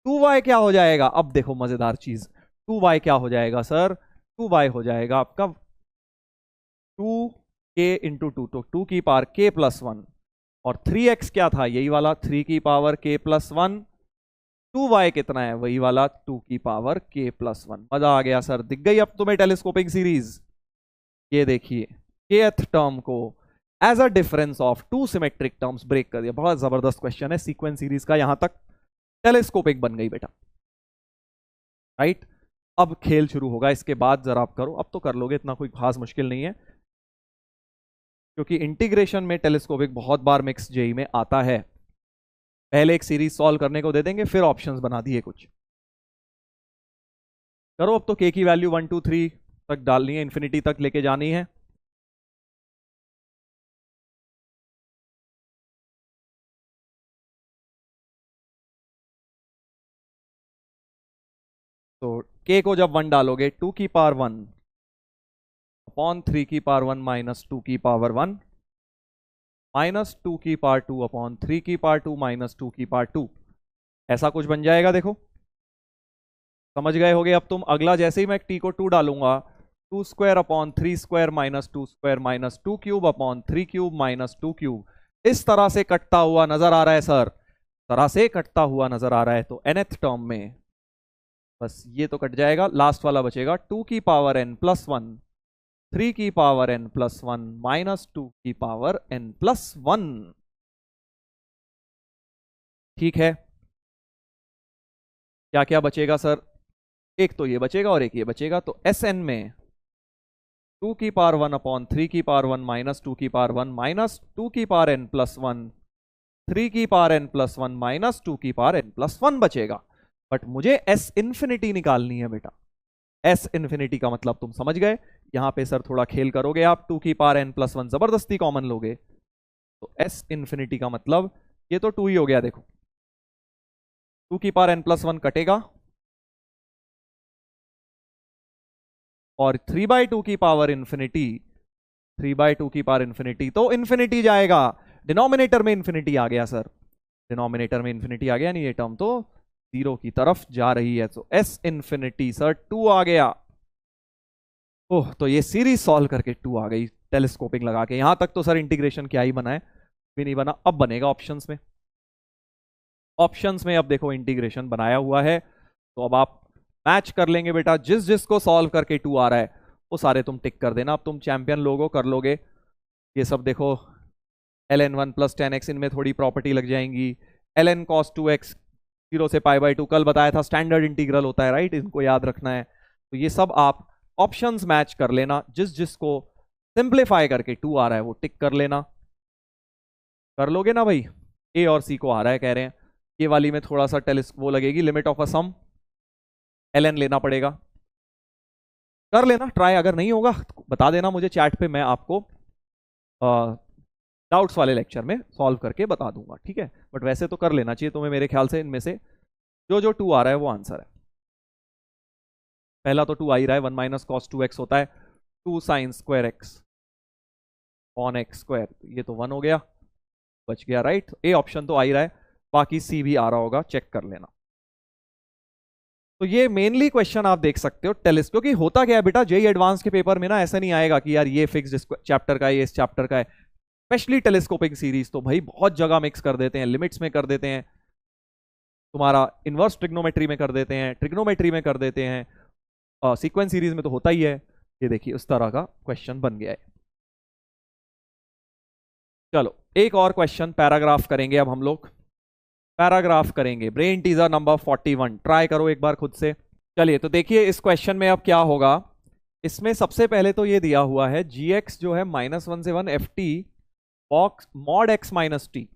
2y। क्या हो जाएगा अब देखो मजेदार चीज, 2y क्या हो जाएगा सर, 2y हो जाएगा आपका 2k इंटू 2, तो 2 की पावर k प्लस 1, और 3x क्या था यही वाला 3 की पावर k प्लस 1, 2y कितना है वही वाला 2 की पावर k प्लस 1। मजा आ गया सर, दिख गई अब तुम्हें टेलीस्कोपिंग सीरीज। ये देखिए kth टर्म को as a difference of two symmetric terms break कर दिया। बहुत जबरदस्त क्वेश्चन है सीक्वेंस सीरीज का, यहां तक टेलीस्कोपिक बन गई बेटा, राइट। अब खेल शुरू होगा इसके बाद, जरा आप करो, अब तो कर लोगे, इतना कोई खास मुश्किल नहीं है, क्योंकि इंटीग्रेशन में टेलीस्कोपिक बहुत बार मिक्स जेई में आता है। पहले एक सीरीज सॉल्व करने को दे देंगे, फिर ऑप्शंस बना दिए कुछ। करो अब तो, k की वैल्यू 1 2 3 तक डालनी है, इंफिनिटी तक लेके जानी है। तो k को जब 1 डालोगे 2 की पावर 1 अपॉन 3 की पावर 1 माइनस 2 की पावर 1 माइनस 2 की पावर 2 अपॉन 3 की पावर 2 माइनस 2 की पावर 2, ऐसा कुछ बन जाएगा। देखो समझ गए होगे अब तुम। अगला जैसे ही मैं t को 2 डालूंगा, 2 square upon 3 square minus 2 square minus 2 cube upon 3 cube minus 2 cube, इस तरह से कटता हुआ नजर आ रहा है सर, तरह से कटता हुआ नजर आ रहा है। तो nth टर्म में बस ये तो कट जाएगा, लास्ट वाला बचेगा 2 की पावर n प्लस 1 3 की पावर n प्लस 1 माइनस 2 की पावर n प्लस 1। ठीक है, क्या क्या बचेगा सर, एक तो ये बचेगा और एक ये बचेगा। तो एस एन में 2 की पावर 1 अपॉन 3 की पावर 1 माइनस 2 की पावर 1 माइनस 2 की पावर n प्लस 1 3 की पावर n प्लस 1 माइनस 2 की पावर n प्लस 1 बचेगा। बट मुझे एस इन्फिनिटी निकालनी है बेटा। एस इन्फिनिटी का मतलब तुम समझ गए, यहां पे सर थोड़ा खेल करोगे आप, 2 की पावर n प्लस 1 जबरदस्ती कॉमन लोगे, तो एस इन्फिनिटी का मतलब ये तो 2 ही हो गया। देखो 2 की पावर n प्लस 1 कटेगा, और 3/2 की पावर इंफिनिटी, 3/2 की पावर इंफिनिटी, तो इंफिनिटी जाएगा, डिनोमिनेटर में इंफिनिटी आ गया सर, डिनोमिनेटर में इंफिनिटी आ गया, नहीं ये टर्म तो 0 की तरफ जा रही है। तो एस इंफिनिटी सर 2 आ गया। ओह, तो ये सीरीज सॉल्व करके 2 आ गई टेलीस्कोपिंग लगा के। यहां तक तो सर इंटीग्रेशन क्या ही बना है, भी नहीं बना। अब बनेगा ऑप्शंस में, ऑप्शंस में अब देखो इंटीग्रेशन बनाया हुआ है, तो अब आप मैच कर लेंगे बेटा, जिस जिसको सॉल्व करके 2 आ रहा है वो सारे तुम टिक कर देना। अब तुम चैंपियन लोगो कर लोगे ये सब। देखो ln 1 प्लस 10x, इनमें थोड़ी प्रॉपर्टी लग जाएंगी, ln cos 2x 0 से π/2 कल बताया था स्टैंडर्ड इंटीग्रल होता है, राइट, इनको याद रखना है। तो ये सब आप ऑप्शंस मैच कर लेना, जिसको सिंप्लीफाई करके 2 आ रहा है वो टिक कर लेना। कर लोगे ना भाई? ए और सी को आ रहा है कह रहे हैं। ये वाली में थोड़ा सा वो लगेगी, limit of a sum ln लेना पड़ेगा। कर लेना ट्राई, अगर नहीं होगा तो बता देना मुझे चैट पे, मैं आपको डाउट्स वाले लेक्चर में सॉल्व करके बता दूंगा, ठीक है। बट वैसे तो कर लेना चाहिए तुम्हें मेरे ख्याल से, इनमें से जो जो 2 आ रहा है वो आंसर है। पहला तो 2 आ ही रहा है, 1 माइनस कॉस 2x होता है 2 sine square x on x square, ये तो 1 हो गया, बच गया, राइट। ए ऑप्शन तो आ ही रहा है, बाकी सी भी आ रहा होगा, चेक कर लेना। तो ये मेनली क्वेश्चन आप देख सकते हो टेलिस्कोप, क्योंकि होता क्या है बेटा, जेई एडवांस के पेपर में ना ऐसा नहीं आएगा कि यार ये फिक्स चैप्टर का है, ये इस चैप्टर का है। स्पेशली टेलीस्कोपिक सीरीज तो भाई बहुत जगह मिक्स कर देते हैं, लिमिट्स में कर देते हैं, तुम्हारा इनवर्स ट्रिग्नोमेट्री में कर देते हैं, ट्रिग्नोमेट्री में कर देते हैं, सीक्वेंस सीरीज में तो होता ही है। ये देखिए उस तरह का क्वेश्चन बन गया है। चलो एक और क्वेश्चन पैराग्राफ करेंगे अब हम लोग, पैराग्राफ करेंगे। ब्रेन टीजर नंबर 41 ट्राई करो एक बार खुद से। चलिए तो देखिए इस क्वेश्चन में अब क्या होगा। इसमें सबसे पहले तो ये दिया हुआ है gx जो है -1 से 1 ft box mod x minus T.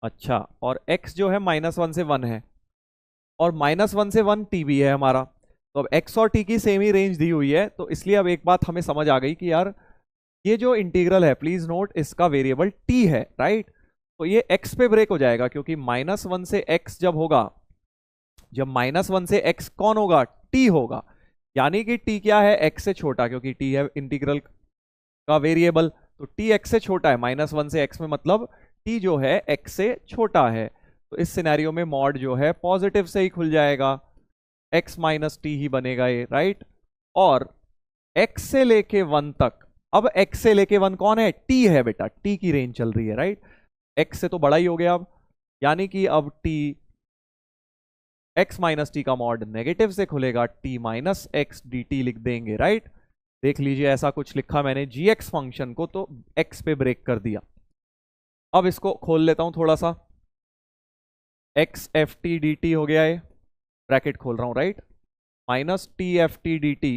अच्छा, और x जो है -1 से 1 है, और -1 से 1 t भी है हमारा। तो अब x और t की सेम ही रेंज दी हुई है, तो इसलिए अब एक बात हमें समझ आ गई कि यार ये जो इंटीग्रल है, प्लीज नोट इसका वेरिएबल t है, राइट। तो ये x पे ब्रेक हो जाएगा, क्योंकि -1 से x जब होगा, जब -1 से x कौन होगा, t होगा, यानी कि t क्या है, x से छोटा, क्योंकि t है इंटीग्रल का वेरिएबल, तो t x से छोटा है। -1 से x में मतलब t जो है x से छोटा है, तो इस सिनेरियो में मॉड जो है पॉजिटिव से ही खुल जाएगा, x माइनस टी ही बनेगा ये, राइट। और x से लेके 1 तक, अब x से लेके 1 कौन है, t है बेटा, t की रेंज चल रही है, राइट। x से तो बड़ा ही हो गया अब, यानी कि अब t x माइनस टी का मॉड नेगेटिव से खुलेगा, t minus x D T लिख देंगे, राइट। देख लीजिए ऐसा कुछ लिखा मैंने, gx फंक्शन को तो x पे ब्रेक कर दिया। अब इसको खोल लेता हूं थोड़ा सा, x f t d T हो गया है, ब्रैकेट खोल रहा हूं, right, minus T F t d T,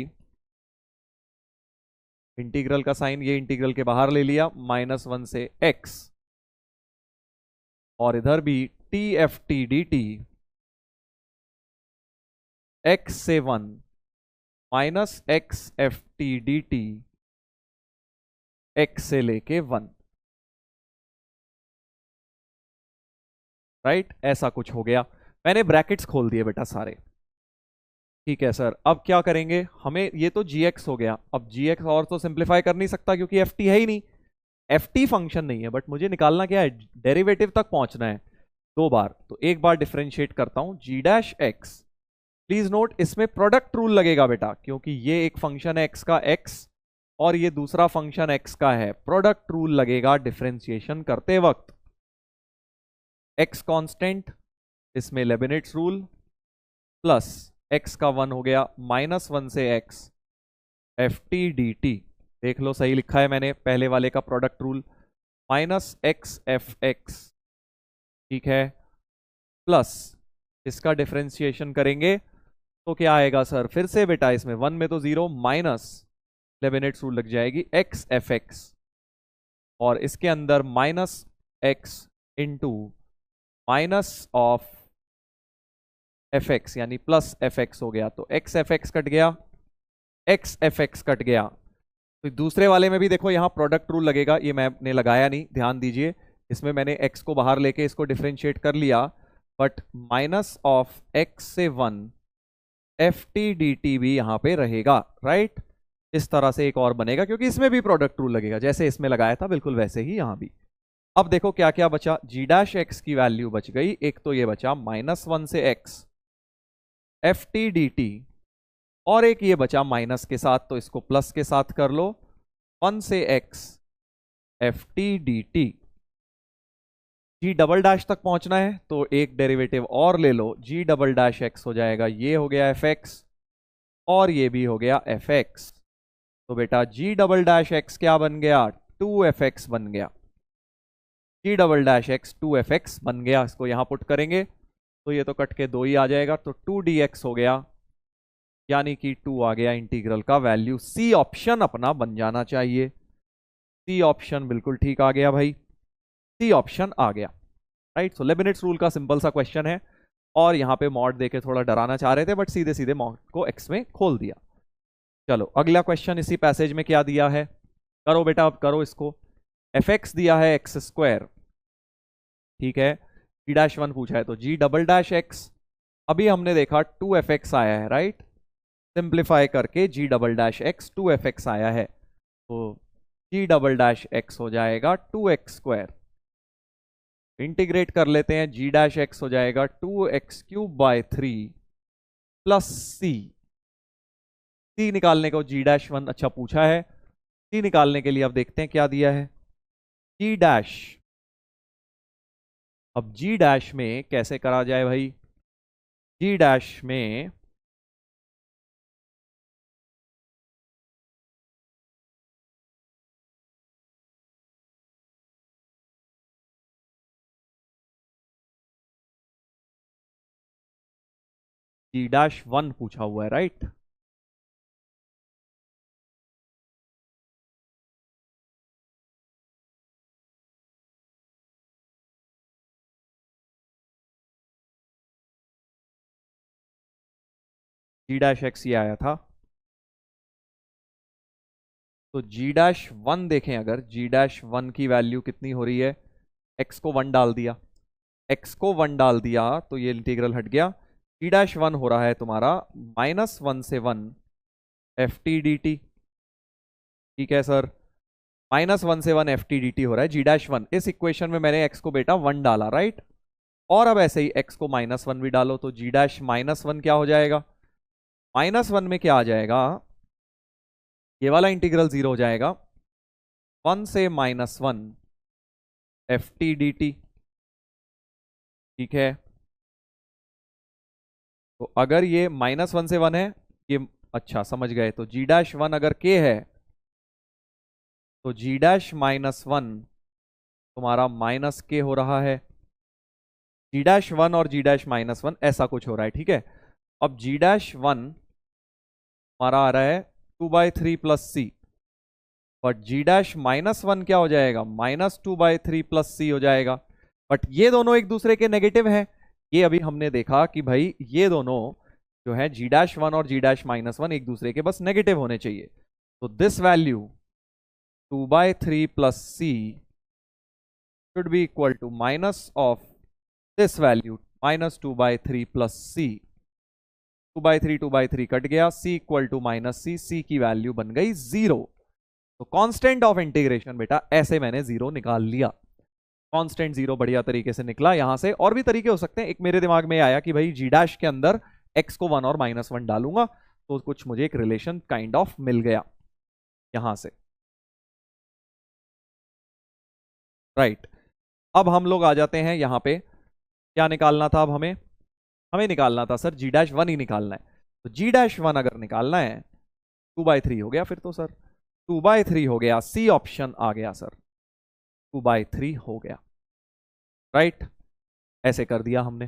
integral का साइन ये इंटीग्रल के बाहर ले लिया, -1 से x, और इधर भी T F t d T x से 1 minus x F t d T x से लेके 1, राइट। ऐसा कुछ हो गया, मैंने ब्रैकेट्स खोल दिए बेटा सारे, ठीक है सर। अब क्या करेंगे, हमें ये तो gx हो गया, अब gx और तो सिंप्लीफाई कर नहीं सकता क्योंकि ft है ही नहीं, ft फंक्शन नहीं है, बट मुझे निकालना क्या है, डेरिवेटिव तक पहुंचना है 2 बार। तो एक बार डिफरेंशिएट करता हूं g dash x, please note इसमें प्रोडक्ट रूल लगेगा बेटा, क्योंकि ये एक फंक्शन है x का x और ये दूसरा फंक्शन x का है, प्रोडक्ट रूल लगेगा डिफरेंशिएशन करते वक्त। x कांस्टेंट, इसमें लेबिनिट्स रूल, प्लस x का 1 हो गया, -1 से x f t d T, देख लो सही लिखा है मैंने पहले वाले का product rule, minus x F x, ठीक है, प्लस इसका डिफरेंशिएशन करेंगे तो क्या आएगा सर, फिर से बेटा इसमें 1 में तो 0, माइनस लेबिनिट्स रूल लग जाएगी एक्स एफ एक्स, और इसके अंदर minus x into minus of f x, यानी प्लस एफ एक्स हो गया, तो एक्स एफ एक्स कट गया, एक्स एफ एक्स कट गया। तो दूसरे वाले में भी देखो यहाँ प्रोडक्ट रूल लगेगा, ये मैंने लगाया नहीं, ध्यान दीजिए, इसमें मैंने x को बाहर लेके इसको डिफरेंशिएट कर लिया, बट माइनस ऑफ x से 1 एफ टी डी टी भी यहाँ पे रहेगा, राइट। इस तरह से एक और बनेगा, क्योंकि इसमें भी प्रोडक्ट रूल लगेगा, जैसे इसमें लगाया था बिल्कुल वैसे ही यहाँ भी। अब देखो क्या क्या बचा, g डैश एक्स की वैल्यू बच गई, एक तो ये बचा -1 से x f t d T, और एक ये बचा माइनस के साथ, तो इसको प्लस के साथ कर लो, 1 से x f t d t, g double dash तक पहुंचना है तो एक डेरिवेटिव और ले लो, जी डबल डैश एक्स हो जाएगा, ये हो गया एफ एक्स और ये भी हो गया एफ एक्स। तो बेटा जी डबल डैश एक्स क्या बन गया, 2fx बन गया, जी डबल डैश एक्स 2fx बन गया। इसको यहां पुट करेंगे तो ये तो कट के 2 ही आ जाएगा, तो 2dx हो गया, यानी कि 2 आ गया इंटीग्रल का वैल्यू। सी ऑप्शन अपना बन जाना चाहिए। सी ऑप्शन बिल्कुल ठीक आ गया भाई, सी ऑप्शन आ गया, राइट। सो लेबनिट्स रूल का सिंपल सा क्वेश्चन है, और यहाँ पे मॉड देके थोड़ा डराना चाह रहे थे, बट सीधे सीधे मॉड को एक्स में खोल दिया। चलो अगला क्वेश्चन इसी पैसेज में क्या दिया है, करो बेटा अब करो इसको। एफ एक्स दिया है एक्स स्क्वायर, ठीक है। जी डैश वन पूछा है, तो जी डबल डैश एक्स, अभी हमने देखा 2f(x) आया है, राइट। सिंप्लीफाई करके जी डबल डैश एक्स 2f(x) आया है, तो जी डबल डैश एक्स हो जाएगा 2x²। इंटीग्रेट कर लेते हैं, जी डैश एक्स हो जाएगा 2x³ प्लस सी। सी निकालने को जी डैश वन अच्छा पूछा है, सी निकालने के लिए अब देखते हैं क्या दिया है। जी डैश, अब जी डैश में कैसे करा जाए भाई, जी डैश में जी डैश वन पूछा हुआ है, राइट। जी डैश एक्स ये आया था, तो जी डैश वन देखें, अगर जी डैश वन की वैल्यू कितनी हो रही है, एक्स को वन डाल दिया, एक्स को वन डाल दिया तो ये इंटीग्रल हट गया। जी डैश वन हो रहा है तुम्हारा -1 से 1 ft/dt, ठीक है सर। -1 से 1 ft/dt हो रहा है जी डैश वन। इस इक्वेशन में मैंने एक्स को बेटा वन डाला, राइट, और अब ऐसे ही एक्स को -1 भी डालो, तो जी डैश -1 क्या हो जाएगा, -1 में क्या आ जाएगा, ये वाला इंटीग्रल 0 हो जाएगा, 1 से -1 ft/dt, ठीक है। तो अगर ये -1 से 1 है, ये अच्छा समझ गए, तो जी डैश वन अगर k है, तो जी डैश -1 तुम्हारा -k हो रहा है, जी डैश वन और जी डैश -1 ऐसा कुछ हो रहा है, ठीक है। अब जी डैश वन हमारा आ रहा है 2/3 plus c, but g dash -1 क्या हो जाएगा, -2/3 प्लस सी हो जाएगा। बट ये दोनों एक दूसरे के नेगेटिव हैं, ये अभी हमने देखा कि भाई ये दोनों जो है जी डैश वन और जी डैश -1 एक दूसरे के बस नेगेटिव होने चाहिए। तो this value 2/3 plus c should be equal to minus of this value -2/3 plus c। 2/3 cut गया, c equal to -c, c की वैल्यू बन गई 0। तो कांस्टेंट ऑफ इंटीग्रेशन बेटा ऐसे मैंने 0 निकाल लिया, कांस्टेंट 0 बढ़िया तरीके से निकला। यहां से और भी तरीके हो सकते हैं, एक मेरे दिमाग में आया कि भाई जी डैश के अंदर x को 1 और -1 डालूंगा तो कुछ मुझे एक रिलेशन काइंड ऑफ मिल गया यहां से, राइट। अब हम लोग आ जाते हैं यहां पे, क्या निकालना था अब हमें, हमें निकालना था सर जी डैश वन ही निकालना है। तो जी डैश वन अगर निकालना है, 2/3 हो गया फिर तो सर, 2/3 हो गया, सी ऑप्शन आ गया सर, 2/3 हो गया, राइट। ऐसे कर दिया हमने,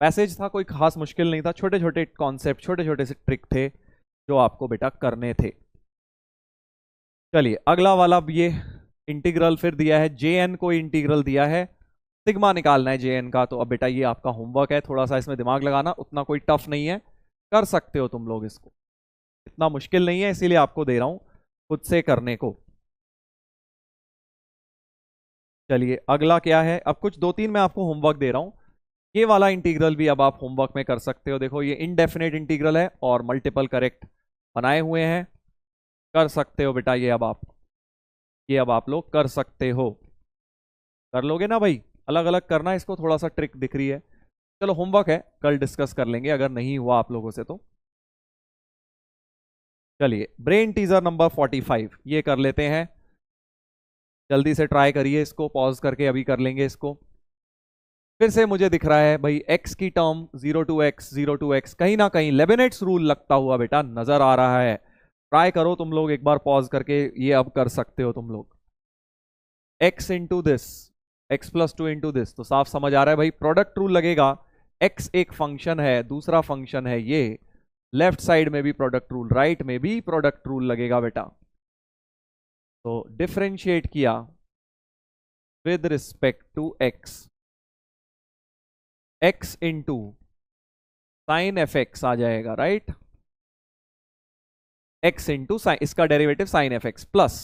पैसेज था कोई खास मुश्किल नहीं था, छोटे छोटे कॉन्सेप्ट, छोटे छोटे से ट्रिक थे जो आपको बेटा करने थे। चलिए अगला वाला, ये इंटीग्रल फिर दिया है जे एन को, इंटीग्रल दिया है सिग्मा निकालना है जे एन का। तो अब बेटा ये आपका होमवर्क है, थोड़ा सा इसमें दिमाग लगाना, उतना कोई टफ नहीं है, कर सकते हो तुम लोग इसको, इतना मुश्किल नहीं है, इसीलिए आपको दे रहा हूं खुद से करने को। चलिए अगला क्या है, अब कुछ 2-3 मैं आपको होमवर्क दे रहा हूं, ये वाला इंटीग्रल भी अब आप होमवर्क में कर सकते हो। देखो ये इनडेफिनेट इंटीग्रल है और मल्टीपल करेक्ट बनाए हुए हैं, कर सकते हो बेटा ये, अब आप ये अब आप लोग कर सकते हो, कर लोगे ना भाई, अलग अलग करना, इसको थोड़ा सा ट्रिक दिख रही है। चलो होमवर्क है, कल डिस्कस कर लेंगे अगर नहीं हुआ आप लोगों से तो। चलिए ब्रेन टीजर नंबर 45 ये कर लेते हैं, जल्दी से ट्राई करिए इसको, पॉज करके अभी कर लेंगे इसको। फिर से मुझे दिख रहा है भाई x की टर्म 0 to x कहीं ना कहीं लेबनिट्स रूल लगता हुआ बेटा नजर आ रहा है। ट्राई करो तुम लोग एक बार पॉज करके, ये अब कर सकते हो तुम लोग, x into this x plus two into this, तो साफ समझ आ रहा है भाई प्रोडक्ट रूल लगेगा। x एक फंक्शन है, दूसरा फंक्शन है ये, लेफ्ट साइड में भी प्रोडक्ट रूल, राइट में भी प्रोडक्ट रूल लगेगा बेटा। तो डिफरेंशिएट किया with respect to x, x into sine f x आ जाएगा, राइट, x इंटू साइन, इसका derivative sine f x plus,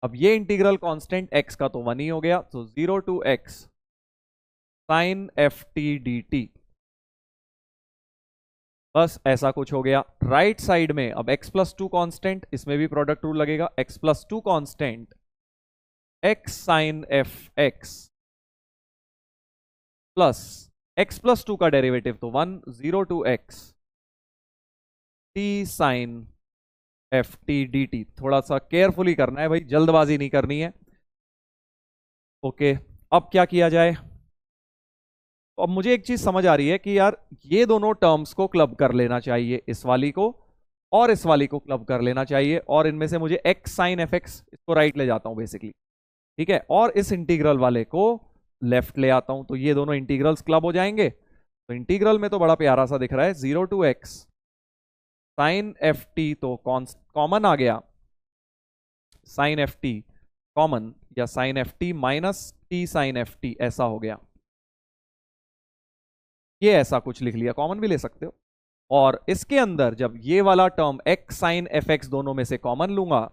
अब ये इंटीग्रल कांस्टेंट x का तो 1 ही हो गया, तो 0 to x sine f t d t, बस ऐसा कुछ हो गया। राइट साइड में अब x प्लस टू कॉन्स्टेंट, इसमें भी प्रोडक्ट रूल लगेगा, x plus two constant x sine f x plus x plus two का डेरिवेटिव तो 1, 0 to x t sine f t d t. थोड़ा सा केयरफुली करना है भाई, जल्दबाजी नहीं करनी है। ओके, अब क्या किया जाए? तो अब मुझे एक चीज समझ आ रही है कि यार ये दोनों टर्म्स को क्लब कर लेना चाहिए, इस वाली को और इस वाली को क्लब कर लेना चाहिए, और इनमें से मुझे x साइन एफ एक्स, इसको राइट ले जाता हूं बेसिकली, ठीक है, और इस इंटीग्रल वाले को लेफ्ट ले आता हूं, तो ये दोनों इंटीग्रल्स क्लब हो जाएंगे। तो इंटीग्रल में तो बड़ा प्यारा सा दिख रहा है, 0 to x sine f t, तो कॉमन आ गया साइन एफ टी कॉमन, या sine f t minus t sine f t, ऐसा हो गया। ये ऐसा कुछ लिख लिया, कॉमन भी ले सकते हो। और इसके अंदर जब ये वाला term x sine f x दोनों में से कॉमन लूंगा,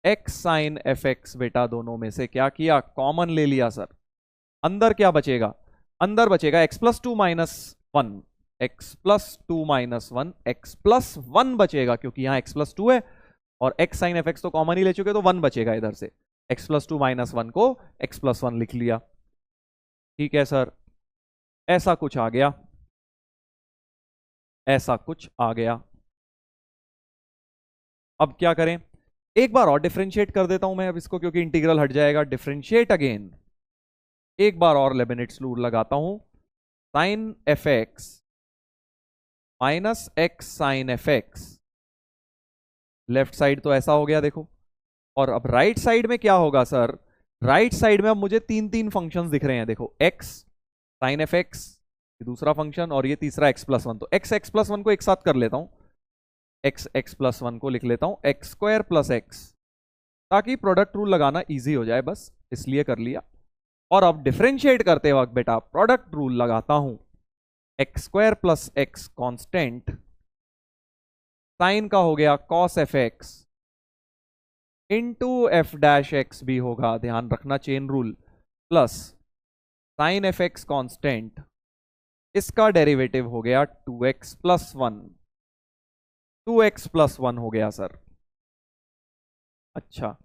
x साइन एफ एक्स बेटा दोनों में से क्या किया, कॉमन ले लिया सर, अंदर क्या बचेगा, अंदर बचेगा x plus to minus one, x plus to minus one, x plus one बचेगा, क्योंकि यहां x प्लस टू है और x साइन एफ एक्स तो कॉमन ही ले चुके, तो वन बचेगा इधर से, x plus to minus one को x प्लस वन लिख लिया। ठीक है सर, ऐसा कुछ आ गया, ऐसा कुछ आ गया। अब क्या करें, एक बार और डिफरेंशिएट कर देता हूं मैं अब इसको, क्योंकि इंटीग्रल हट जाएगा। डिफरेंशिएट अगेन, एक बार और लेबनिट्स रूल लगाता हूं, sine f x minus x sine f x, left side तो ऐसा हो गया देखो, और अब राइट साइड में क्या होगा सर, राइट साइड में अब मुझे तीन तीन फंक्शंस दिख रहे हैं, देखो x साइन एफ एक्स, दूसरा फंक्शन, और ये तीसरा x प्लस वन, तो x प्लस वन को एक साथ कर लेता हूं, x प्लस वन को लिख लेता हूं एक्स स्क्वायर प्लस एक्स, ताकि प्रोडक्ट रूल लगाना इजी हो जाए, बस इसलिए कर लिया। और अब डिफरेंशिएट करते वक्त बेटा प्रोडक्ट रूल लगाता हूं, x square plus x constant, sine का हो गया cos f x into f dash x भी होगा, ध्यान रखना chain rule, plus sine f x constant, इसका डेरिवेटिव हो गया 2x plus one, 2x plus one हो गया सर। अच्छा,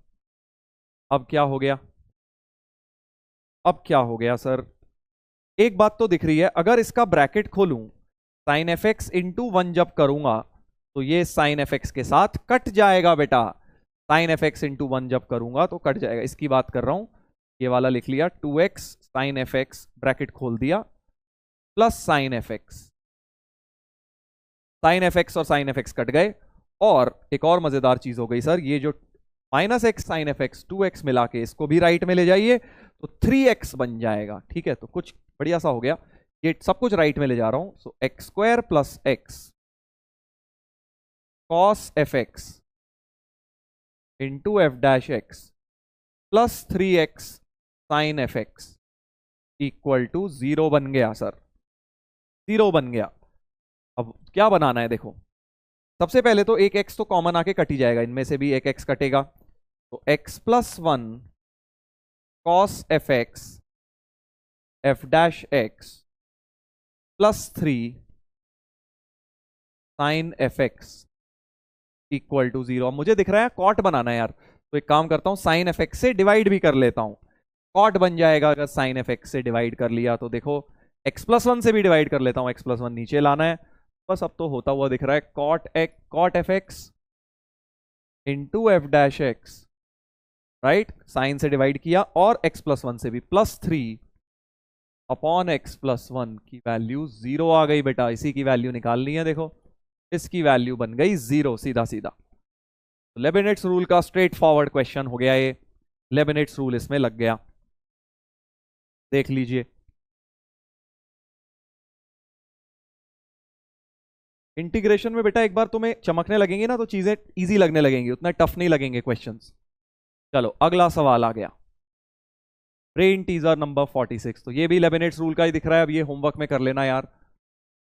अब क्या हो गया, अब क्या हो गया सर, एक बात तो दिख रही है, अगर इसका ब्रैकेट खोलूं, sine f x into one जब करूंगा तो ये साइन एफ एक्स के साथ कट जाएगा बेटा, sine f x into one जब करूंगा तो कट जाएगा, इसकी बात कर रहा हूं, ये वाला लिख लिया 2x sign f x, bracket खोल दिया, plus sine f x, sine f x और साइन एफ एक्स कट गए, और एक और मजेदार चीज हो गई सर, ये जो minus x sine f x 2x मिला के इसको भी राइट में ले जाइए तो 3x बन जाएगा। ठीक है, तो कुछ बढ़िया सा हो गया, ये सब कुछ राइट में ले जा रहा हूं, so x square plus x cos f x into f dash x plus 3x sine f x equal to 0 बन गया सर, 0 बन गया। अब क्या बनाना है, देखो सबसे पहले तो एक x तो कॉमन आके कट ही जाएगा, इनमें से भी एक x कटेगा, तो x plus one cos f x f dash x plus 3 sine f x equal to 0। अब मुझे दिख रहा है कॉट बनाना है यार, तो एक काम करता हूं, साइन एफ एक्स से डिवाइड भी कर लेता हूं, कॉट बन जाएगा अगर साइन एफ एक्स से डिवाइड कर लिया तो। देखो x प्लस वन से भी डिवाइड कर लेता हूं, x प्लस वन नीचे लाना है, बस अब तो होता हुआ दिख रहा है, cot f x into f dash x, right, sine से डिवाइड किया, और x प्लस वन से भी plus 3 upon x plus one की वैल्यू 0 आ गई बेटा, इसी की वैल्यू निकालनी है, देखो इसकी वैल्यू बन गई 0, सीधा सीधा। लेबनिट्स रूल का स्ट्रेट फॉरवर्ड क्वेश्चन हो गया ये, लेबनिट्स रूल इसमें लग गया। देख लीजिए। इंटीग्रेशन में बेटा एक बार तुम्हें चमकने लगेंगे ना तो चीजें इजी लगने लगेंगी, उतना टफ नहीं लगेंगे क्वेश्चंस। चलो अगला सवाल आ गया, ब्रेन टीजर नंबर 46। तो ये भी लेबनिट्स रूल का ही दिख रहा है। अब ये होमवर्क में कर लेना यार।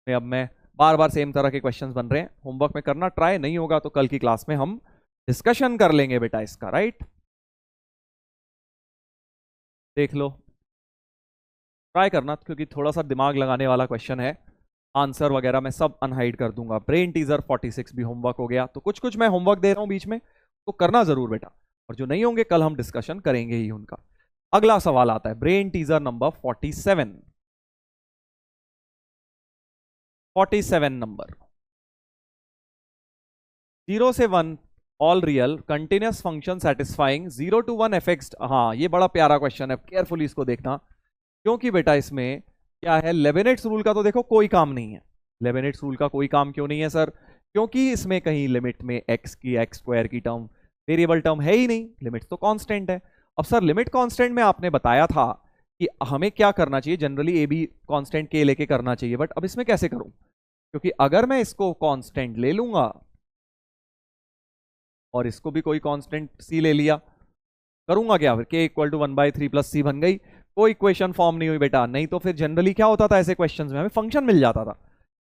अब मैं बार बार सेम तरह के क्वेश्चंस बन रहे हैं, होमवर्क में करना, ट्राई नहीं होगा तो कल की क्लास में हम डिस्कशन कर लेंगे बेटा इसका, राइट। देख लो, ट्राई करना, क्योंकि थोड़ा सा दिमाग लगाने वाला क्वेश्चन है। आंसर वगैरह मैं सब अनहाइड कर दूंगा। ब्रेन टीजर 46 भी होमवर्क हो गया। तो कुछ कुछ मैं होमवर्क दे रहा हूं बीच में, तो करना जरूर बेटा, और जो नहीं होंगे कल हम डिस्कशन करेंगे ही उनका। अगला सवाल आता है ब्रेन टीजर नंबर 47। 47 नंबर, 0 से 1 all real continuous function satisfying 0 to 1 FX. हाँ ये बड़ा प्यारा क्वेश्चन है, केयरफुली इसको देखना, क्योंकि बेटा इसमें क्या है, लेबनिट्स रूल का तो देखो कोई काम नहीं है। लेबनिट्स रूल का कोई काम क्यों नहीं है सर? क्योंकि इसमें कहीं लिमिट में एक्स की एक्स स्क्वायर की टर्म, वेरिएबल टर्म है ही नहीं, लिमिट तो कांस्टेंट है। अब सर लिमिट कांस्टेंट में आपने बताया था कि हमें क्या करना चाहिए, जनरली ए बी कांस्टेंट के लेके करना चाहिए, बट अब इसमें कैसे करूं? क्योंकि अगर मैं इसको कांस्टेंट ले लूंगा और इसको भी कोई कांस्टेंट सी ले लिया, करूंगा क्या फिर? के इक्वल टू 1/3 प्लस सी बन गई, कोई इक्वेशन फॉर्म नहीं हुई बेटा। नहीं तो फिर जनरली क्या होता था ऐसे क्वेश्चंस में, हमें फंक्शन मिल जाता था,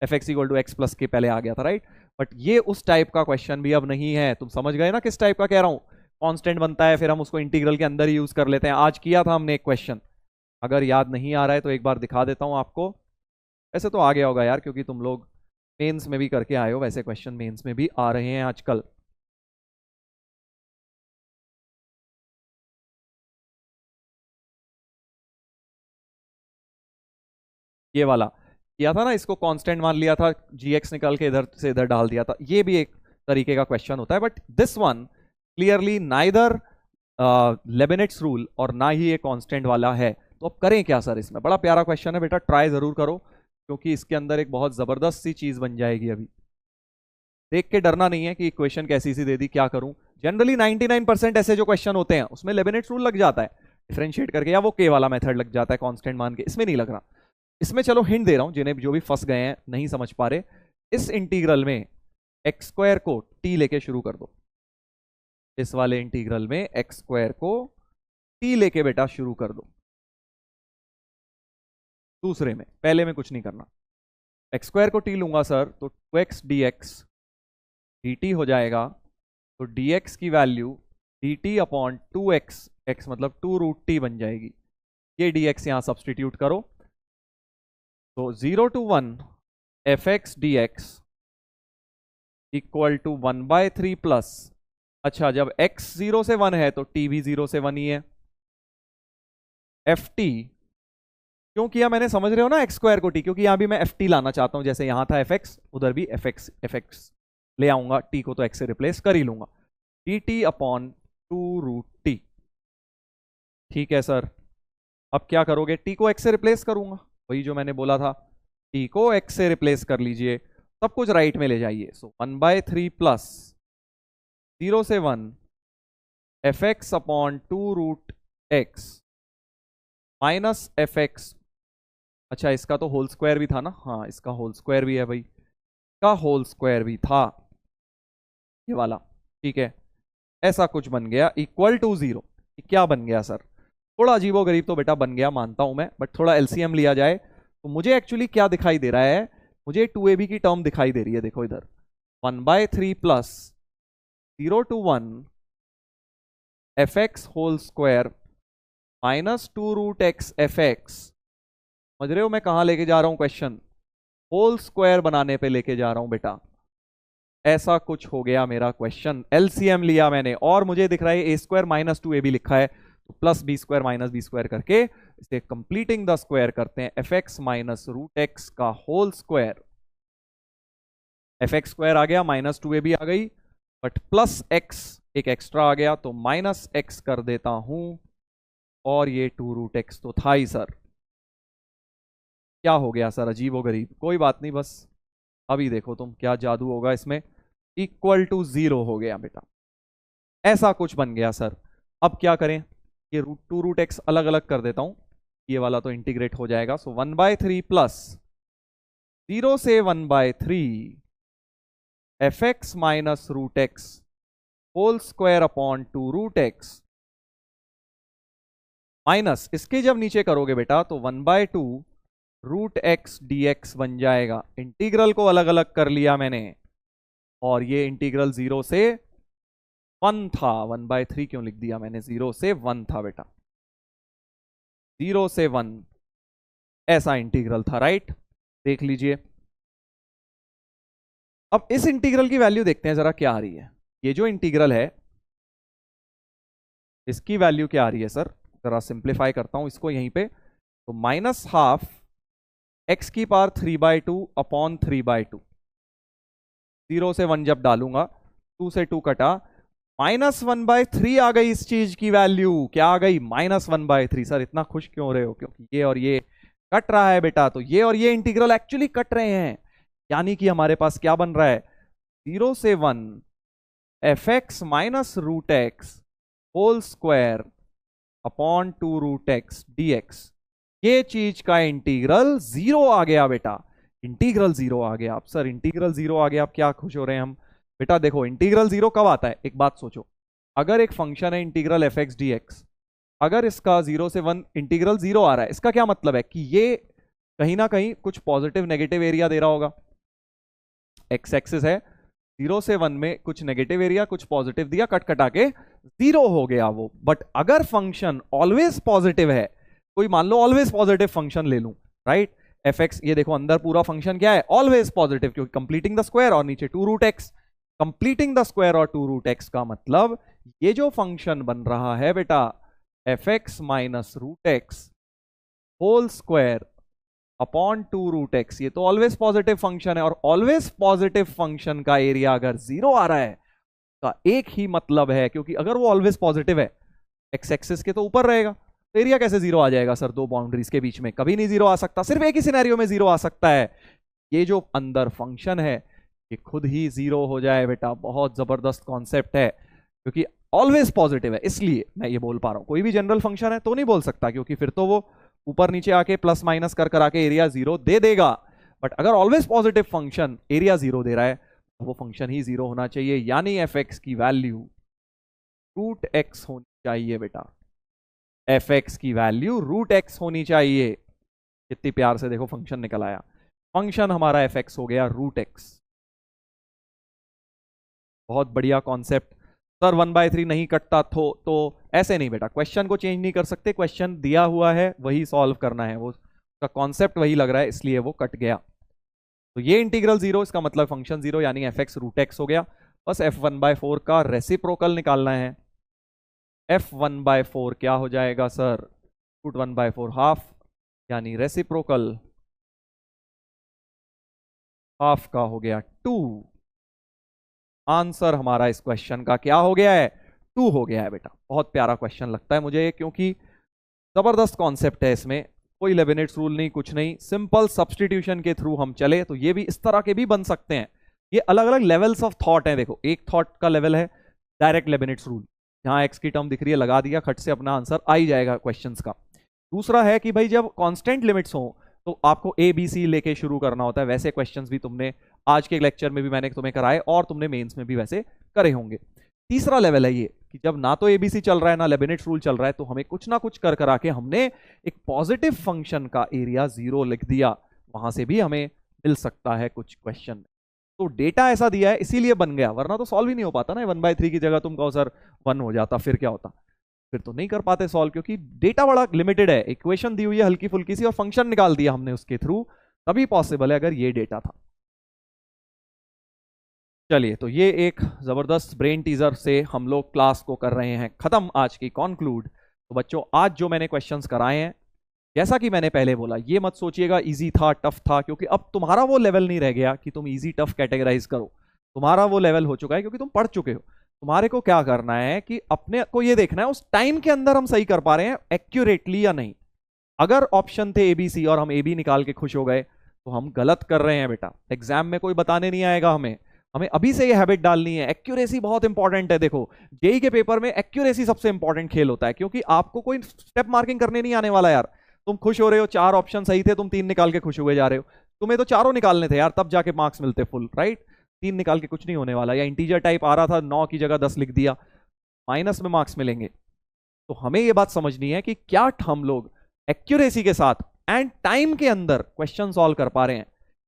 f x equal to x plus के पहले आ गया था, राइट। बट ये उस टाइप का क्वेश्चन भी अब नहीं है। तुम समझ गए ना किस टाइप का कह रहा हूं? कांस्टेंट बनता है फिर हम उसको इंटीग्रल के अंदर ही यूज कर लेते हैं। आज किया था हमने एक क्वेश्चन, अगर याद नहीं आ रहा है तो एक बार दिखा देता हूं आपको। ऐसे तो आ गया होगा यार, क्योंकि तुम लोग मेंस में भी करके आए हो, वैसे क्वेश्चन मेंस में भी आ रहे हैं आजकल। ये वाला किया था ना, इसको कांस्टेंट मान लिया था, जी एक्स निकाल के इधर से इधर डाल दिया था। ये भी एक तरीके का क्वेश्चन होता है, but this one clearly neither Leibniz rule और ना ही ये कांस्टेंट वाला है। तो अब करें क्या सर इसमें? बड़ा प्यारा क्वेश्चन है बेटा, ट्राई जरूर करो, क्योंकि इसके अंदर एक बहुत जबरदस्त सी चीज बन जाएगी। अभी देख के डरना नहीं है कि इक्वेशन कैसी सी दे दी, क्या करूं। जनरली 99% ऐसे जो क्वेश्चन होते हैं उसमें लेबनिट्स रूल लग जाता है डिफरेंशिएट करके, या वो के वाला मेथड लग जाता है कांस्टेंट मान के। इसमें नहीं लग रहा। इसमें चलो हिंट दे रहा हूं, जिन्हें जो भी फंस गए हैं नहीं समझ पा रहे, इस इंटीग्रल में एक्स स्क्वायर को टी लेके शुरू कर दो। इस वाले इंटीग्रल में एक्स स्क्वायर को टी लेके बेटा शुरू कर दो। दूसरे में, पहले में कुछ नहीं करना। एक्स स्क्वायर को टी लूंगा सर तो 2x dx dt हो जाएगा। तो dx की value dt upon 2x, x मतलब 2√t बन जाएगी। ये dx यहां सब्सटीट्यूट करो, तो 0 to 1 fx dx equal to 1/3 plus, अच्छा जब x 0 से 1 है तो t भी 0 से 1 ही है, ft क्यों किया मैंने, समझ रहे हो ना, एक्स स्क्वायर को टी, क्योंकि यहां भी मैं एफ टी लाना चाहता हूं, जैसे यहां था एफ एक्स, उधर भी एफ एक्स ले आऊंगा, टी को तो एक्स से रिप्लेस कर ही लूंगा। डी टी अपॉन 2√t, ठीक है सर। अब क्या करोगे, टी को एक्स से रिप्लेस करूंगा, वही जो मैंने बोला था, टी को एक्स से रिप्लेस कर लीजिए, सब कुछ राइट में ले जाइए। सो 1/3 प्लस 0 से 1 f x upon 2√x minus F x, अच्छा इसका तो होल स्क्वायर भी था ना, हाँ इसका होल स्क्वायर भी है भाई, का होल स्क्वायर भी था ये वाला, ठीक है। ऐसा कुछ बन गया इक्वल टू 0। क्या बन गया सर? थोड़ा अजीबो गरीब तो बेटा बन गया, मानता हूं मैं, बट थोड़ा एलसीएम लिया जाए तो मुझे एक्चुअली क्या दिखाई दे रहा है, मुझे 2ab की टर्म दिखाई दे रही है, देखो इधर 1/3 plus 0 to 1 f x whole square minus 2√x f x. समझ रहे हो मैं कहां लेके जा रहा हूं क्वेश्चन? होल स्क्वायर बनाने पे लेके जा रहा हूं बेटा। ऐसा कुछ हो गया मेरा क्वेश्चन, एलसीएम लिया मैंने, और मुझे दिख रहा है ए स्क्वायर माइनस 2ab लिखा है, तो plus b square minus b square करके इसे कंप्लीटिंग द स्क्वायर करते हैं, f x minus root x का whole square. F x square आ गया, माइनस 2ab आ गई, बट प्लस एक्स एक एक्स्ट्रा आ गया, तो माइनस एक्स कर देता हूं, और ये 2√x तो था ही सर। क्या हो गया सर? अजीब व गरीब, कोई बात नहीं, बस अभी देखो तुम क्या जादू होगा इसमें, इक्वल टू 0 हो गया बेटा, ऐसा कुछ बन गया सर। अब क्या करें, ये 2√x अलग अलग कर देता हूं, ये वाला तो इंटीग्रेट हो जाएगा। सो 1/3 प्लस 0 से 1/3 fx minus root x whole square upon 2 root x minus इसके जब नीचे करोगे बेटा तो 1/2 रूट एक्स डी एक्स बन जाएगा। इंटीग्रल को अलग अलग कर लिया मैंने और ये इंटीग्रल 0 से 1 था। 1/3 क्यों लिख दिया मैंने, 0 से 1 था बेटा, 0 से 1 ऐसा इंटीग्रल था, राइट। देख लीजिए अब इस इंटीग्रल की वैल्यू देखते हैं जरा क्या आ रही है। ये जो इंटीग्रल है इसकी वैल्यू क्या आ रही है सर, जरा सिंप्लीफाई करता हूं इसको यहीं पे। तो -12 x की पावर 3/2 अपॉन 3/2, 0 से 1 जब डालूंगा 2 से 2 कटा, -1/3 आ गई इस चीज की वैल्यू। क्या आ गई, -1/3। सर इतना खुश क्यों हो रहे हो, क्योंकि ये और ये कट रहा है बेटा, तो ये और ये इंटीग्रल एक्चुअली कट रहे हैं, यानी कि हमारे पास क्या बन रहा है, 0 से 1 fx minus root x whole square upon 2 root x dx। ये चीज का इंटीग्रल 0 आ गया बेटा, इंटीग्रल 0 आ गया। अब सर इंटीग्रल 0 आ गया, अब क्या खुश हो रहे हैं हम बेटा। देखो इंटीग्रल 0 कब आता है, एक बात सोचो, अगर एक फंक्शन है इंटीग्रल fx dx, अगर इसका 0 से 1 इंटीग्रल 0 आ रहा है, इसका क्या मतलब है कि ये कहीं ना कहीं कुछ पॉजिटिव नेगेटिव एरिया दे रहा होगा। एक्स एक्सिस है, 0 से 1 में कुछ नेगेटिव एरिया कुछ पॉजिटिव दिया, कट कटा के 0 हो गया वो। बट अगर फंक्शन ऑलवेज पॉजिटिव है, कोई मान लो ऑलवेज पॉजिटिव फंक्शन ले लूं, राइट, एफ एक्स, ये देखो अंदर पूरा फंक्शन क्या है, ऑलवेज पॉजिटिव, क्योंकि कंप्लीटिंग द स्क्वायर और नीचे 2 root x. Completing the square और 2 रूट एक्स का मतलब ये जो फंक्शन बन रहा है बेटा f x minus root x whole square upon 2 root x, ये तो ऑलवेज पॉजिटिव फंक्शन है। और ऑलवेज पॉजिटिव फंक्शन का एरिया अगर 0 आ रहा है का एक ही मतलब है, क्योंकि अगर वो ऑलवेज पॉजिटिव है एक्स एक्सिस के तो ऊपर रहेगा, तो एरिया कैसे 0 आ जाएगा सर, दो बाउंड्रीज के बीच में कभी नहीं 0 आ सकता, सिर्फ एक ही सिनेरियो में 0 आ सकता है, ये जो अंदर फंक्शन है ये खुद ही 0 हो जाए बेटा। बहुत जबरदस्त कॉन्सेप्ट है, क्योंकि ऑलवेज पॉजिटिव है इसलिए मैं ये बोल पा रहा हूं। कोई भी जनरल फंक्शन है तो नहीं बोल सकता, क्योंकि फिर तो वो ऊपर नीचे आके प्लस माइनस कर आके एरिया 0 दे देगा। बट अगर ऑलवेज पॉजिटिव फंक्शन एरिया 0 दे रहा है तो वो फंक्शन ही 0 होना चाहिए, यानी एफ एक्स की वैल्यू रूट एक्स होनी चाहिए बेटा, एफ एक्स की वैल्यू रूट एक्स होनी चाहिए। कितनी प्यार से देखो फंक्शन निकल आया, फंक्शन हमारा एफ एक्स हो गया रूट एक्स। बहुत बढ़िया कॉन्सेप्ट। सर 1/3 नहीं कटता तो ऐसे नहीं बेटा, क्वेश्चन को चेंज नहीं कर सकते, क्वेश्चन दिया हुआ है वही सॉल्व करना है, वो उसका कॉन्सेप्ट वही लग रहा है इसलिए वो कट गया। तो ये इंटीग्रल 0, इसका मतलब फंक्शन 0 यानी एफ एक्स रूट एक्स हो गया। बस f1/4 का रेसिप्रोकल निकालना है। f1/4 क्या हो जाएगा सर, रूट 1/4 हाफ, यानी रेसिप्रोकल हाफ का हो गया 2। आंसर हमारा इस क्वेश्चन का क्या हो गया है, 2 हो गया है बेटा। बहुत प्यारा क्वेश्चन लगता है मुझे, क्योंकि जबरदस्त कॉन्सेप्ट है, इसमें कोई लेबनिट्स रूल नहीं, कुछ नहीं, सिंपल सब्सटीट्यूशन के थ्रू हम चले तो ये भी इस तरह के भी बन सकते हैं। ये अलग अलग लेवल्स ऑफ थॉट हैं। देखो एक थॉट का लेवल है डायरेक्ट लेबनिट्स रूल, जहां एक्स की टर्म दिख रही है लगा दिया, खट से अपना आंसर आ ही जाएगा क्वेश्चंस का। दूसरा है कि भाई जब कांस्टेंट लिमिट्स हो तो आपको ए बी सी लेके शुरू करना होता है, वैसे क्वेश्चंस भी तुमने आज के लेक्चर में भी मैंने तुम्हें कराए और तुमने मेंस में भी वैसे करे होंगे। तीसरा लेवल है ये कि जब ना तो एबीसी चल रहा है ना लेबनिट्स रूल चल रहा है, तो हमें कुछ ना कुछ कर के हमने एक पॉजिटिव फंक्शन का एरिया 0 लिख दिया, वहां से भी हमें मिल सकता है कुछ क्वेश्चन। तो डेटा ऐसा दिया है इसीलिए बन गया, वरना तो सॉल्व ही नहीं हो पाता ना। 1/3 की जगह तुम कहो सर 1 हो जाता, फिर क्या होता, फिर तो नहीं कर पाते सॉल्व, क्योंकि डेटा बड़ा लिमिटेड है। इक्वेशन दी हुई है हल्की फुल्की सी और फंक्शन निकाल दिया हमने उसके थ्रू, तभी पॉसिबल है अगर ये डेटा था। चलिए, तो ये एक जबरदस्त ब्रेन टीजर से हम लोग क्लास को कर रहे हैं खत्म आज की कॉन्क्लूड। तो बच्चों आज जो मैंने क्वेश्चंस कराए हैं, जैसा कि मैंने पहले बोला, ये मत सोचिएगा इजी था टफ था, क्योंकि अब तुम्हारा वो लेवल नहीं रह गया कि तुम इजी टफ कैटेगराइज करो, तुम्हारा वो लेवल हो चुका है क्योंकि तुम पढ़ चुके हो। तुम्हारे को क्या करना है कि अपने को ये देखना है उस टाइम के अंदर हम सही कर पा रहे हैं एक्यूरेटली या नहीं। अगर ऑप्शन थे एबीसी और हम एबी निकाल के खुश हो गए तो हम गलत कर रहे हैं बेटा। एग्जाम में कोई बताने नहीं आएगा, हमें अभी से ये हैबिट डालनी है। एक्यूरेसी बहुत इंपॉर्टेंट है। देखो जेई के पेपर में एक्यूरेसी सबसे इंपॉर्टेंट खेल होता है, क्योंकि आपको कोई स्टेप मार्किंग करने नहीं आने वाला यार। तुम खुश हो रहे हो, 4 ऑप्शन सही थे, तुम 3 निकाल के खुश हुए जा रहे हो। तुम्हें तो चारों निकालने थे यार, तब जाके मार्क्स मिलते फुल, राइट? 3 निकाल के कुछ नहीं होने वाला। या इंटीजर टाइप आ रहा था, 9 की जगह 10 लिख दिया, माइनस में मार्क्स मिलेंगे। तो हमें यह बात समझनी है कि क्या हम लोग एक्यूरेसी के साथ एंड टाइम के अंदर क्वेश्चन सॉल्व कर पा रहे हैं।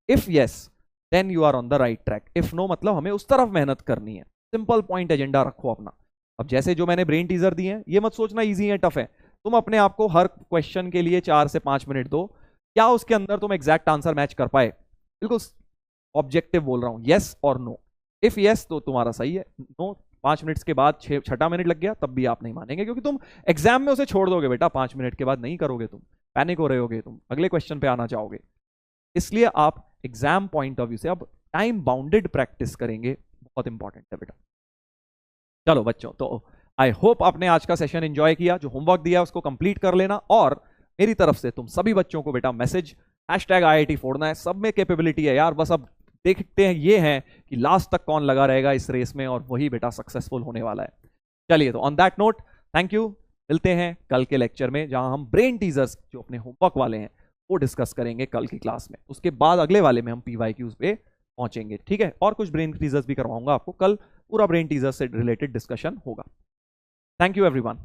If yes then you are on the right track, if no मतलब हमें उस तरफ मेहनत करनी है। सिंपल पॉइंट एजेंडा रखो अपना। अब जैसे जो मैंने ब्रेन टीजर दिए हैं, ये मत सोचना इजी है टफ है। तुम अपने आप को हर क्वेश्चन के लिए 4 से 5 मिनट दो, क्या उसके अंदर तुम एग्जैक्ट आंसर मैच कर पाए। बिल्कुल ऑब्जेक्टिव बोल रहा हूं, यस और नो। इफ यस तो तुम्हारा सही है, नो 5 मिनट के बाद 6 मिनट लग गया तब भी आप नहीं मानेंगे, क्योंकि तुम एग्जाम में उसे छोड़ दोगे बेटा। 5 मिनट के बाद नहीं करोगे, तुम पैनिक हो रहे होगे, तुम अगले क्वेश्चन पे आना चाहोगे। इसलिए आप एग्जाम पॉइंट ऑफ व्यू से अब टाइम बाउंडेड प्रैक्टिस करेंगे, बहुत इंपॉर्टेंट है बेटा। चलो बच्चों, तो आई होप आपने आज का सेशन एंजॉय किया। जो होमवर्क दिया उसको कंप्लीट कर लेना, और मेरी तरफ से तुम सभी बच्चों को बेटा मैसेज #IIT फोड़ना है। सब में कैपेबिलिटी है यार, बस अब देखते हैं ये है कि लास्ट तक कौन लगा रहेगा इस रेस में, और वही बेटा सक्सेसफुल होने वाला है। चलिए, तो on that note thank you. मिलते हैं कल के लेक्चर में, जहां हम ब्रेन टीजर्स जो अपने होमवर्क वाले हैं वो डिस्कस करेंगे कल की क्लास में। उसके बाद अगले वाले में हम PYQs पे पहुंचेंगे, ठीक है? और कुछ ब्रेन टीजर्स भी करवाऊंगा आपको कल, पूरा ब्रेन टीजर से रिलेटेड डिस्कशन होगा। Thank you everyone.